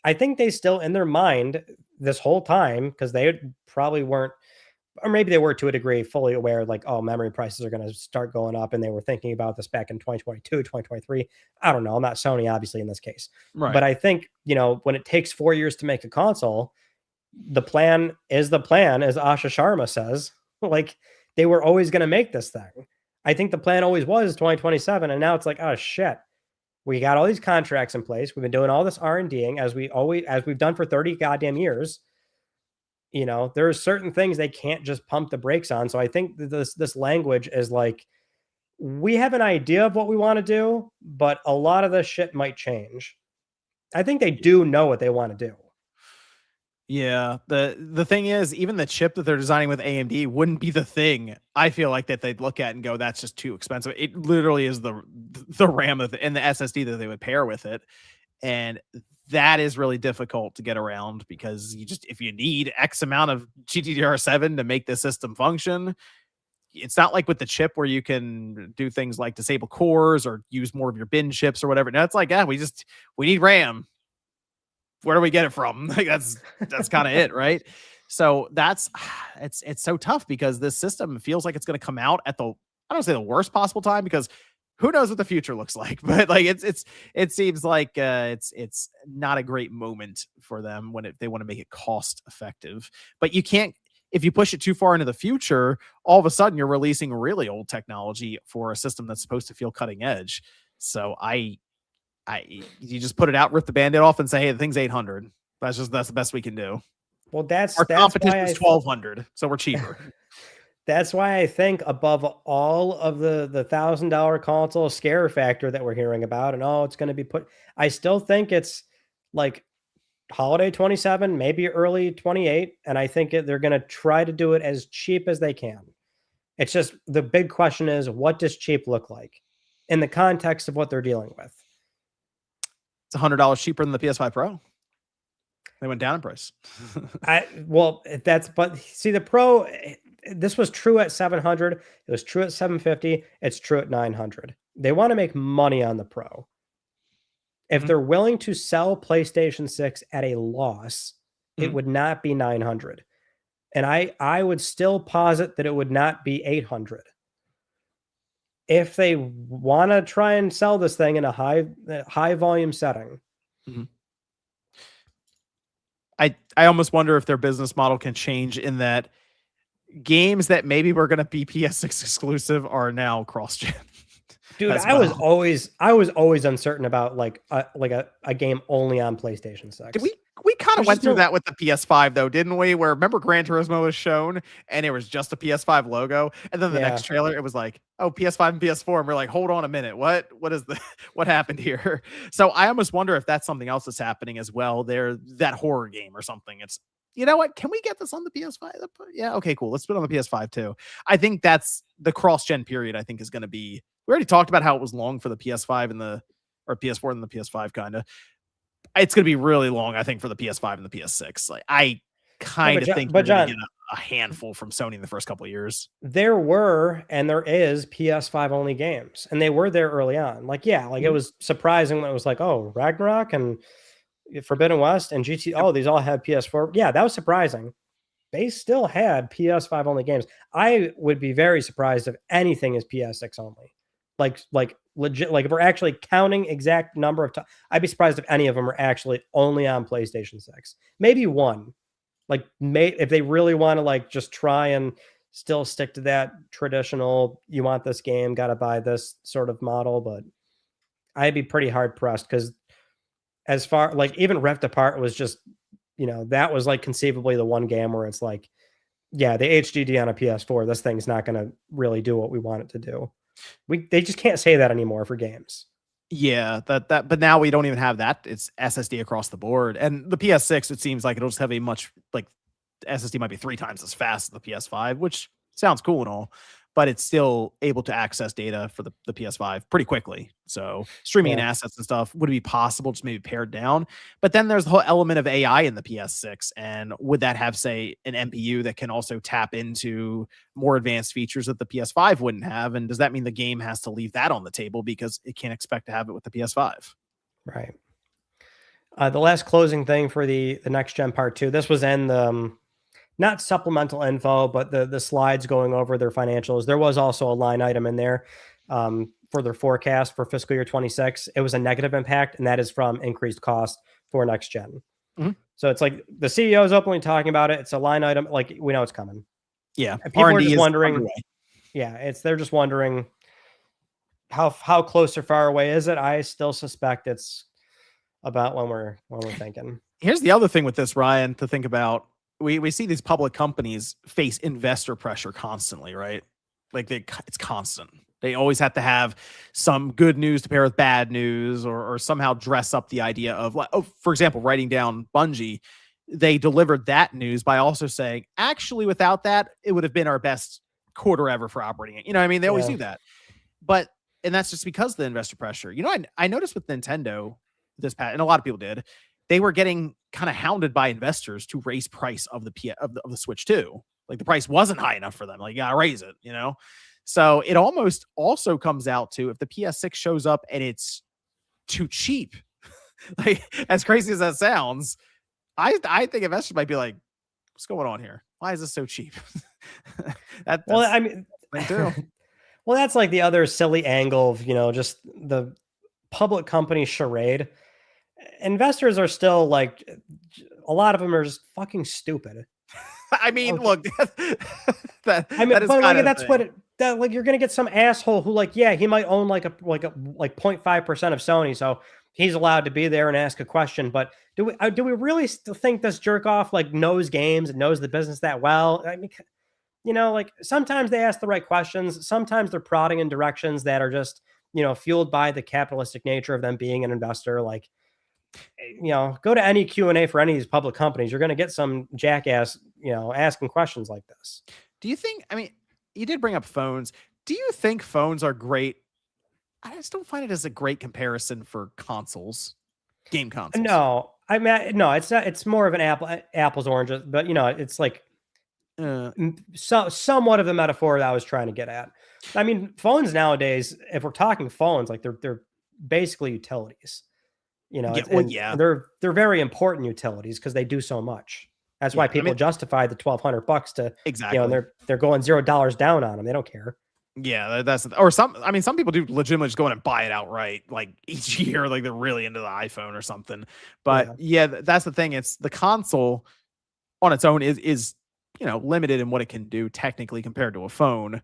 I think they still in their mind this whole time, because they probably weren't, or maybe they were to a degree fully aware, like, oh, memory prices are going to start going up. And they were thinking about this back in 2022, 2023. I don't know. I'm not Sony, obviously, in this case. Right. But I think, when it takes 4 years to make a console, the plan, as Asha Sharma says. Like, they were always going to make this thing. I think the plan always was 2027. And now it's like, oh, shit. We got all these contracts in place. We've been doing all this R&Ding as we've done for 30 goddamn years. There are certain things they can't just pump the brakes on. So I think this language is like, we have an idea of what we want to do, but a lot of this shit might change. I think they do know what they want to do. Yeah, the thing is, even the chip that they're designing with AMD wouldn't be the thing. I feel like that they'd look at and go, "That's just too expensive." It literally is the RAM and the SSD that they would pair with it, and that is really difficult to get around, because if you need X amount of GDDR7 to make the system function, it's not like with the chip where you can do things like disable cores or use more of your bin chips or whatever. Now it's like, we need RAM. Where do we get it from? Like, that's kind of it, right? So it's so tough, because this system feels like it's going to come out at I don't say the worst possible time, because who knows what the future looks like, but like it seems like it's not a great moment for them when they want to make it cost effective. But you can't, if you push it too far into the future, all of a sudden you're releasing really old technology for a system that's supposed to feel cutting edge. So you just put it out, rip the Band-Aid off, and say, hey, the thing's 800. That's the best we can do. Well, our competition is 1200, so we're cheaper. That's why I think above all of the $1,000 console scare factor that we're hearing about, and it's going to be I still think it's like holiday 27, maybe early 28, and I think they're going to try to do it as cheap as they can. It's just, the big question is, what does cheap look like in the context of what they're dealing with? It's $100 cheaper than the PS5 Pro. They went down in price. But see, the Pro, this was true at 700. It was true at 750. It's true at 900. They want to make money on the Pro. If they're willing to sell PlayStation 6 at a loss, it would not be 900. And I would still posit that it would not be 800. If they want to try and sell this thing in a high volume setting. I almost wonder if their business model can change, in that games that maybe were going to be PS6 exclusive are now cross-gen. Dude, I was always uncertain about like a game only on PlayStation 6. We kind of went through that with the PS5 though, didn't we? Where, remember, Gran Turismo was shown and it was just a PS5 logo, and then the next trailer it was like, oh, PS5 and PS4, and we're like, hold on a minute, what happened here? So I almost wonder if that's something else that's happening as well. That horror game or something. It's, you know what? Can we get this on the PS5? Yeah, okay, cool. Let's put it on the PS5 too. I think that's the cross-gen period. I think is going to be. We already talked about how it was long for the PS5 or PS4 and the PS5 kind of. It's going to be really long, I think, for the PS5 and the PS6. Like, I kind of think we're going to get a handful from Sony in the first couple of years. There were, and there is, PS5 only games, and they were there early on. Like, it was surprising when it was like, oh, Ragnarok and Forbidden West and GT. Oh, these all had PS4. Yeah, that was surprising. They still had PS5 only games. I would be very surprised if anything is PS6 only. Like legit, like if we're actually counting exact number of times, I'd be surprised if any of them are actually only on PlayStation 6. Maybe one. Like, if they really want to like just try and still stick to that traditional, you want this game, got to buy this sort of model. But I'd be pretty hard pressed, because as far like even Rift Apart was just, that was like conceivably the one game where it's like, yeah, the HDD on a PS4, this thing's not going to really do what we want it to do. They just can't say that anymore for games. Yeah, but now we don't even have that. It's SSD across the board. And the PS6, it seems like it'll just have a much, like, SSD might be 3 times as fast as the PS5, which sounds cool and all. but it's still able to access data for the PS5 pretty quickly. So streaming and assets and stuff, would it be possible just maybe pared down? But then there's the whole element of AI in the PS6. And would that have, say, an NPU that can also tap into more advanced features that the PS5 wouldn't have? And does that mean the game has to leave that on the table because it can't expect to have it with the PS5? Right. The last closing thing for the next gen part 2. This was in the not supplemental info, but the slides going over their financials. There was also a line item in there for their forecast for fiscal year 26. It was a negative impact, and that is from increased cost for next gen. Mm-hmm. So it's like the CEO is openly talking about it. It's a line item. Like, we know it's coming. Yeah. And people are just wondering. Yeah. They're just wondering how close or far away is it? I still suspect it's about when we're thinking. Here's the other thing with this, Ryan, to think about. We see these public companies face investor pressure constantly, right? Like it's constant. They always have to have some good news to pair with bad news, or somehow dress up the idea of, for example, writing down Bungie. They delivered that news by also saying, actually, without that, it would have been our best quarter ever for operating it. You know what I mean? They always do that. And that's just because of the investor pressure. You know, I noticed with Nintendo this past, and a lot of people did, they were getting kind of hounded by investors to raise price of the Switch 2. Like, the price wasn't high enough for them. Like, you gotta raise it, you know? So it almost also comes out to, if the PS6 shows up and it's too cheap, like, as crazy as that sounds, I think investors might be like, what's going on here? Why is this so cheap? Well, I mean, well, that's like the other silly angle of, just the public company charade. Investors are still like, a lot of them are just fucking stupid. I mean, look, that's like, you're gonna get some asshole who, like, yeah, he might own like 0.5% of Sony, so he's allowed to be there and ask a question. But do we really still think this jerk off like knows games and knows the business that well? I mean, like, sometimes they ask the right questions. Sometimes they're prodding in directions that are just, fueled by the capitalistic nature of them being an investor. Like, go to any Q&A for any of these public companies. You're going to get some jackass, asking questions like this. Do you think, I mean, you did bring up phones. Do you think phones are great? I just don't find it as a great comparison for consoles, game consoles. No, I mean, no, it's not. It's more of an apples, oranges, but it's like somewhat of the metaphor that I was trying to get at. I mean, phones nowadays, if we're talking phones, like they're basically utilities. They're very important utilities because they do so much. That's why people justify the $1,200 to exactly. They're going $0 down on them. They don't care. Yeah, some people do legitimately just go in and buy it outright, like each year, like they're really into the iPhone or something. But that's the thing. It's the console on its own is limited in what it can do technically compared to a phone.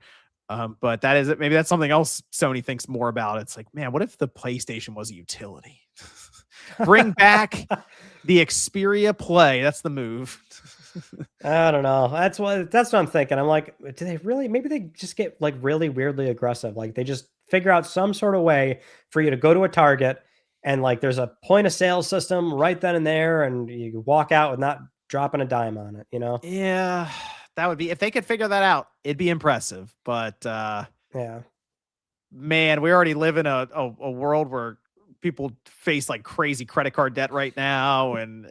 But that is it. Maybe that's something else Sony thinks more about. It's like, man, what if the PlayStation was a utility? Bring back the Xperia Play. That's the move. I don't know. That's what I'm thinking. I'm like, do they really? Maybe they just get like really weirdly aggressive. Like, they just figure out some sort of way for you to go to a Target and, like, there's a point of sale system right then and there, and you walk out with not dropping a dime on it. Yeah, that would be, if they could figure that out, it'd be impressive. But yeah, man, we already live in a world where people face like crazy credit card debt right now. And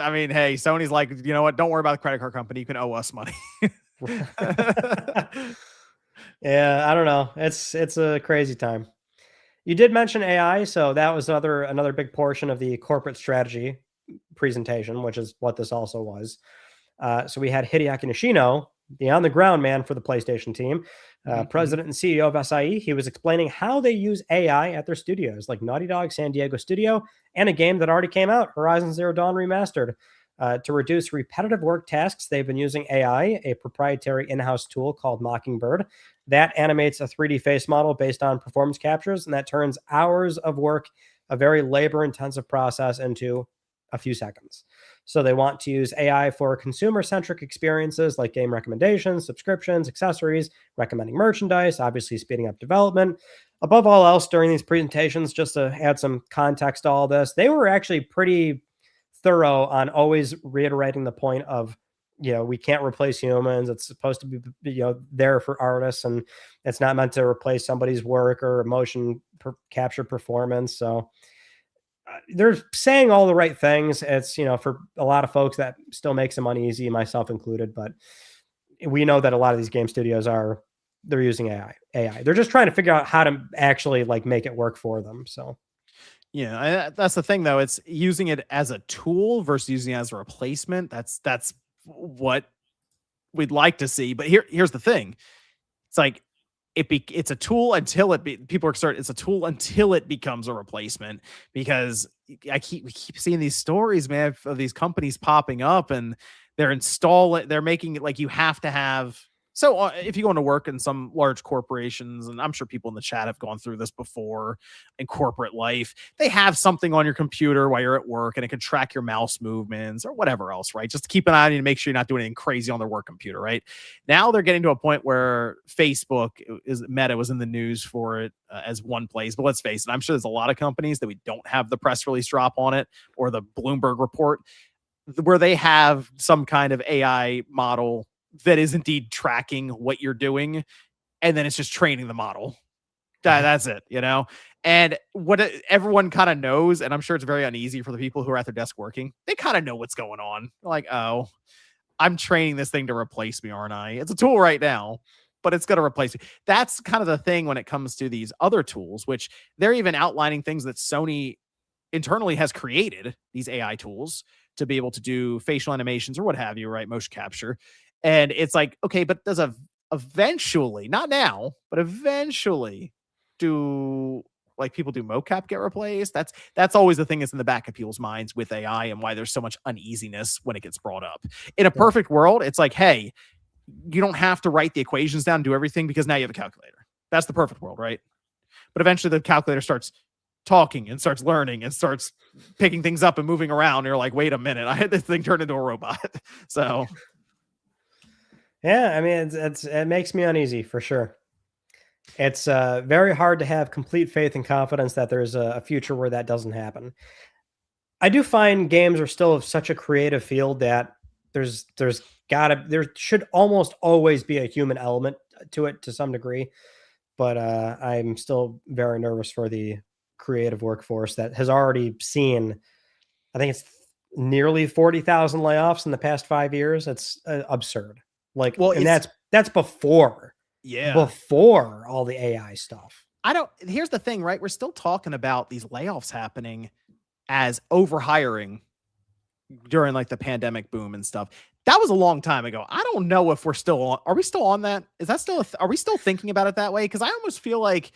I mean, hey, Sony's like, you know what? Don't worry about the credit card company. You can owe us money. Yeah, I don't know. It's a crazy time. You did mention AI, so that was another big portion of the corporate strategy presentation, which is what this also was. So we had Hideaki Nishino, the on-the-ground man for the PlayStation team, president and CEO of SIE. He was explaining how they use AI at their studios, like Naughty Dog San Diego Studio, and a game that already came out, Horizon Zero Dawn Remastered. To reduce repetitive work tasks, they've been using AI, a proprietary in-house tool called Mockingbird that animates a 3D face model based on performance captures, and that turns hours of work, a very labor-intensive process, into a few seconds. So they want to use AI for consumer-centric experiences like game recommendations, subscriptions, accessories, recommending merchandise, obviously speeding up development. Above all else, during these presentations, just to add some context to all this, they were actually pretty thorough on always reiterating the point of, we can't replace humans. It's supposed to be, there for artists, and it's not meant to replace somebody's work or capture performance. So they're saying all the right things. It's, for a lot of folks that still makes them uneasy, myself included, but we know that a lot of these game studios they're using AI. They're just trying to figure out how to actually like make it work for them. So yeah, that's the thing though. It's using it as a tool versus using it as a replacement. That's what we'd like to see. But here's the thing. It's like it's a tool until it's a tool until it becomes a replacement, because we keep seeing these stories, man, of these companies popping up, and they're making it like you have to have. So if you go into work in some large corporations, and I'm sure people in the chat have gone through this before in corporate life, they have something on your computer while you're at work, and it can track your mouse movements or whatever else, right? Just to keep an eye on you to make sure you're not doing anything crazy on their work computer, right? Now they're getting to a point where Meta was in the news for it as one place, but let's face it, I'm sure there's a lot of companies that we don't have the press release drop on it or the Bloomberg report where they have some kind of AI model that is indeed tracking what you're doing, and then it's just training the model. That's it, And what everyone kind of knows, and I'm sure it's very uneasy for the people who are at their desk working, they kind of know what's going on. Like, oh, I'm training this thing to replace me, aren't I? It's a tool right now, but it's going to replace me. That's kind of the thing when it comes to these other tools, which they're even outlining things that Sony internally has created, these AI tools, to be able to do facial animations or what have you, right? Motion capture. And it's like, okay, but does eventually, not now, but eventually, do like people do mocap get replaced? That's always the thing that's in the back of people's minds with AI, and why there's so much uneasiness when it gets brought up. In a perfect world, it's like, hey, you don't have to write the equations down and do everything, because now you have a calculator. That's the perfect world, right? But eventually the calculator starts talking and starts learning and starts picking things up and moving around. And you're like, wait a minute, I had this thing turned into a robot. So yeah, I mean, it makes me uneasy for sure. It's very hard to have complete faith and confidence that there's a future where that doesn't happen. I do find games are still of such a creative field that there should almost always be a human element to it to some degree. But I'm still very nervous for the creative workforce that has already seen, I think it's nearly 40,000 layoffs in the past 5 years. It's absurd. Like, well, and that's before all the AI stuff. Here's the thing, right? We're still talking about these layoffs happening as overhiring during like the pandemic boom and stuff. That was a long time ago. I don't know if are we still on that? Is that still, are we still thinking about it that way? Cause I almost feel like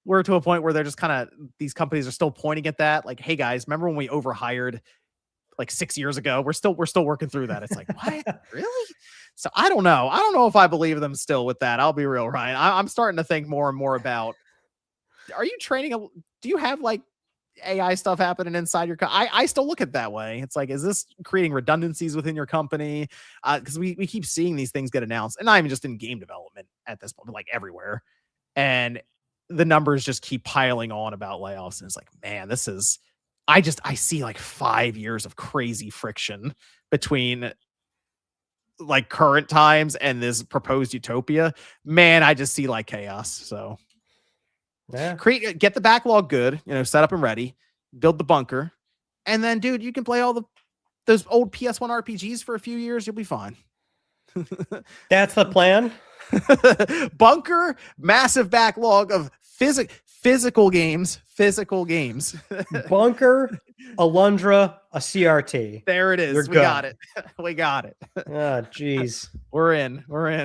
we're to a point where they're just kind of, these companies are still pointing at that. Like, hey guys, remember when we overhired like 6 years ago? We're still working through that. It's like, what? Really? So I don't know. I don't know if I believe them still with that. I'll be real, Ryan. I'm starting to think more and more about, are you training? Do you have like AI stuff happening inside your I still look at it that way. It's like, is this creating redundancies within your company? Because we keep seeing these things get announced, and not even just in game development at this point, but like everywhere. And the numbers just keep piling on about layoffs. And it's like, man, I see like 5 years of crazy friction between like current times and this proposed utopia. Man, I just see like chaos. So yeah, get the backlog good, set up and ready, build the bunker, and then dude, you can play all those old PS1 RPGs for a few years. You'll be fine. That's the plan. Bunker, massive backlog of physical games. Bunker, Alundra, a CRT. There it is. Got it. We got it. Oh, geez. We're in. You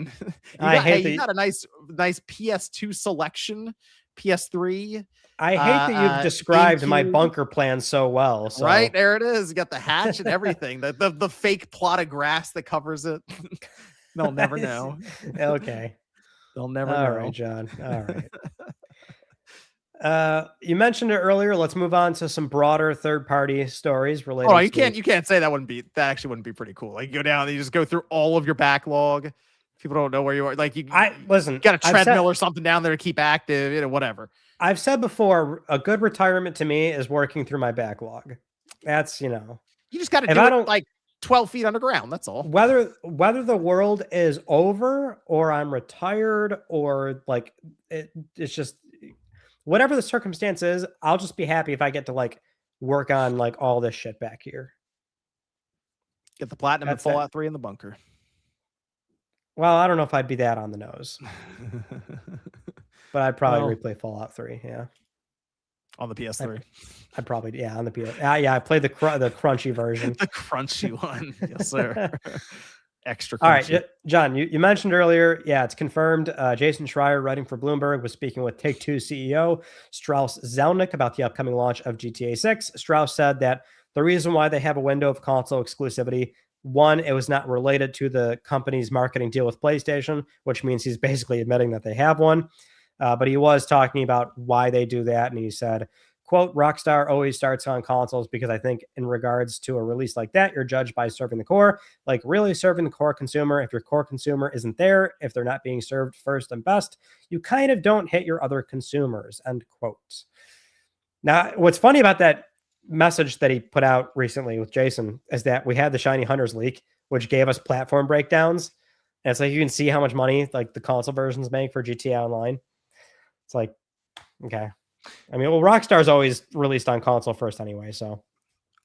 got a nice PS2 selection, PS3. I hate that you've described my bunker plan so well. So. Right, there it is. You got the hatch and everything. the fake plot of grass that covers it. They'll never know. Okay. They'll never know. All right, John. All right. You mentioned it earlier. Let's move on to some broader third-party stories related. Oh, you can't say that actually wouldn't be pretty cool. Like, you go down and you just go through all of your backlog. People don't know where you are. Like, you got a treadmill or something down there to keep active, whatever. I've said before, a good retirement to me is working through my backlog. That's, you just got to do it like 12 feet underground. That's all. Whether the world is over or I'm retired or like it's just whatever the circumstance is, I'll just be happy if I get to like work on like all this shit back here. Get the platinum and Fallout 3 in the bunker. Well, I don't know if I'd be that on the nose, but I'd probably replay Fallout 3. Yeah. On the PS3. I'd probably, on the PS. Yeah, I played the crunchy version. The crunchy one. Yes, sir. Extra crunchy. All right, John, you mentioned earlier, it's confirmed. Jason Schreier, writing for Bloomberg, was speaking with Take-Two CEO Strauss Zelnick about the upcoming launch of GTA 6. Strauss said that the reason why they have a window of console exclusivity, one, it was not related to the company's marketing deal with PlayStation, which means he's basically admitting that they have one. But he was talking about why they do that. And he said, quote, Rockstar always starts on consoles because I think in regards to a release like that, you're judged by serving the core, like really serving the core consumer. If your core consumer isn't there, if they're not being served first and best, you kind of don't hit your other consumers, end quote. Now, what's funny about that message that he put out recently with Jason is that we had the Shiny Hunters leak, which gave us platform breakdowns. And it's like you can see how much money like the console versions make for GTA Online. It's like, okay. I mean, well, Rockstar's always released on console first anyway, so.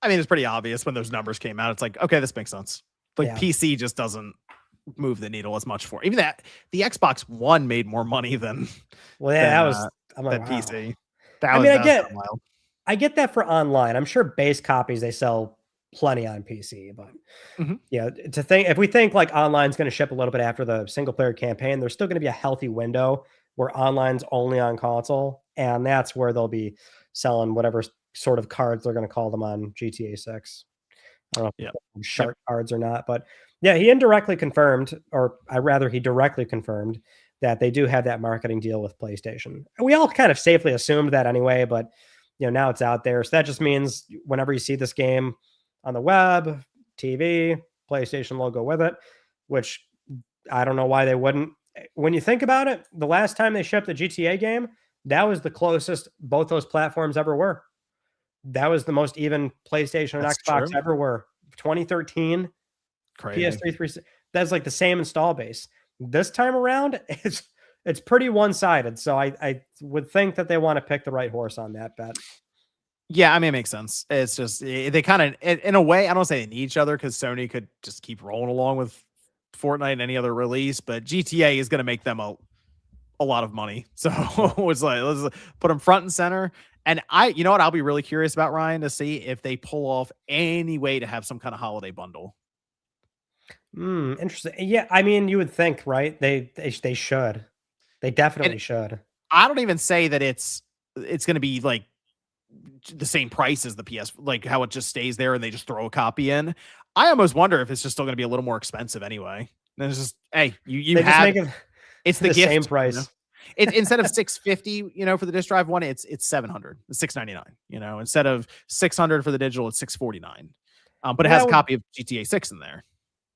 I mean, it's pretty obvious when those numbers came out. It's like, okay, this makes sense. Like PC just doesn't move the needle as much for even that. The Xbox One made more money than I'm like, wow. PC. I get that for online. I'm sure base copies they sell plenty on PC, but if we think like online's going to ship a little bit after the single player campaign, there's still going to be a healthy window where online's only on console, and that's where they'll be selling whatever sort of cards they're going to call them on GTA 6. I don't know if shark cards or not, but he indirectly confirmed, he directly confirmed that they do have that marketing deal with PlayStation. We all kind of safely assumed that anyway, but now it's out there. So that just means whenever you see this game on the web, TV, PlayStation logo with it, which I don't know why they wouldn't. When you think about it, the last time they shipped a GTA game, that was the closest both those platforms ever were. That was the most even PlayStation and Xbox ever were. 2013, crazy. PS3, 360. That's like the same install base. This time around, it's pretty one-sided. So I would think that they want to pick the right horse on that bet. Yeah, I mean, it makes sense. It's just they kind of, in a way, I don't say they need each other because Sony could just keep rolling along with Fortnite and any other release, but GTA is going to make them a lot of money. So it's like, let's put them front and center. And you know what, I'll be really curious about, Ryan, to see if they pull off any way to have some kind of holiday bundle. Interesting. Yeah, I mean, you would think, right? They should. They definitely should. I don't even say that it's going to be like the same price as the PS, like how it just stays there and they just throw a copy in. I almost wonder if it's just still going to be a little more expensive anyway. And it's just, hey, you have it's the gift, same price. It's instead of $650, for the disk drive one, it's $700, it's $699. Instead of $600 for the digital, it's $649. But it has a copy of GTA 6 in there.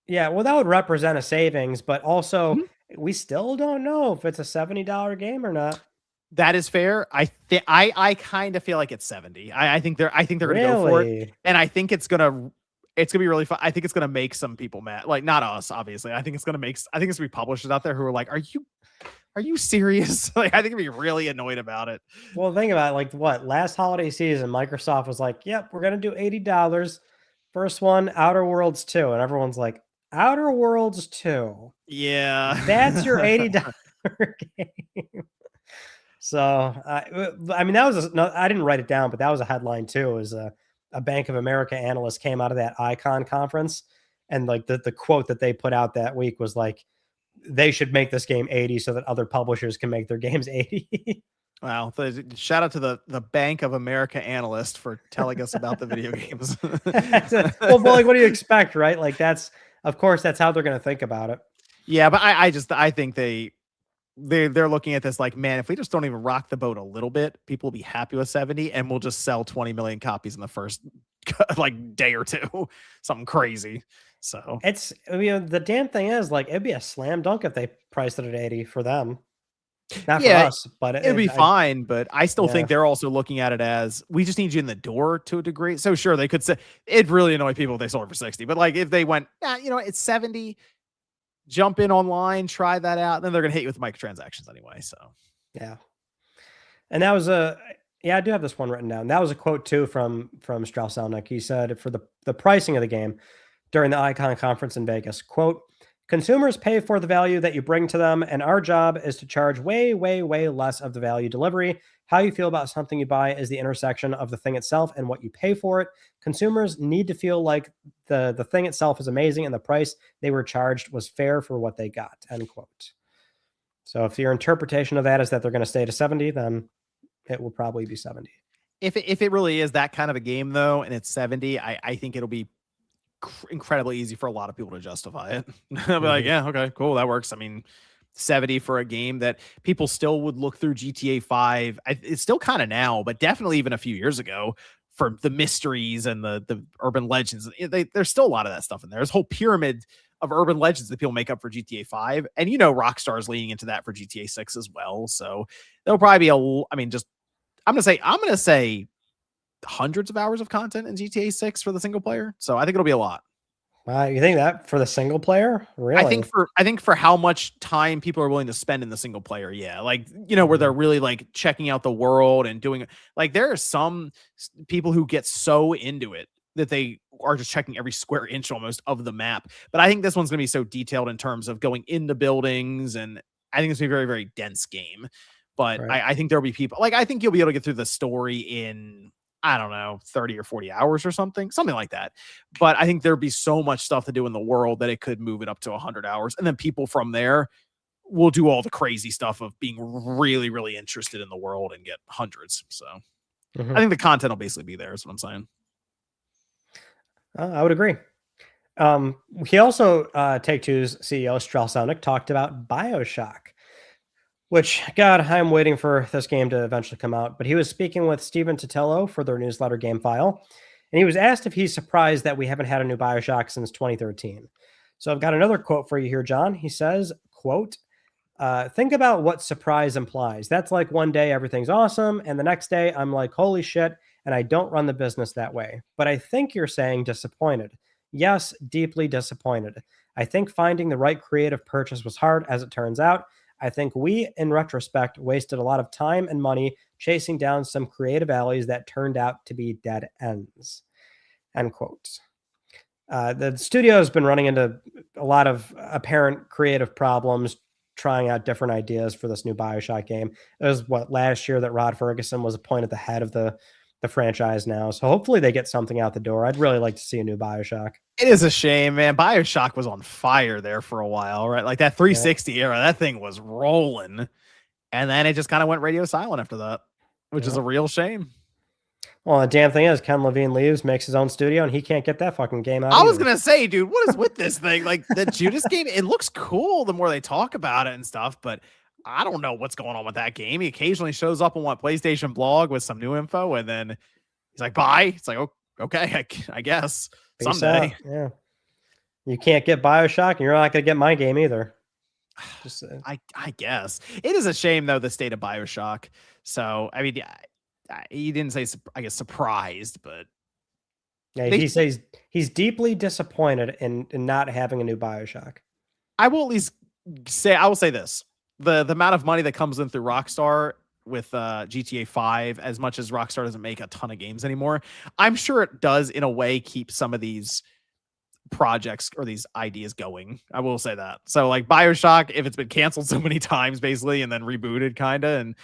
Yeah, well, that would represent a savings, but also we still don't know if it's a $70 game or not. That is fair. I kind of feel like it's 70. I think they're gonna go for it, and I think it's gonna be really fun. I think it's gonna make some people mad, like not us, obviously. I think it's gonna be publishers out there who are like, are you serious? Like, I think I'd be really annoyed about it. Well, think about it, like what last holiday season, Microsoft was like, "Yep, we're gonna do $80. First one, Outer Worlds 2," and everyone's like, "Outer Worlds 2? Yeah, that's your $80 game." So, I mean, that was I didn't write it down, but that was a headline too. It was a Bank of America analyst came out of that Icon conference, and like the quote that they put out that week was like, they should make this game 80 so that other publishers can make their games 80. Wow. Shout out to the Bank of America analyst for telling us about the video games. Well, like, what do you expect, right? Like, of course, that's how they're going to think about it. Yeah, but I think they're looking at this like, man, if we just don't even rock the boat a little bit, people will be happy with 70 and we'll just sell 20 million copies in the first like day or two, something crazy. So the damn thing is like, it'd be a slam dunk if they priced it at 80 for them. Not for Yeah, us, but it'll be fine, but I still think yeah. they're also looking at it as we just need you in the door to a degree. So sure, they could say it'd really annoy people if they sold it for 60, but like if they went, you know, it's 70, jump in online, try that out, then they're gonna hit you with microtransactions anyway. So Yeah. And that was yeah, I do have this one written down. That was a quote too from Strauss Zelnick. He said for the pricing of the game during the Icon conference in Vegas, quote, consumers pay for the value that you bring to them, and our job is to charge way, way, way less of the value delivery. How you feel about something you buy is the intersection of the thing itself and what you pay for it. Consumers need to feel like the thing itself is amazing and the price they were charged was fair for what they got. End quote. So if your interpretation of that is that they're going to stay to 70, then it will probably be 70. if it really is that kind of a game though, and it's 70, I think it'll be incredibly easy for a lot of people to justify it. They'll be like, yeah, okay, cool, that works. I mean, 70 for a game that people still would look through GTA 5. It's still kind of now, but definitely even a few years ago for the mysteries and the urban legends. There's still a lot of that stuff in there. There's a whole pyramid of urban legends that people make up for GTA 5. And you know, Rockstar's leaning into that for GTA 6 as well. So there'll probably be I'm going to say hundreds of hours of content in GTA 6 for the single player. So I think it'll be a lot. Wow, you think that for the single player? Really? I think for how much time people are willing to spend in the single player, yeah. Like, you know, where they're really like checking out the world and doing like there are some people who get so into it that they are just checking every square inch almost of the map. But I think this one's going to be so detailed in terms of going into buildings, and I think it's going to be a very, very dense game. But Right. I think there'll be people like I think you'll be able to get through the story in I don't know, 30 or 40 hours or something like that. But I think there'd be so much stuff to do in the world that it could move it up to 100 hours. And then people from there will do all the crazy stuff of being really, really interested in the world and get hundreds. So I think the content will basically be there, is what I'm saying. I would agree. He also, Take-Two's CEO, Strauss Zelnick, talked about BioShock, which, God, I'm waiting for this game to eventually come out. But he was speaking with Steven Totilo for their newsletter Game File, and he was asked if he's surprised that we haven't had a new BioShock since 2013. So I've got another quote for you here, John. He says, quote, think about what surprise implies. That's like one day everything's awesome, and the next day I'm like, holy shit, and I don't run the business that way. But I think you're saying disappointed. Yes, deeply disappointed. I think finding the right creative purchase was hard, as it turns out. I think we, in retrospect, wasted a lot of time and money chasing down some creative alleys that turned out to be dead ends. End quote. The studio has been running into a lot of apparent creative problems trying out different ideas for this new BioShock game. It was last year that Rod Ferguson was appointed the head of the franchise now. So hopefully they get something out the door. I'd really like to see a new BioShock. It is a shame, man. BioShock was on fire there for a while, right? Like that 360 era, that thing was rolling. And then it just kind of went radio silent after that, which is a real shame. Well, the damn thing is, Ken Levine leaves, makes his own studio, and he can't get that fucking game out. I was going to say, dude, what is with this thing? Like the Judas game, it looks cool the more they talk about it and stuff, but I don't know what's going on with that game. He occasionally shows up on PlayStation blog with some new info, and then he's like, bye. It's like, oh, okay, I guess. Peace someday. Out. Yeah. You can't get BioShock, and you're not going to get my game either. Just, I guess. It is a shame, though, the state of BioShock. So, I mean, he didn't say, I guess, surprised, but. Yeah, he says he's deeply disappointed in not having a new BioShock. I will at least say, I will say this. The amount of money that comes in through Rockstar with GTA 5, as much as Rockstar doesn't make a ton of games anymore, I'm sure it does in a way keep some of these projects or these ideas going. I will say that. So like BioShock, if it's been canceled so many times basically and then rebooted kind of, and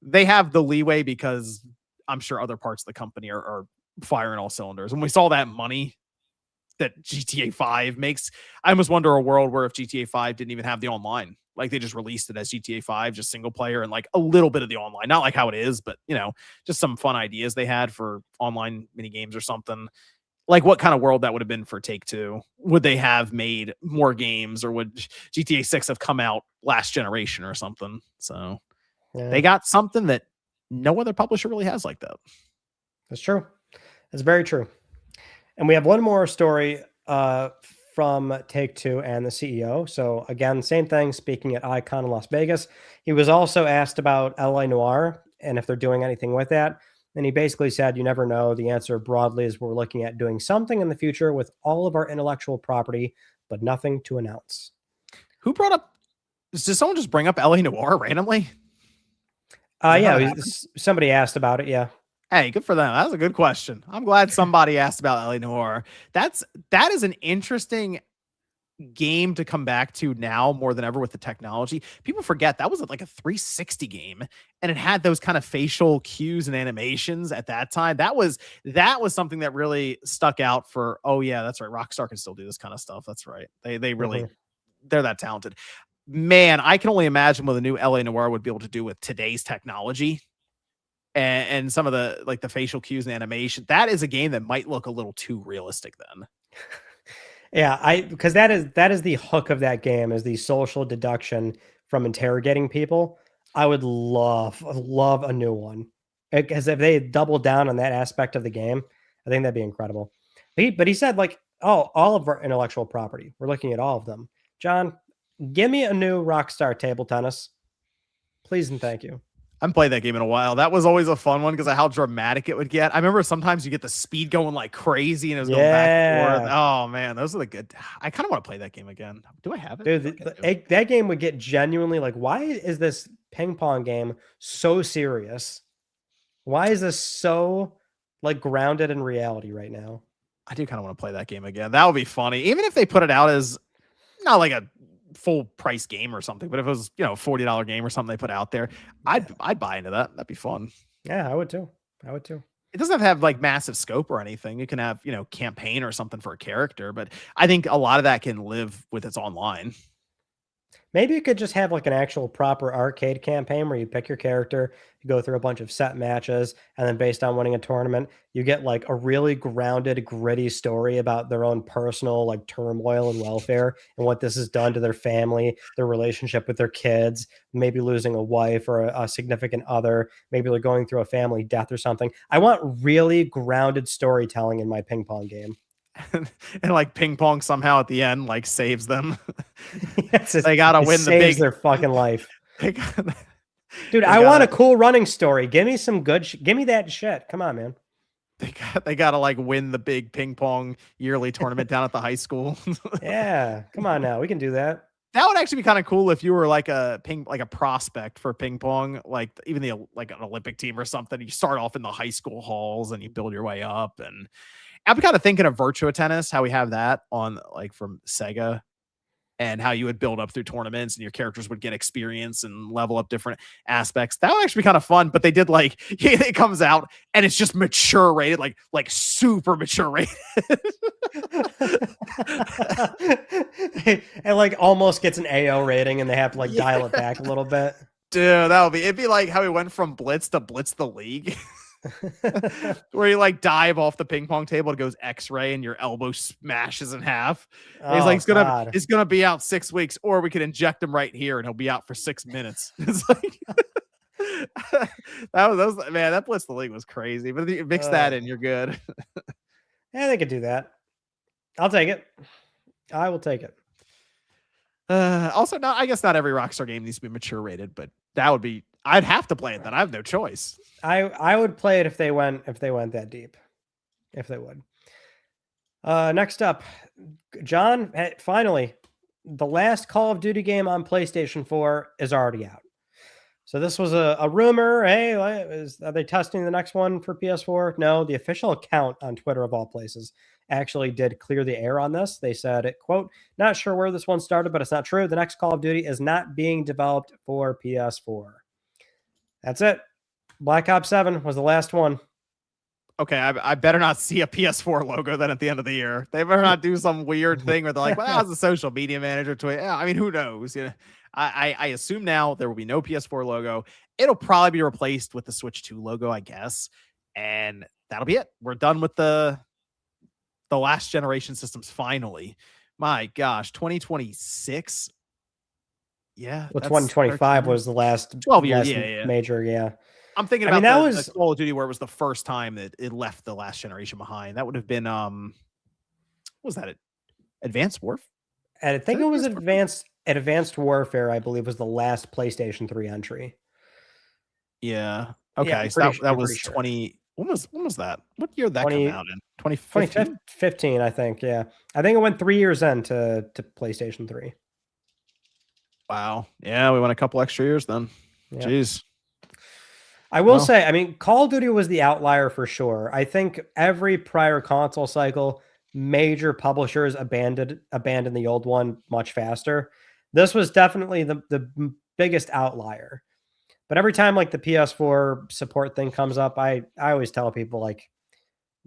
they have the leeway because I'm sure other parts of the company are firing all cylinders. When we saw that money that GTA 5 makes, I almost wonder a world where if GTA 5 didn't even have the online, like they just released it as GTA 5, just single player and like a little bit of the online, not like how it is, but you know, just some fun ideas they had for online mini games or something. Like what kind of world that would have been for Take-Two? Would they have made more games, or would GTA 6 have come out last generation or something? So they got something that no other publisher really has like that. That's true. That's very true. And we have one more story from from Take-Two and the CEO. So again, same thing, speaking at Icon in Las Vegas. He was also asked about LA Noire and if they're doing anything with that. And he basically said, you never know. The answer broadly is we're looking at doing something in the future with all of our intellectual property, but nothing to announce. Who brought up, did someone just bring up LA Noire randomly? Yeah, somebody asked about it. Yeah. Hey, good for them. That was a good question. I'm glad somebody asked about LA Noire. That is an interesting game to come back to now more than ever with the technology. People forget that was like a 360 game and it had those kind of facial cues and animations at that time. That was something that really stuck out for, oh yeah, that's right. Rockstar can still do this kind of stuff. That's right. They really, they're that talented. Man, I can only imagine what the new LA Noire would be able to do with today's technology. And some of the like the facial cues and animation. That is a game that might look a little too realistic then. Yeah, because that is the hook of that game, is the social deduction from interrogating people. I would love a new one, because if they doubled down on that aspect of the game, I think that'd be incredible. But he said, like, oh, all of our intellectual property, we're looking at all of them. John, give me a new Rockstar table tennis, please and thank you. I haven't played that game in a while. That was always a fun one because of how dramatic it would get. I remember sometimes you get the speed going like crazy and it was going back and forth. Oh man, those are the good. I kind of want to play that game again. Do I have it? Dude, that game would get genuinely like, why is this ping pong game so serious? Why is this so like grounded in reality right now? I do kind of want to play that game again. That would be funny. Even if they put it out as not like a full price game or something, but if it was, you know, $40 game or something they put out there, I'd buy into that. That'd be fun. Yeah, I would too. It doesn't have like massive scope or anything. You can have, you know, campaign or something for a character, but I think a lot of that can live with its online. Maybe you could just have like an actual proper arcade campaign where you pick your character, you go through a bunch of set matches, and then based on winning a tournament, you get like a really grounded, gritty story about their own personal like turmoil and welfare and what this has done to their family, their relationship with their kids, maybe losing a wife or a significant other, maybe they're going through a family death or something. I want really grounded storytelling in my ping pong game. And like ping pong somehow at the end like saves them. They gotta win the big their fucking life. Dude, I want a cool running story. Give me some good give me that shit. Come on, man. They gotta like win the big ping pong yearly tournament down at the high school. Yeah, come on now, we can do that. That would actually be kind of cool if you were like a prospect for ping pong, like even like an Olympic team or something. You start off in the high school halls and you build your way up. And I'm kind of thinking of Virtua Tennis, how we have that on like from Sega, and how you would build up through tournaments and your characters would get experience and level up different aspects. That would actually be kind of fun. But they did like, it comes out and it's just mature rated, like super mature rated. It like almost gets an AO rating and they have to like dial it back a little bit. Dude, it'd be like how we went from Blitz to Blitz the League. Where you like dive off the ping pong table, it goes X-ray and your elbow smashes in half. He's like, it's gonna be out 6 weeks, or we could inject him right here and he'll be out for 6 minutes. It's like that was man, that Blitz the League was crazy. But if you mix that in, you're good. Yeah, they could do that. I'll take it. I will take it. Also, I guess not every Rockstar game needs to be mature rated, but that would be. I'd have to play it then. I have no choice. I would play it if they went that deep. If they would. Next up, John, finally, the last Call of Duty game on PlayStation 4 is already out. So this was a rumor. Hey, are they testing the next one for PS4? No, the official account on Twitter of all places actually did clear the air on this. They said, quote, not sure where this one started, but it's not true. The next Call of Duty is not being developed for PS4. That's it. Black Ops 7 was the last one. Okay, I better not see a PS4 logo then at the end of the year. They better not do some weird thing where they're like, well, that was a social media manager tweet. Yeah, I mean, who knows? You know, I assume now there will be no PS4 logo. It'll probably be replaced with the Switch 2 logo, I guess. And that'll be it. We're done with the last generation systems finally. My gosh, 2026. Yeah. Well, 2025 was the last 12 years. Major. Yeah. I'm thinking about the Call of Duty where it was the first time that it left the last generation behind. That would have been, what was that? Advanced Warfare. And I think it was Advanced Warfare, I believe, was the last PlayStation 3 entry. Yeah. Yeah, Okay. I'm So pretty, that I'm pretty was sure. 20. When was that? What year did that come 20, out in? 2015? 2015, I think. Yeah. I think it went 3 years into PlayStation 3. Wow. Yeah, we went a couple extra years then. Yeah. Jeez. I will say, I mean, Call of Duty was the outlier for sure. I think every prior console cycle, major publishers abandoned the old one much faster. This was definitely the biggest outlier. But every time like the PS4 support thing comes up, I always tell people like,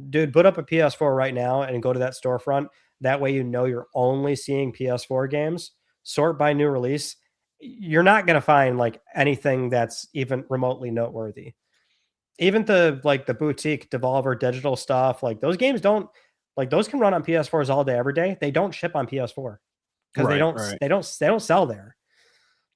dude, put up a PS4 right now and go to that storefront. That way you know you're only seeing PS4 games. Sort by new release. You're not going to find like anything that's even remotely noteworthy. Even the like the boutique Devolver digital stuff, like those games don't like those can run on PS4s all day every day. They don't ship on PS4 because Right. they don't sell there.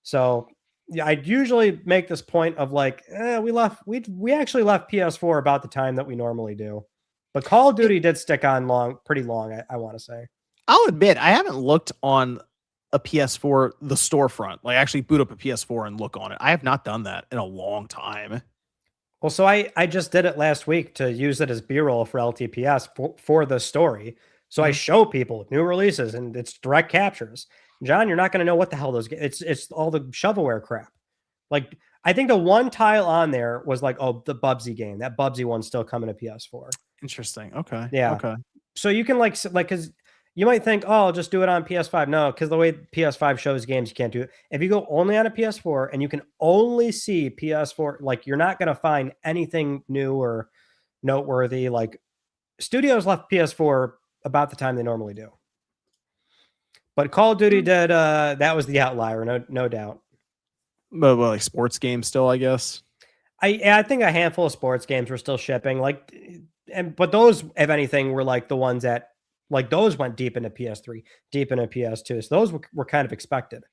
So yeah, I usually make this point of like, we actually left PS4 about the time that we normally do. But Call of Duty did stick on pretty long, I want to say. I'll admit, I haven't looked on a PS4, the storefront, like actually boot up a PS4 and look on it. I have not done that in a long time. Well, so I just did it last week to use it as B-roll for LTPS for the story. So I show people new releases and it's direct captures. John, you're not going to know what the hell those it's all the shovelware crap. Like I think the one tile on there was like, oh, the Bubsy game. That Bubsy one's still coming to PS4. Interesting. Okay. Yeah. Okay. So you can like because you might think, oh, I'll just do it on PS5. No, because the way PS5 shows games, you can't do it. If you go only on a PS4 and you can only see PS4, like you're not going to find anything new or noteworthy. Like studios left PS4 about the time they normally do. But Call of Duty did. That was the outlier, no doubt. But well, like sports games still, I guess. I think a handful of sports games were still shipping. Like, but those, if anything, were like the ones that like those went deep into PS3, deep into PS2. So those were kind of expected.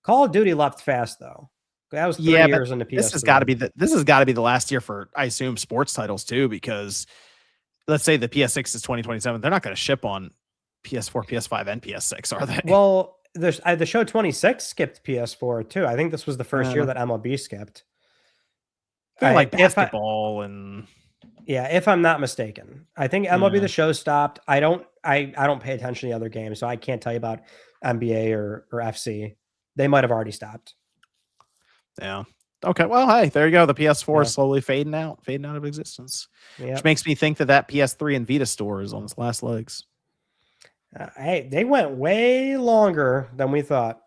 Call of Duty left fast though. That was 3 years into PS3. This has got to be the last year for, I assume, sports titles too, because let's say the PS6 is 2027, they're not going to ship on PS4, PS5, and PS6, are they? Well, the show 26 skipped PS4 too. I think this was the first year that MLB skipped. Like basketball and yeah, if I'm not mistaken, I think MLB the show stopped. I don't pay attention to the other games, so I can't tell you about NBA or FC. They might have already stopped. Yeah. Okay. Well, hey, there you go. The PS4 is slowly fading out of existence, which makes me think that PS3 and Vita store is on its last legs. Hey, they went way longer than we thought.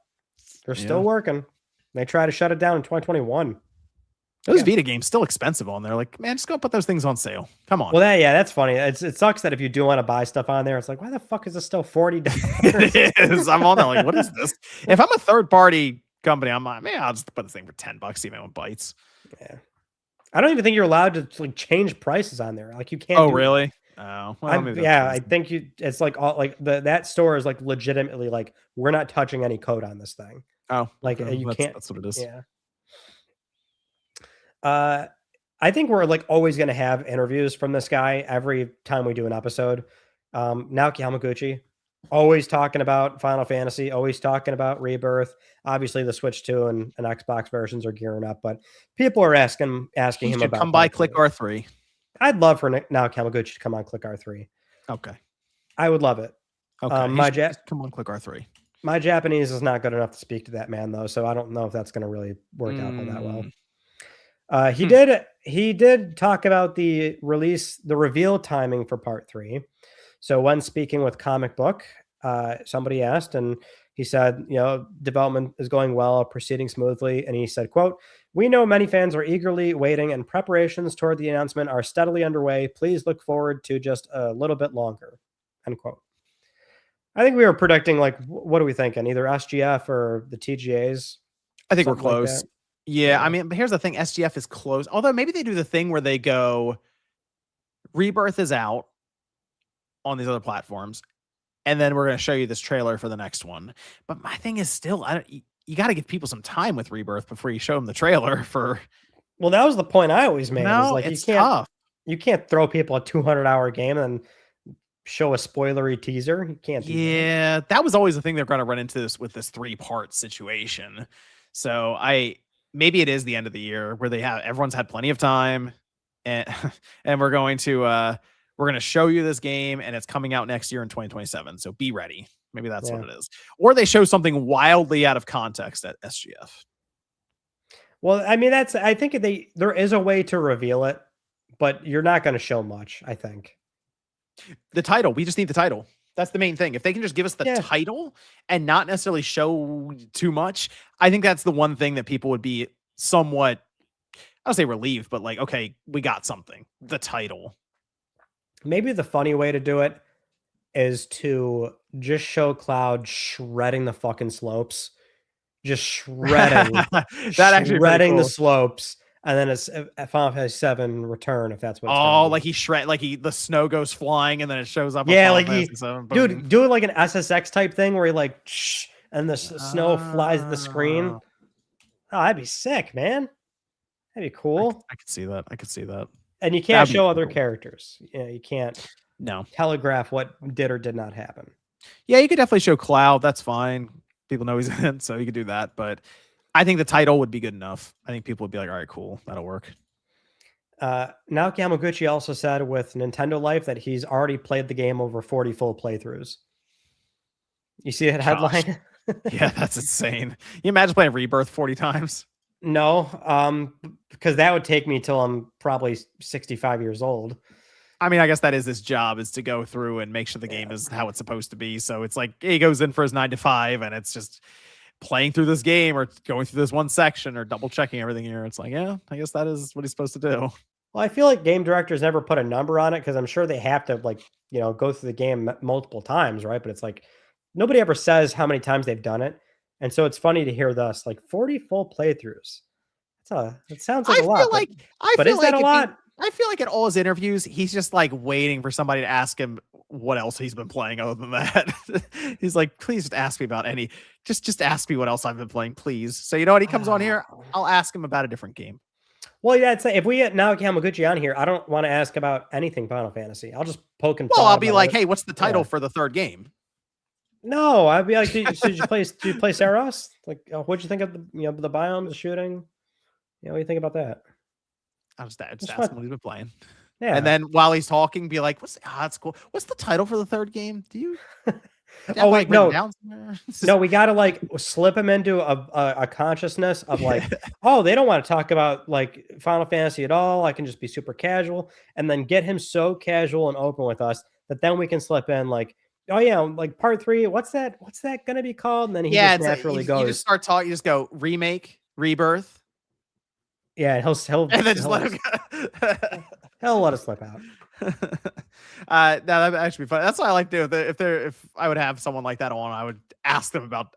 They're still working. They tried to shut it down in 2021. Those Vita games still expensive on there. Like, man, just go put those things on sale. Come on. Well, that's funny. It sucks that if you do want to buy stuff on there, it's like, why the fuck is this still $40? It is. I'm on there like, what is this? If I'm a third party company, I'm like, man, I'll just put this thing for $10 even with bites. Yeah. I don't even think you're allowed to like change prices on there. Like you can't. Oh, really? Oh, well, I think it's like all like that store is like legitimately like we're not touching any code on this thing. Oh, like you can't. That's what it is. Yeah. I think we're like always going to have interviews from this guy every time we do an episode. Naoki Hamaguchi, always talking about Final Fantasy, always talking about Rebirth. Obviously, the Switch 2 and Xbox versions are gearing up, but people are asking him about. Come by Click R3. I'd love for Naoki Hamaguchi to come on Click R3. Okay, I would love it. Okay, come on Click R3. My Japanese is not good enough to speak to that man though, so I don't know if that's going to really work out all that well. He did talk about the reveal timing for part 3. So when speaking with Comic Book, somebody asked, and he said, development is going well, proceeding smoothly. And he said, quote, "We know many fans are eagerly waiting and preparations toward the announcement are steadily underway. Please look forward to just a little bit longer," end quote. I think we were predicting, like, what are we thinking? Either SGF or the TGAs? I think we're close. Like yeah, I mean, but here's the thing. SGF is close. Although maybe they do the thing where they go, Rebirth is out on these other platforms, and then we're going to show you this trailer for the next one. But my thing is still, you got to give people some time with Rebirth before you show them the trailer for. Well, that was the point I always made. No, like it's tough. You can't throw people a 200-hour game and show a spoilery teaser. You can't do that. Yeah, that was always the thing they're going to run into this with this 3-part situation. So maybe it is the end of the year where everyone's had plenty of time, and and we're going to show you this game, and it's coming out next year in 2027. So be ready. Maybe that's what it is. Or they show something wildly out of context at SGF. Well, I mean, I think there is a way to reveal it, but you're not going to show much, I think. The title, we just need the title. That's the main thing. If they can just give us the title and not necessarily show too much, I think that's the one thing that people would be somewhat, I don't say relieved, but like, okay, we got something. The title. Maybe the funny way to do it is to just show Cloud shredding the fucking slopes. Just shredding. Shredding the slopes. And then it's a Final Fantasy VII Return, if that's what it's like he shred, like the snow goes flying and then it shows up. Yeah, like dude, do it like an SSX type thing where he like, and the snow flies at the screen. Oh, that'd be sick, man. That'd be cool. I could see that. And you can't show other characters. Yeah, you can't. No. Telegraph what did or did not happen. Yeah, you could definitely show Cloud. That's fine. People know he's in it, so you could do that. But I think the title would be good enough. I think people would be like, all right, cool. That'll work. Naoki Hamaguchi also said with Nintendo Life that he's already played the game over 40 full playthroughs. You see that headline? Yeah, that's insane. You imagine playing Rebirth 40 times? No, because that would take me till I'm probably 65 years old. I mean, I guess that is his job, is to go through and make sure the game is how it's supposed to be. So it's like he goes in for his 9 to 5 and it's just playing through this game or going through this one section or double checking everything here. It's like, yeah, I guess that is what he's supposed to do. Well, I feel like game directors never put a number on it because I'm sure they have to go through the game multiple times, right? But it's like nobody ever says how many times they've done it. And so it's funny to hear this, like 40 full playthroughs. It sounds like a lot. But is that a lot? I feel like in all his interviews, he's just like waiting for somebody to ask him what else he's been playing other than that. He's like, please just ask me about just ask me what else I've been playing, please. So you know what? He comes on here, I'll ask him about a different game. Well, yeah, it's if we get Naoki Hamaguchi on here, I don't want to ask about anything Final Fantasy. I'll just poke and. Well, I'll be like, hey, what's the title for the third game? No, I'd be like, did you play Saros? Like, what'd you think of the biomes, the shooting? What do you think about that? I'll just ask him what he's been playing. Yeah. And then while he's talking, be like, that's cool. What's the title for the third game? Do you? Oh, wait, no. No, we got to like slip him into a consciousness of like, oh, they don't want to talk about like Final Fantasy at all. I can just be super casual, and then get him so casual and open with us that then we can slip in like, oh yeah, like part 3. What's that going to be called? And then he just naturally goes. You just start talking. You just go remake, rebirth. Yeah, he'll and then just let him go. He'll let us slip out. Now that'd actually be fun. That's what I like to do. If I would have someone like that on, I would ask them about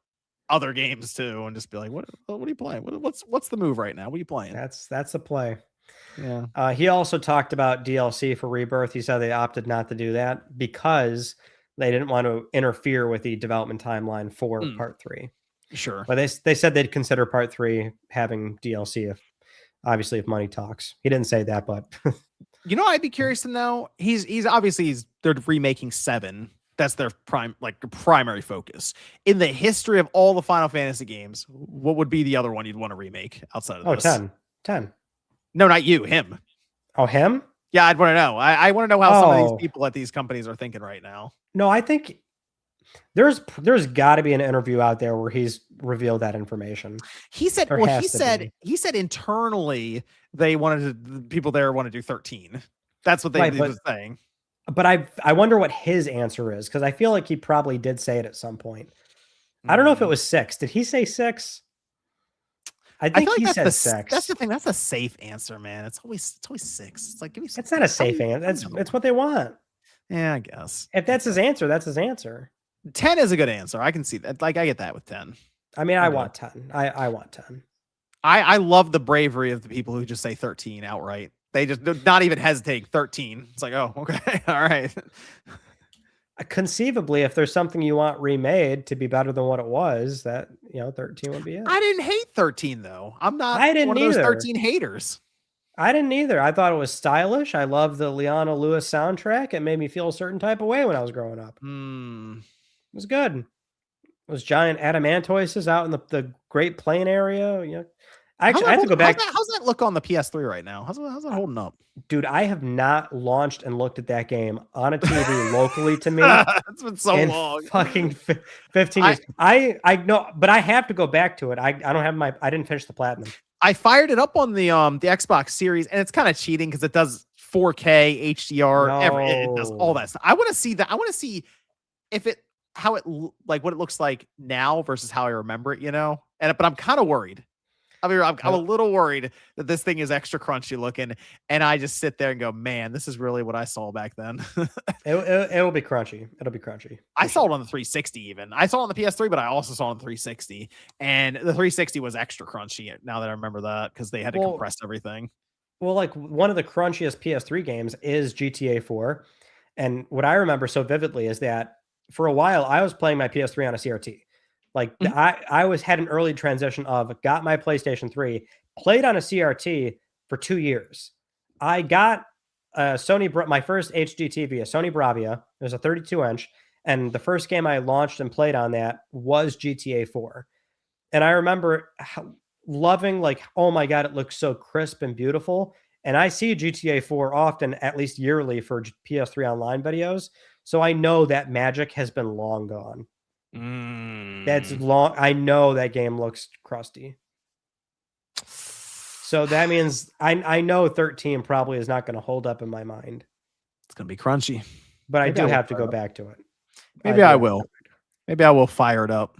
other games too, and just be like, "What are you playing? What's the move right now? What are you playing?" That's the play. Yeah. He also talked about DLC for Rebirth. He said they opted not to do that because they didn't want to interfere with the development timeline for Part 3. Sure, but they said they'd consider Part 3 having DLC if money talks. He didn't say that, but I'd be curious to know. He's obviously they're remaking 7. That's their primary focus. In the history of all the Final Fantasy games, what would be the other one you'd want to remake outside of this? 10. No, not you, him. Oh, him? Yeah, I'd want to know. I want to know how some of these people at these companies are thinking right now. No, I think there's got to be an interview out there where he's revealed that information. He said he said internally the people there want to do 13. That's what they were saying. But I wonder what his answer is, because I feel like he probably did say it at some point. I don't know if it was 6. Did he say 6? I think he said 6. That's the thing. That's a safe answer, man. It's always 6. It's like, give me. It's not a safe answer. It's what they want. Yeah, I guess. If that's his answer, that's his answer. 10 is a good answer. I can see that. Like, I get that with 10. I mean, I want 10. I want 10. I love the bravery of the people who just say 13 outright. They just not even hesitating. 13. It's like, oh, okay. All right. Conceivably, if there's something you want remade to be better than what it was, that 13 would be it. I didn't hate 13 though. I'm not one of those 13 haters. I didn't either. I thought it was stylish. I love the Leona Lewis soundtrack. It made me feel a certain type of way when I was growing up. Hmm. It was good. Those giant adamantoises out in the Great Plain area. Yeah. How's Actually, I that have to go back. how's that look on the PS3 right now? How's that holding up? Dude, I have not launched and looked at that game on a TV locally to me It's been so in long. fucking 15 I years. I know, but I have to go back to it. I don't have I didn't finish the platinum. I fired it up on the Xbox Series, and it's kind of cheating because it does 4K HDR. It does all No. that stuff. I want to see that. I want to see if it like what it looks like now versus how I remember it. But I'm kind of worried. I mean, I'm a little worried that this thing is extra crunchy looking, and I just sit there and go, "Man, this is really what I saw back then." It will be crunchy. It'll be crunchy. I saw it on the 360 even. I saw it on the PS3, but I also saw it on the 360. And the 360 was extra crunchy now that I remember that because they had to compress everything. Well, like one of the crunchiest PS3 games is GTA 4. And what I remember so vividly is that for a while I was playing my PS3 on a CRT. Like Mhm. I was had an early transition of got my PlayStation 3, played on a CRT for 2 years. I got a my first HD TV, a Sony Bravia. It was a 32-inch, and the first game I launched and played on that was GTA 4. And I remember loving, like, oh my god, it looks so crisp and beautiful. And I see GTA 4 often, at least yearly, for PS3 online videos. So I know that magic has been long gone. That's Mm. long. I know that game looks crusty. So that means I know 13 probably is not going to hold up in my mind. It's gonna be crunchy. But I Maybe do will have to fire go it up. back to it. Maybe I will. Maybe I will fire it up.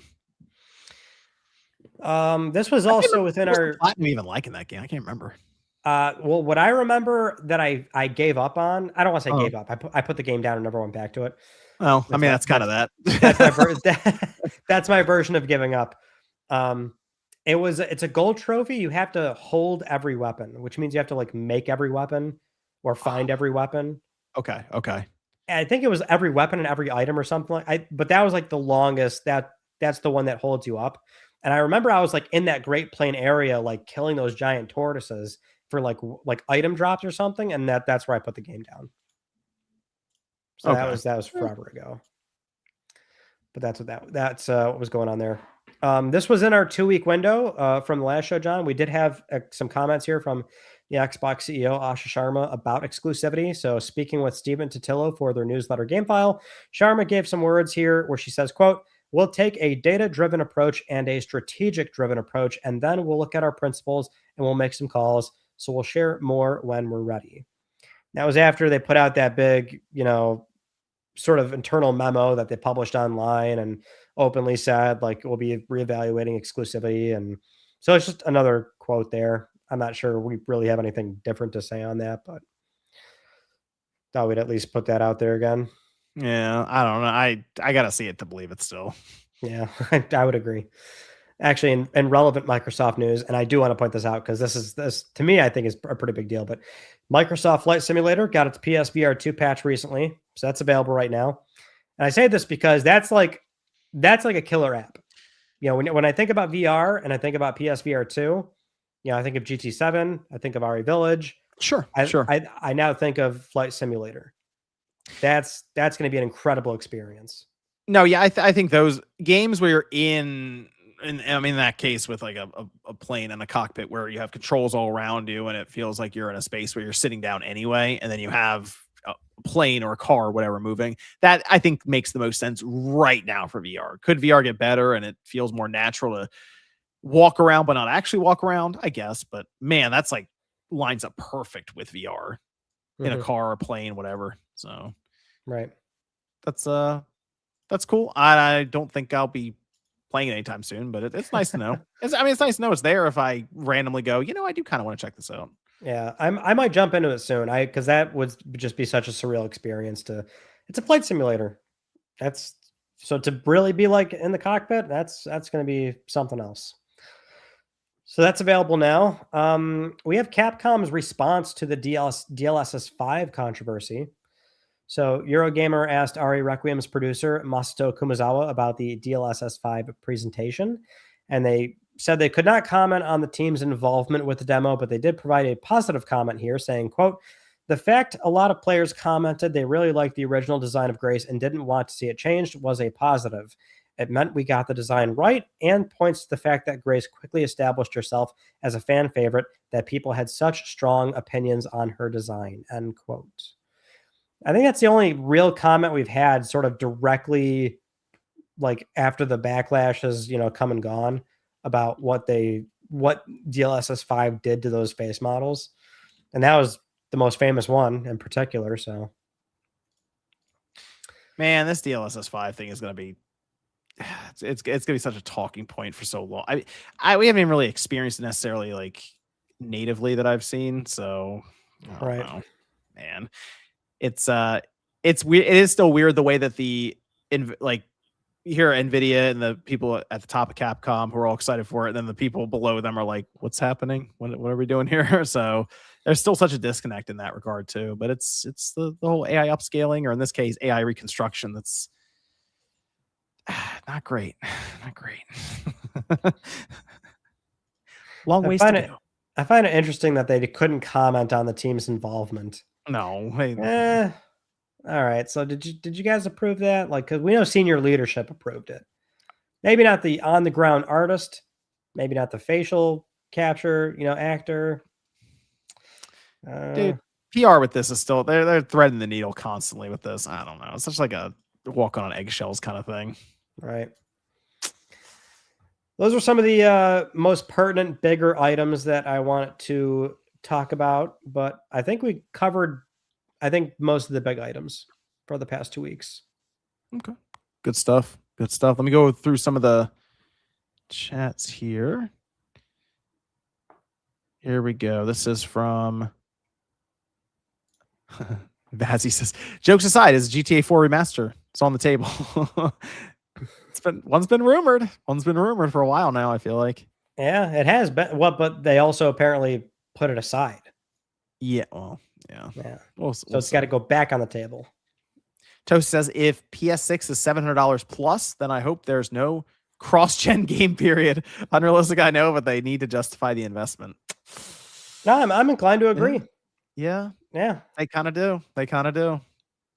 This was also within our platinum even liking that game. I can't remember. Well, what I remember that I gave up on, I don't want to say Oh. gave up. I put the game down and never went back to it. Well, I mean, that's kind of that. That's my version of giving up. It's a gold trophy. You have to hold every weapon, which means you have to like make every weapon or find every weapon. Okay. And I think it was every weapon and every item or something but that was like the longest that's the one that holds you up. And I remember I was like in that Great Plain area, like killing those giant tortoises for like item drops or something. And that's where I put the game down. So Okay. that was forever ago. But that's what was going on there. This was in our 2-week window from the last show, John. We did have some comments here from the Xbox CEO, Asha Sharma, about exclusivity. So speaking with Stephen Totillo for their newsletter GameFile, Sharma gave some words here where she says, quote, "We'll take a data-driven approach and a strategic-driven approach, and then we'll look at our principles and we'll make some calls. So we'll share more when we're ready." That was after they put out that big, sort of internal memo that they published online and openly said, like, we'll be reevaluating exclusivity. And so it's just another quote there. I'm not sure we really have anything different to say on that, but thought we'd at least put that out there again. Yeah, I don't know. I gotta see it to believe it still. Yeah, I would agree. Actually, in relevant Microsoft news, and I do want to point this out because this to me, I think is a pretty big deal, but Microsoft Flight Simulator got its PSVR 2 patch recently. So that's available right now. And I say this because that's like a killer app. When I think about VR and I think about PSVR 2, I think of GT7, I think of RE Village. Sure. I now think of Flight Simulator. That's going to be an incredible experience. No, yeah, I think those games where you're in that case with like a plane and a cockpit where you have controls all around you and it feels like you're in a space where you're sitting down anyway, and then you have a plane or a car or whatever moving, that I think makes the most sense right now for VR. Could VR get better and it feels more natural to walk around but not actually walk around? I guess, but man, that's like lines up perfect with VR in a car or plane, whatever. So right. That's cool. I don't think I'll be playing it anytime soon, but it's nice to know. It's nice to know it's there if I randomly go, I do kind of want to check this out. Yeah, I might jump into it soon. Because that would just be such a surreal experience it's a flight simulator. So to really be like in the cockpit, that's going to be something else. So that's available now. We have Capcom's response to the DLSS 5 controversy. So Eurogamer asked RE Requiem's producer Masato Kumazawa about the DLSS 5 presentation, and they said they could not comment on the team's involvement with the demo, but they did provide a positive comment here saying, quote, the fact a lot of players commented they really liked the original design of Grace and didn't want to see it changed was a positive. It meant we got the design right and points to the fact that Grace quickly established herself as a fan favorite, that people had such strong opinions on her design, end quote. I think that's the only real comment we've had sort of directly like after the backlash has, come and gone about what DLSS 5 did to those face models. And that was the most famous one in particular. So, man, this DLSS 5 thing is going to be, it's going to be such a talking point for so long. We haven't even really experienced it necessarily like natively that I've seen. So, right. Know. Man, it's weird. It is still weird the way that you hear NVIDIA and the people at the top of Capcom who are all excited for it, and then the people below them are like, what's happening? What are we doing here? So there's still such a disconnect in that regard too. But it's the whole AI upscaling, or in this case, AI reconstruction, that's not great. Not great. Long ways to go. I find it interesting that they couldn't comment on the team's involvement. No. All right. So did you guys approve that? Like, because we know senior leadership approved it. Maybe not the on the ground artist, maybe not the facial capture, actor. Dude, PR with this is still they're threading the needle constantly with this. I don't know. It's such like a walk on eggshells kind of thing. Right. Those are some of the most pertinent, bigger items that I wanted to talk about, but I think we covered most of the big items for the past 2 weeks. Okay. Good stuff. Good stuff. Let me go through some of the chats here. Here we go. This is from Vazzy says, jokes aside, is GTA 4 remaster? It's on the table. One's been rumored. One's been rumored for a while now, I feel like. Yeah, it has been. Well, but they also apparently put it aside. Yeah, well, yeah. So it's got to go back on the table. Toast says, if PS6 is $700 plus, then I hope there's no cross-gen game period. Unrealistic, I know, but they need to justify the investment. No, I'm inclined to agree. Yeah. They kind of do.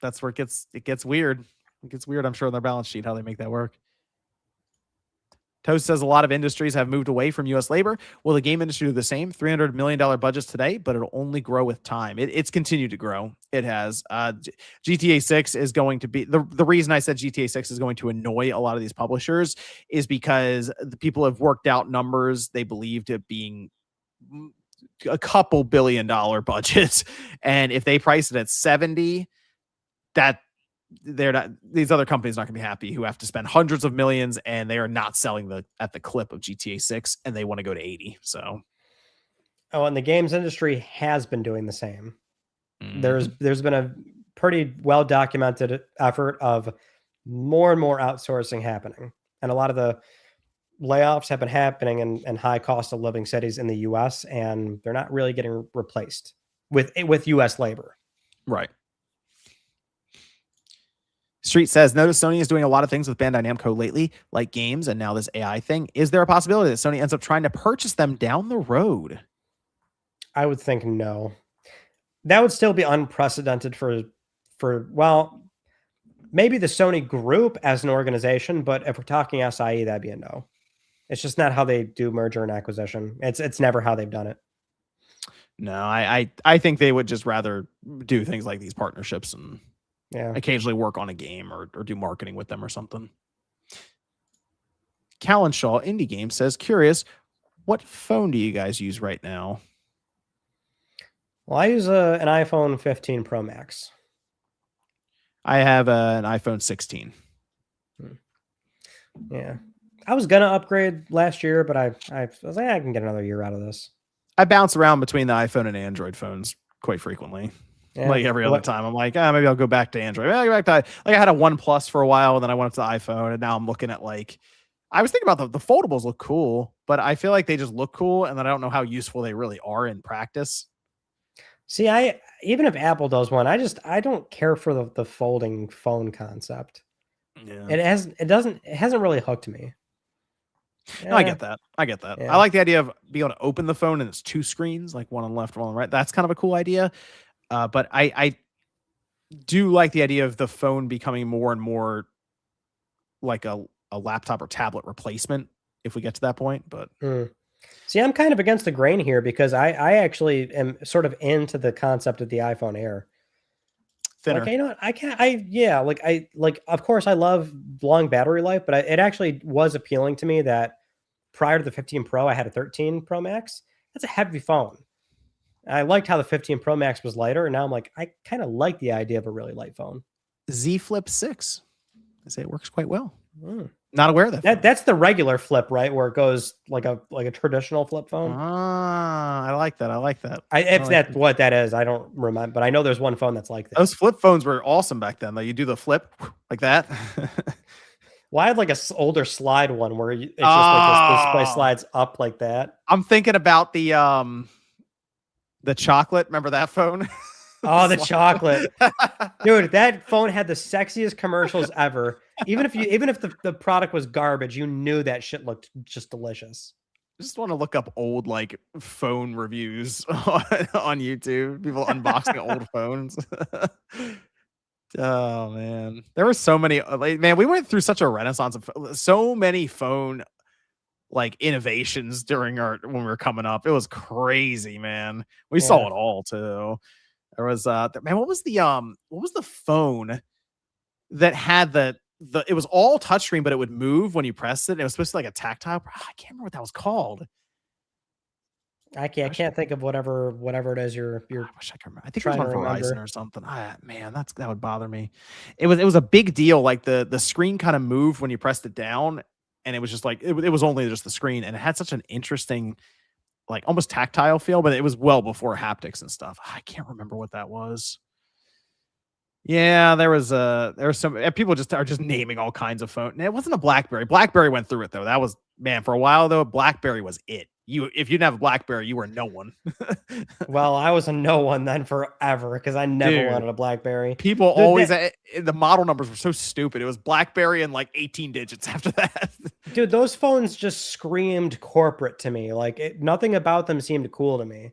That's where it gets weird. It gets weird, I'm sure, on their balance sheet, how they make that work. Toast says a lot of industries have moved away from U.S. labor. Will the game industry do the same? $300 million budgets today, but it'll only grow with time. It's continued to grow. It has. GTA 6 is going to be... The reason I said GTA 6 is going to annoy a lot of these publishers is because the people have worked out numbers they believed it being a couple $1 billion budgets. And if they price it at 70, these other companies aren't going to be happy, who have to spend hundreds of millions and they are not selling at the clip of GTA 6 and they want to go to 80. So, and the games industry has been doing the same. Mm-hmm. There's been a pretty well documented effort of more and more outsourcing happening, and a lot of the layoffs have been happening in high cost of living cities in the U.S. and they're not really getting replaced with U.S. labor. Right. Street says, notice Sony is doing a lot of things with Bandai Namco lately, like games and now this AI thing. Is there a possibility that Sony ends up trying to purchase them down the road? I would think no. That would still be unprecedented for well, maybe the Sony group as an organization, but if we're talking SIE, that'd be a no. It's just not how they do merger and acquisition. It's never how they've done it. No, I think they would just rather do things like these partnerships and occasionally work on a game or do marketing with them or something. Callan Shaw, Indie Game, says, curious, what phone do you guys use right now? Well, I use an iPhone 15 Pro Max. I have an iPhone 16. Yeah. I was going to upgrade last year, but I was like, I can get another year out of this. I bounce around between the iPhone and Android phones quite frequently. Yeah. Like every other time, I'm like, maybe I'll go back to Android. Maybe I'll go back to, like, I had a OnePlus for a while, and then I went up to the iPhone, and now I'm looking at, like, I was thinking about the foldables look cool, but I feel like they just look cool, and then I don't know how useful they really are in practice. See, even if Apple does one, I don't care for the folding phone concept. Yeah. It hasn't really hooked me. No, I get that. I get that. Yeah. I like the idea of being able to open the phone and it's two screens, like one on the left, one on the right. That's kind of a cool idea. But I do like the idea of the phone becoming more and more like a laptop or tablet replacement if we get to that point. But See, I'm kind of against the grain here because I actually am sort of into the concept of the iPhone Air. thinner. Like, you know what? Of course I love long battery life, but it actually was appealing to me that prior to the 15 Pro, I had a 13 Pro Max. That's a heavy phone. I liked how the 15 Pro Max was lighter, and now I'm like, I kind of like the idea of a really light phone. Z Flip 6. I say it works quite well. Not aware of that. That's the regular flip, right? Where it goes like a traditional flip phone. I like that. I like that. If that's what that is, I don't remember, but I know there's one phone that's like that. Those flip phones were awesome back then. Like you do the flip like that. Well, I had like a older slide one where it's just like this display slides up like that. I'm thinking about the chocolate. Remember that phone? Oh, the chocolate. Dude, that phone had the sexiest commercials ever. Even if the product was garbage, you knew that shit looked just delicious. I just want to look up old like phone reviews on YouTube. People unboxing old phones. Oh man, there were so many. Man, we went through such a renaissance of so many phone like innovations during when we were coming up. It was crazy, man. We saw it all too. There was man, what was the phone that had it was all touchscreen, but it would move when you pressed it. And it was supposed to be like a tactile. I can't remember what that was called. I can't think of whatever it is you're I wish I could remember. I think it was on Verizon or something. Man, that would bother me. It was a big deal. Like the screen kind of moved when you pressed it down, and it was just like it was only just the screen, and it had such an interesting, like almost tactile feel, but it was well before haptics and stuff. I can't remember what that was. Yeah, there was some people are just naming all kinds of phones. It wasn't a BlackBerry. BlackBerry went through it though. That was, man, for a while though, BlackBerry was it. If you didn't have a BlackBerry, you were no one. Well, I was a no one then forever because I never wanted a BlackBerry. People always the model numbers were so stupid. It was BlackBerry and like 18 digits after that. Dude, those phones just screamed corporate to me. Like nothing about them seemed cool to me.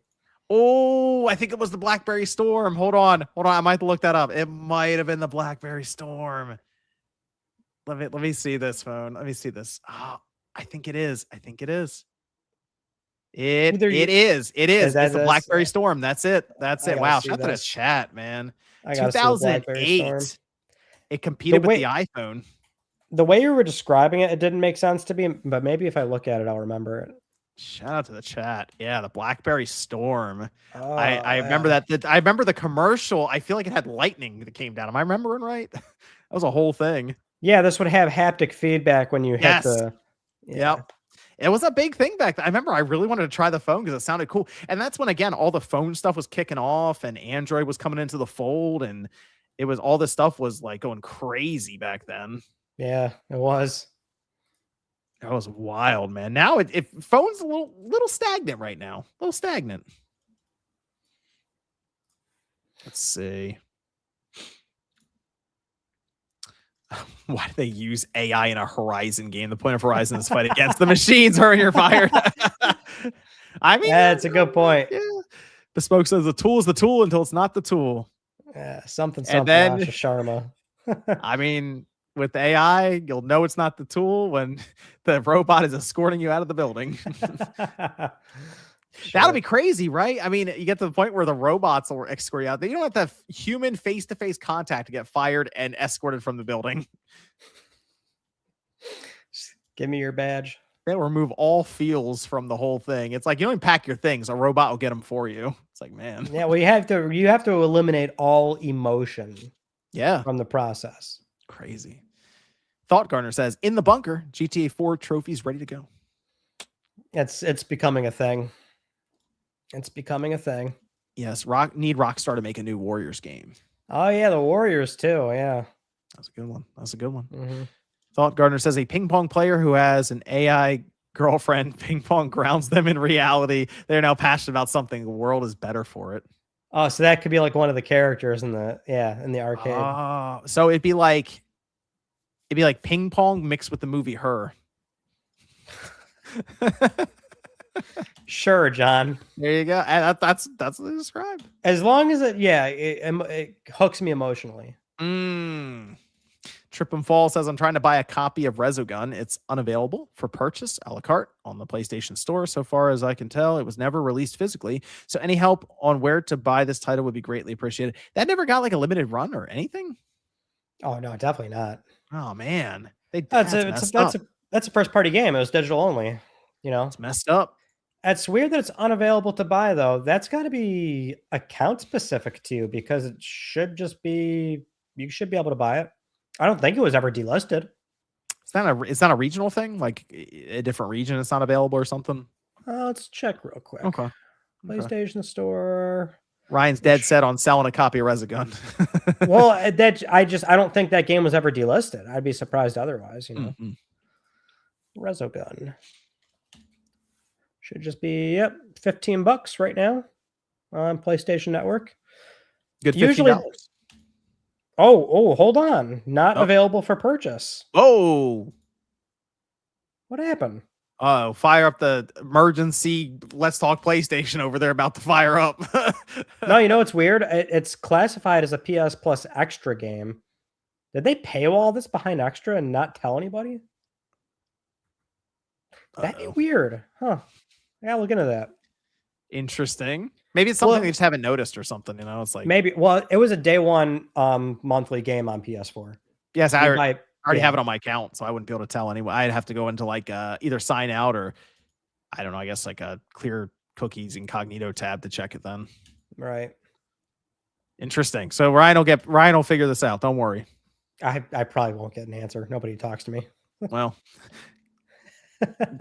Oh, I think it was the BlackBerry Storm. Hold on. I might have to look that up. It might have been the BlackBerry Storm. Let me see this phone. Let me see this. Oh, I think it is. It is. It's the BlackBerry Storm. That's it. Wow. Shout out to the chat, man. 2008. It competed with the iPhone. The way you were describing it, it didn't make sense to me, but maybe if I look at it, I'll remember it. Shout out to the chat. Yeah, the BlackBerry Storm. Oh, I remember that. I remember the commercial. I feel like it had lightning that came down. Am I remembering right? That was a whole thing. Yeah, this would have haptic feedback when you hit the. Yeah. Yep. It was a big thing back then. I remember I really wanted to try the phone because it sounded cool. And that's when, again, all the phone stuff was kicking off and Android was coming into the fold. And it was all this stuff was like going crazy back then. Yeah, it was. That was wild, man. Now phone's a little stagnant right now. A little stagnant. Let's see. Why do they use AI in a Horizon game? The point of Horizon is fight against the machines or you're fired. I mean, that's a good point. Yeah. Bespoke says the tool is the tool until it's not the tool. Yeah, something. And then Sharma. I mean, with AI, you'll know it's not the tool when the robot is escorting you out of the building. Sure. That'll be crazy, right? I mean, you get to the point where the robots will escort you out. You don't have to have human face-to-face contact to get fired and escorted from the building. Just give me your badge. They'll remove all feels from the whole thing. It's like you don't even pack your things. A robot will get them for you. It's like, man. Yeah, well, you have to eliminate all emotion. Yeah. From the process. Crazy. Thought Garner says, in the bunker, GTA 4 trophies ready to go. It's becoming a thing. It's becoming a thing. Yes, Rockstar to make a new Warriors game. Oh yeah, the Warriors too. Yeah, that's a good one. Mm-hmm. Thought Gardner says a ping pong player who has an AI girlfriend ping pong grounds them in reality. They're now passionate about something. The world is better for it. Oh, so that could be like one of the characters in the arcade. So it'd be like ping pong mixed with the movie Her. Sure, John. There you go. And that's what they described. As long as it hooks me emotionally. Trip and Fall says, I'm trying to buy a copy of Resogun. It's unavailable for purchase a la carte on the PlayStation Store. So far as I can tell, it was never released physically. So any help on where to buy this title would be greatly appreciated. That never got like a limited run or anything? Oh, no, definitely not. Oh, man. That's a first-party game. It was digital only. You know? It's messed up. It's weird that it's unavailable to buy, though. That's got to be account-specific to you because it should just be... You should be able to buy it. I don't think it was ever delisted. It's not a regional thing, like a different region. It's not available or something. Let's check real quick. Okay. PlayStation Store. Ryan's dead set on selling a copy of Resogun. Well, I don't think that game was ever delisted. I'd be surprised otherwise. You know, Resogun should just be $15 right now on PlayStation Network. Good $15. Oh, hold on. Not available for purchase. Oh. What happened? Oh, fire up the emergency Let's Talk PlayStation over there about to fire up. No, you know what's weird? It's classified as a PS Plus extra game. Did they paywall this behind extra and not tell anybody? That'd be weird. Huh. I gotta look into that. Interesting. Maybe it's something they just haven't noticed or something, you know? It's like maybe. Well, it was a day one monthly game on PS4. Yes, I already have it on my account, so I wouldn't be able to tell anyone. I'd have to go into like either sign out or I don't know, I guess like a clear cookies incognito tab to check it then. Right. Interesting. So Ryan will figure this out. Don't worry. I probably won't get an answer. Nobody talks to me. Well,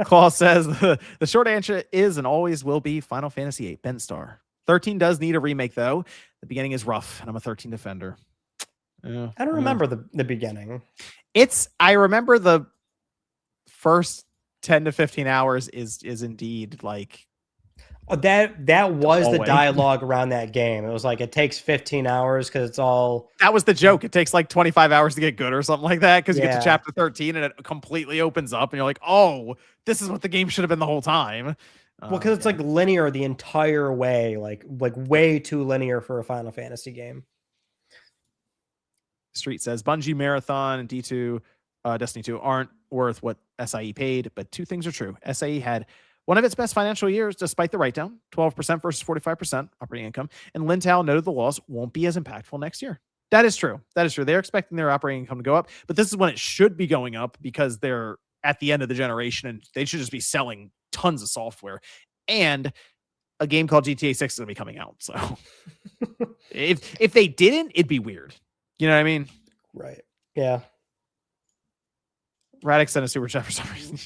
Claw says the short answer is and always will be Final Fantasy VIII. Ben Star. 13 does need a remake though. The beginning is rough, and I'm a 13 defender. I don't remember the beginning. I remember the first 10 to 15 hours is indeed like that was the dialogue around that game. It was like it takes 15 hours because it's all that was the joke. It takes like 25 hours to get good or something like that because you get to chapter 13 and it completely opens up and you're like, oh, this is what the game should have been the whole time. Well, because it's like linear the entire way, like way too linear for a Final Fantasy game. Street says Bungie Marathon and D2 Destiny 2 aren't worth what SIE paid, but two things are true. SIE had one of its best financial years despite the write-down, 12% versus 45% operating income, and Lintao noted the loss won't be as impactful next year. That is true. They're expecting their operating income to go up, but this is when it should be going up because they're at the end of the generation and they should just be selling tons of software. And a game called GTA 6 is going to be coming out. So if they didn't, it'd be weird. You know what I mean? Right. Yeah. Radix sent a super chat for some reason.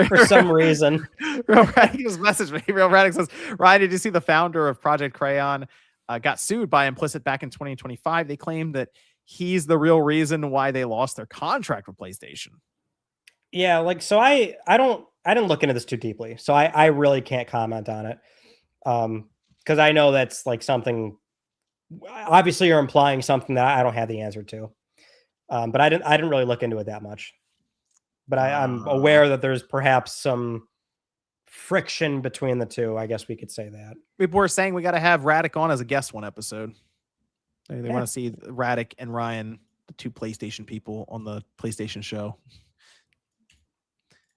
For some reason. Radix just messaged me. Radix says, Ryan, did you see the founder of Project Crayon got sued by Implicit back in 2025? They claim that he's the real reason why they lost their contract with PlayStation. Yeah, like so I didn't look into this too deeply. So I really can't comment on it. Because I know that's like something obviously you're implying something that I don't have the answer to. But I didn't really look into it that much. But I'm aware that there's perhaps some friction between the two. I guess we could say that. People were saying we got to have Radic on as a guest one episode. They want to see Radic and Ryan, the two PlayStation people, on the PlayStation show.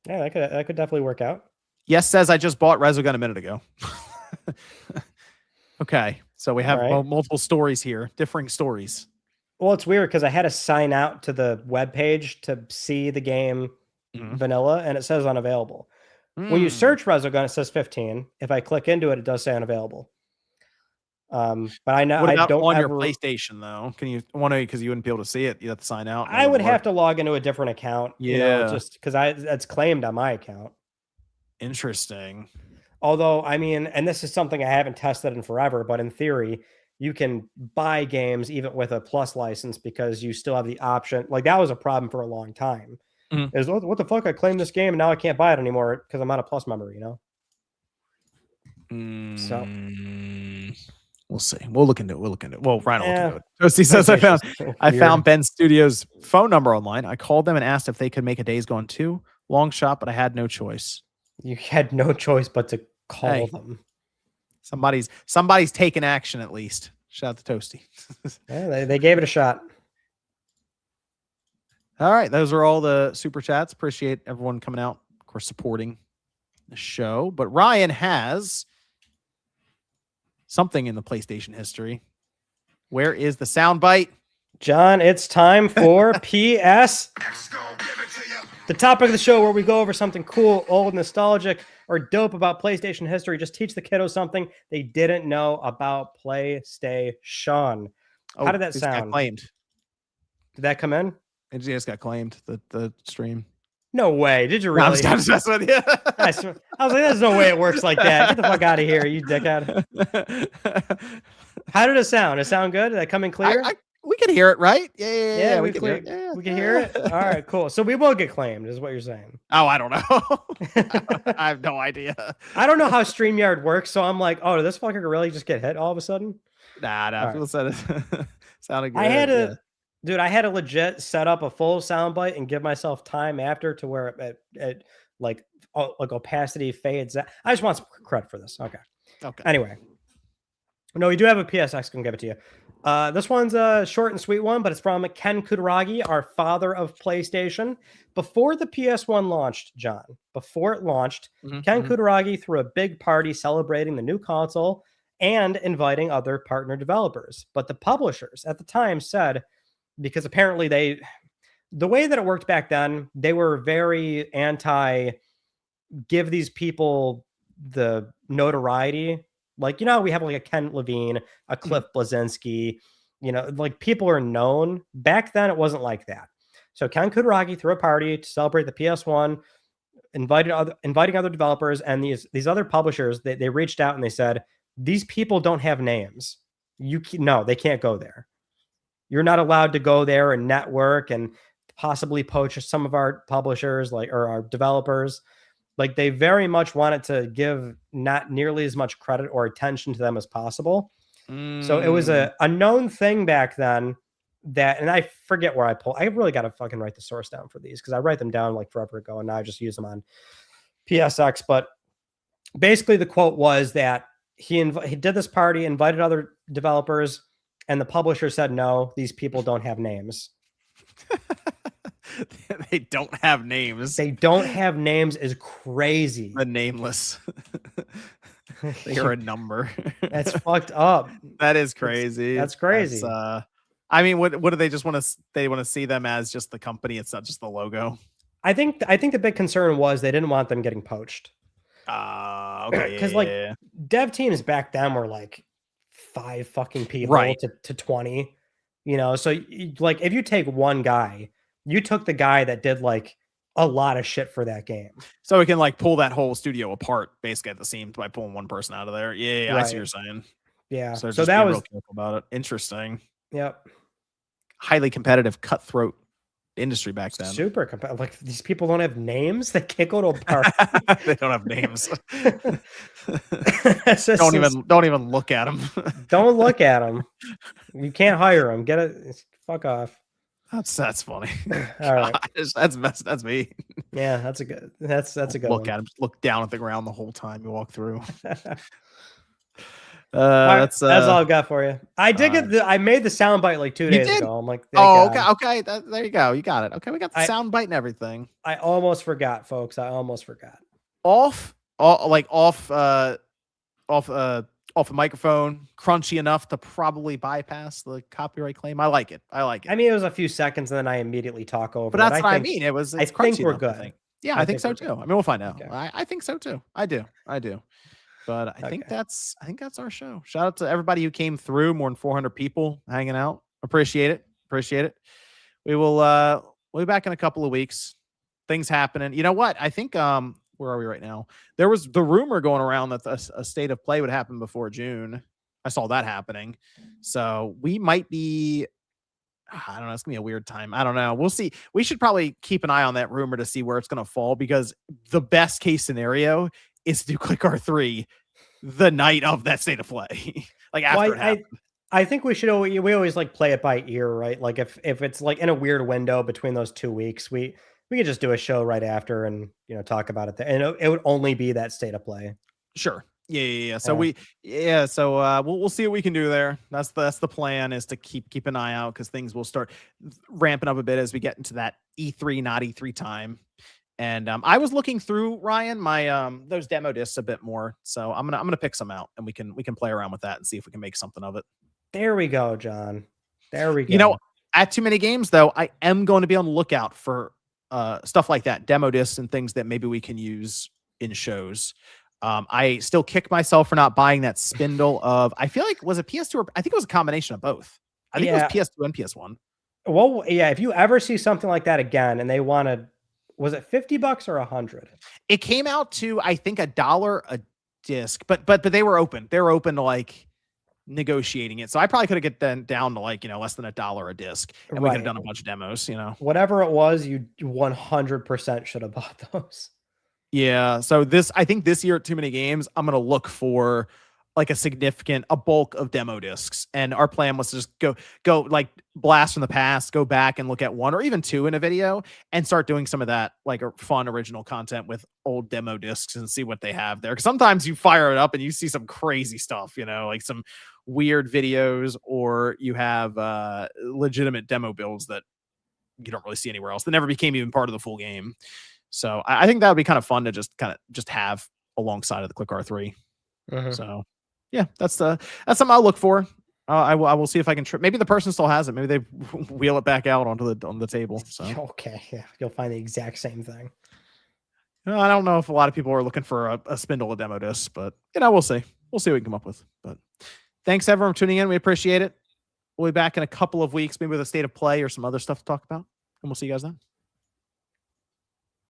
Yeah, that could definitely work out. Yes says I just bought Resogun a minute ago. Okay, so we have multiple stories here, differing stories. Well, it's weird because I had to sign out to the webpage to see the game vanilla, and it says unavailable. When you search Resogun, it says 15. If I click into it, it does say unavailable. But I know what about I don't on your PlayStation though. Can you because you wouldn't be able to see it? You have to sign out. I would have to log into a different account. Yeah, you know, just because that's claimed on my account. Interesting. Although, I mean, and this is something I haven't tested in forever, but in theory, you can buy games even with a Plus license because you still have the option. Like that was a problem for a long time. Is what the fuck? I claimed this game and now I can't buy it anymore because I'm not a Plus member. You know. So we'll see. We'll look into it. Well, Ryan will look into it. Toasty says I found Ben Studio's phone number online. I called them and asked if they could make a Days Gone 2. Long shot, but I had no choice. You had no choice but to call Hey. them. Somebody's taking action at least. Shout out to Toasty. Yeah, they gave it a shot. All right, those are all the super chats. Appreciate everyone coming out, of course, supporting the show. But Ryan has something in the PlayStation history. Where is the soundbite? John, it's time for PS. The topic of the show where we go over something cool, old, nostalgic, or dope about PlayStation history. Just teach the kiddos something they didn't know about PlayStation. How did that sound? Got claimed. Did that come in? It just got claimed, the stream. No way. Did you really? No, I'm just messing with you. I was like, there's no way it works like that. Get the fuck out of here, you dickhead. How did it sound? It sound good? Did that come in clear? We can hear it, right? Yeah, we can hear it. Yeah, we can hear it. All right, cool. So we will get claimed, is what you're saying. Oh, I don't know. I have no idea. I don't know how StreamYard works, so I'm like, oh, did this fucker really just get hit all of a sudden? Nah. People said it sounded good. I had to legit set up a full soundbite and give myself time after to where it like opacity fades out. I just want some credit for this. Okay. Anyway. No, we do have a PSX. Can give it to you. This one's a short and sweet one, but it's from Ken Kutaragi, our father of PlayStation. Before the PS1 launched, John, Ken Kutaragi threw a big party celebrating the new console and inviting other partner developers. But the publishers at the time said, because apparently the way that it worked back then, they were very anti give these people the notoriety. Like, we have like a Ken Levine, a Cliff Blazinski, like people are known. Back then, it wasn't like that. So Ken Kutaragi threw a party to celebrate the PS1, inviting other developers, and these other publishers, they reached out and they said, these people don't have names. No, they can't go there. You're not allowed to go there and network and possibly poach some of our publishers, or our developers. Like, they very much wanted to give not nearly as much credit or attention to them as possible. So it was a known thing back then and I forget where I really got to fucking write the source down for these because I write them down like forever ago and now I just use them on PSX. But basically the quote was that he did this party, invited other developers, and the publisher said, no, these people don't have names. They don't have names. They don't have names is crazy. The nameless. They are a number. That's fucked up. That is crazy. That's crazy. I mean, what do they just want to? They want to see them as just the company. It's not just the logo. I think the big concern was they didn't want them getting poached. Okay. Because dev teams back then were like 5 fucking people to 20. So like if you take one guy, you took the guy that did like a lot of shit for that game. So we can like pull that whole studio apart basically at the seams by pulling one person out of there. Yeah, right. I see what you're saying. Yeah. So that was real careful about it. Interesting. Yep. Highly competitive, cutthroat industry back then. Super competitive. Like these people don't have names. They can't go to a party. They don't have names. Don't even look at them. Don't look at them. You can't hire them. Get it. Fuck off. That's funny. All right. That's me. Yeah, that's a good look one. At him. Just look down at the ground the whole time you walk through. That's all I've got for you. I did I made the soundbite like 2 days ago. I'm like, okay. There you go. You got it. Okay, we got the soundbite and everything. I almost forgot, folks. I almost forgot. Off a microphone, crunchy enough to probably bypass the copyright claim. I like it. I mean, it was a few seconds, and then I immediately talk over. But that's what I mean. I think we're good. I think so too. I mean, we'll find out. Okay. I think so too. I do. But I think that's our show. Shout out to everybody who came through. More than 400 people hanging out. Appreciate it. We will we'll be back in a couple of weeks. Things happening. You know what? I think where are we right now? There was the rumor going around that a state of play would happen before June. I saw that happening. So we might be, I don't know. It's going to be a weird time. I don't know. We'll see. We should probably keep an eye on that rumor to see where it's going to fall, because the best case scenario is to do Click R3 the night of that state of play. Like after it happened. I think we always like play it by ear, right? Like if it's like in a weird window between those 2 weeks, we we could just do a show right after and talk about it there. And it would only be that state of play. Sure. Yeah. So we'll see what we can do there. That's the plan, is to keep an eye out, because things will start ramping up a bit as we get into that E3, not E3 time. And I was looking through, Ryan, my those demo discs a bit more. So I'm gonna pick some out, and we can play around with that and see if we can make something of it. There we go, John. There we go. At Too Many Games, though, I am going to be on the lookout for stuff like that, demo discs and things that maybe we can use in shows. I still kick myself for not buying that spindle of, I feel like, was it PS2 or I think it was a combination of both. I think it was PS2 and PS1. Well, yeah, if you ever see something like that again and they wanted, was it $50 or $100? It came out to, I think, $1 a disc, but they were open. They were open to like negotiating it. So I probably could have get down to like, less than $1 a disc, and we could have done a bunch of demos, Whatever it was, you 100% should have bought those. Yeah. So I think this year at Too Many Games, I'm going to look for like a bulk of demo discs. And our plan was to just go like blast from the past, go back and look at 1 or even 2 in a video, and start doing some of that like fun original content with old demo discs and see what they have there. Cause sometimes you fire it up and you see some crazy stuff, like some weird videos, or you have legitimate demo builds that you don't really see anywhere else, that never became even part of the full game. So I think that would be kind of fun to just have alongside of the Click R3. So yeah, that's something I'll look for. I will see if I can maybe the person still has it. Maybe they wheel it back out on the table. So okay, yeah, you'll find the exact same thing. I don't know if a lot of people are looking for a spindle of demo discs, but we'll see. We'll see what we can come up with. But thanks everyone for tuning in. We appreciate it. We'll be back in a couple of weeks, maybe with a state of play or some other stuff to talk about, and we'll see you guys then.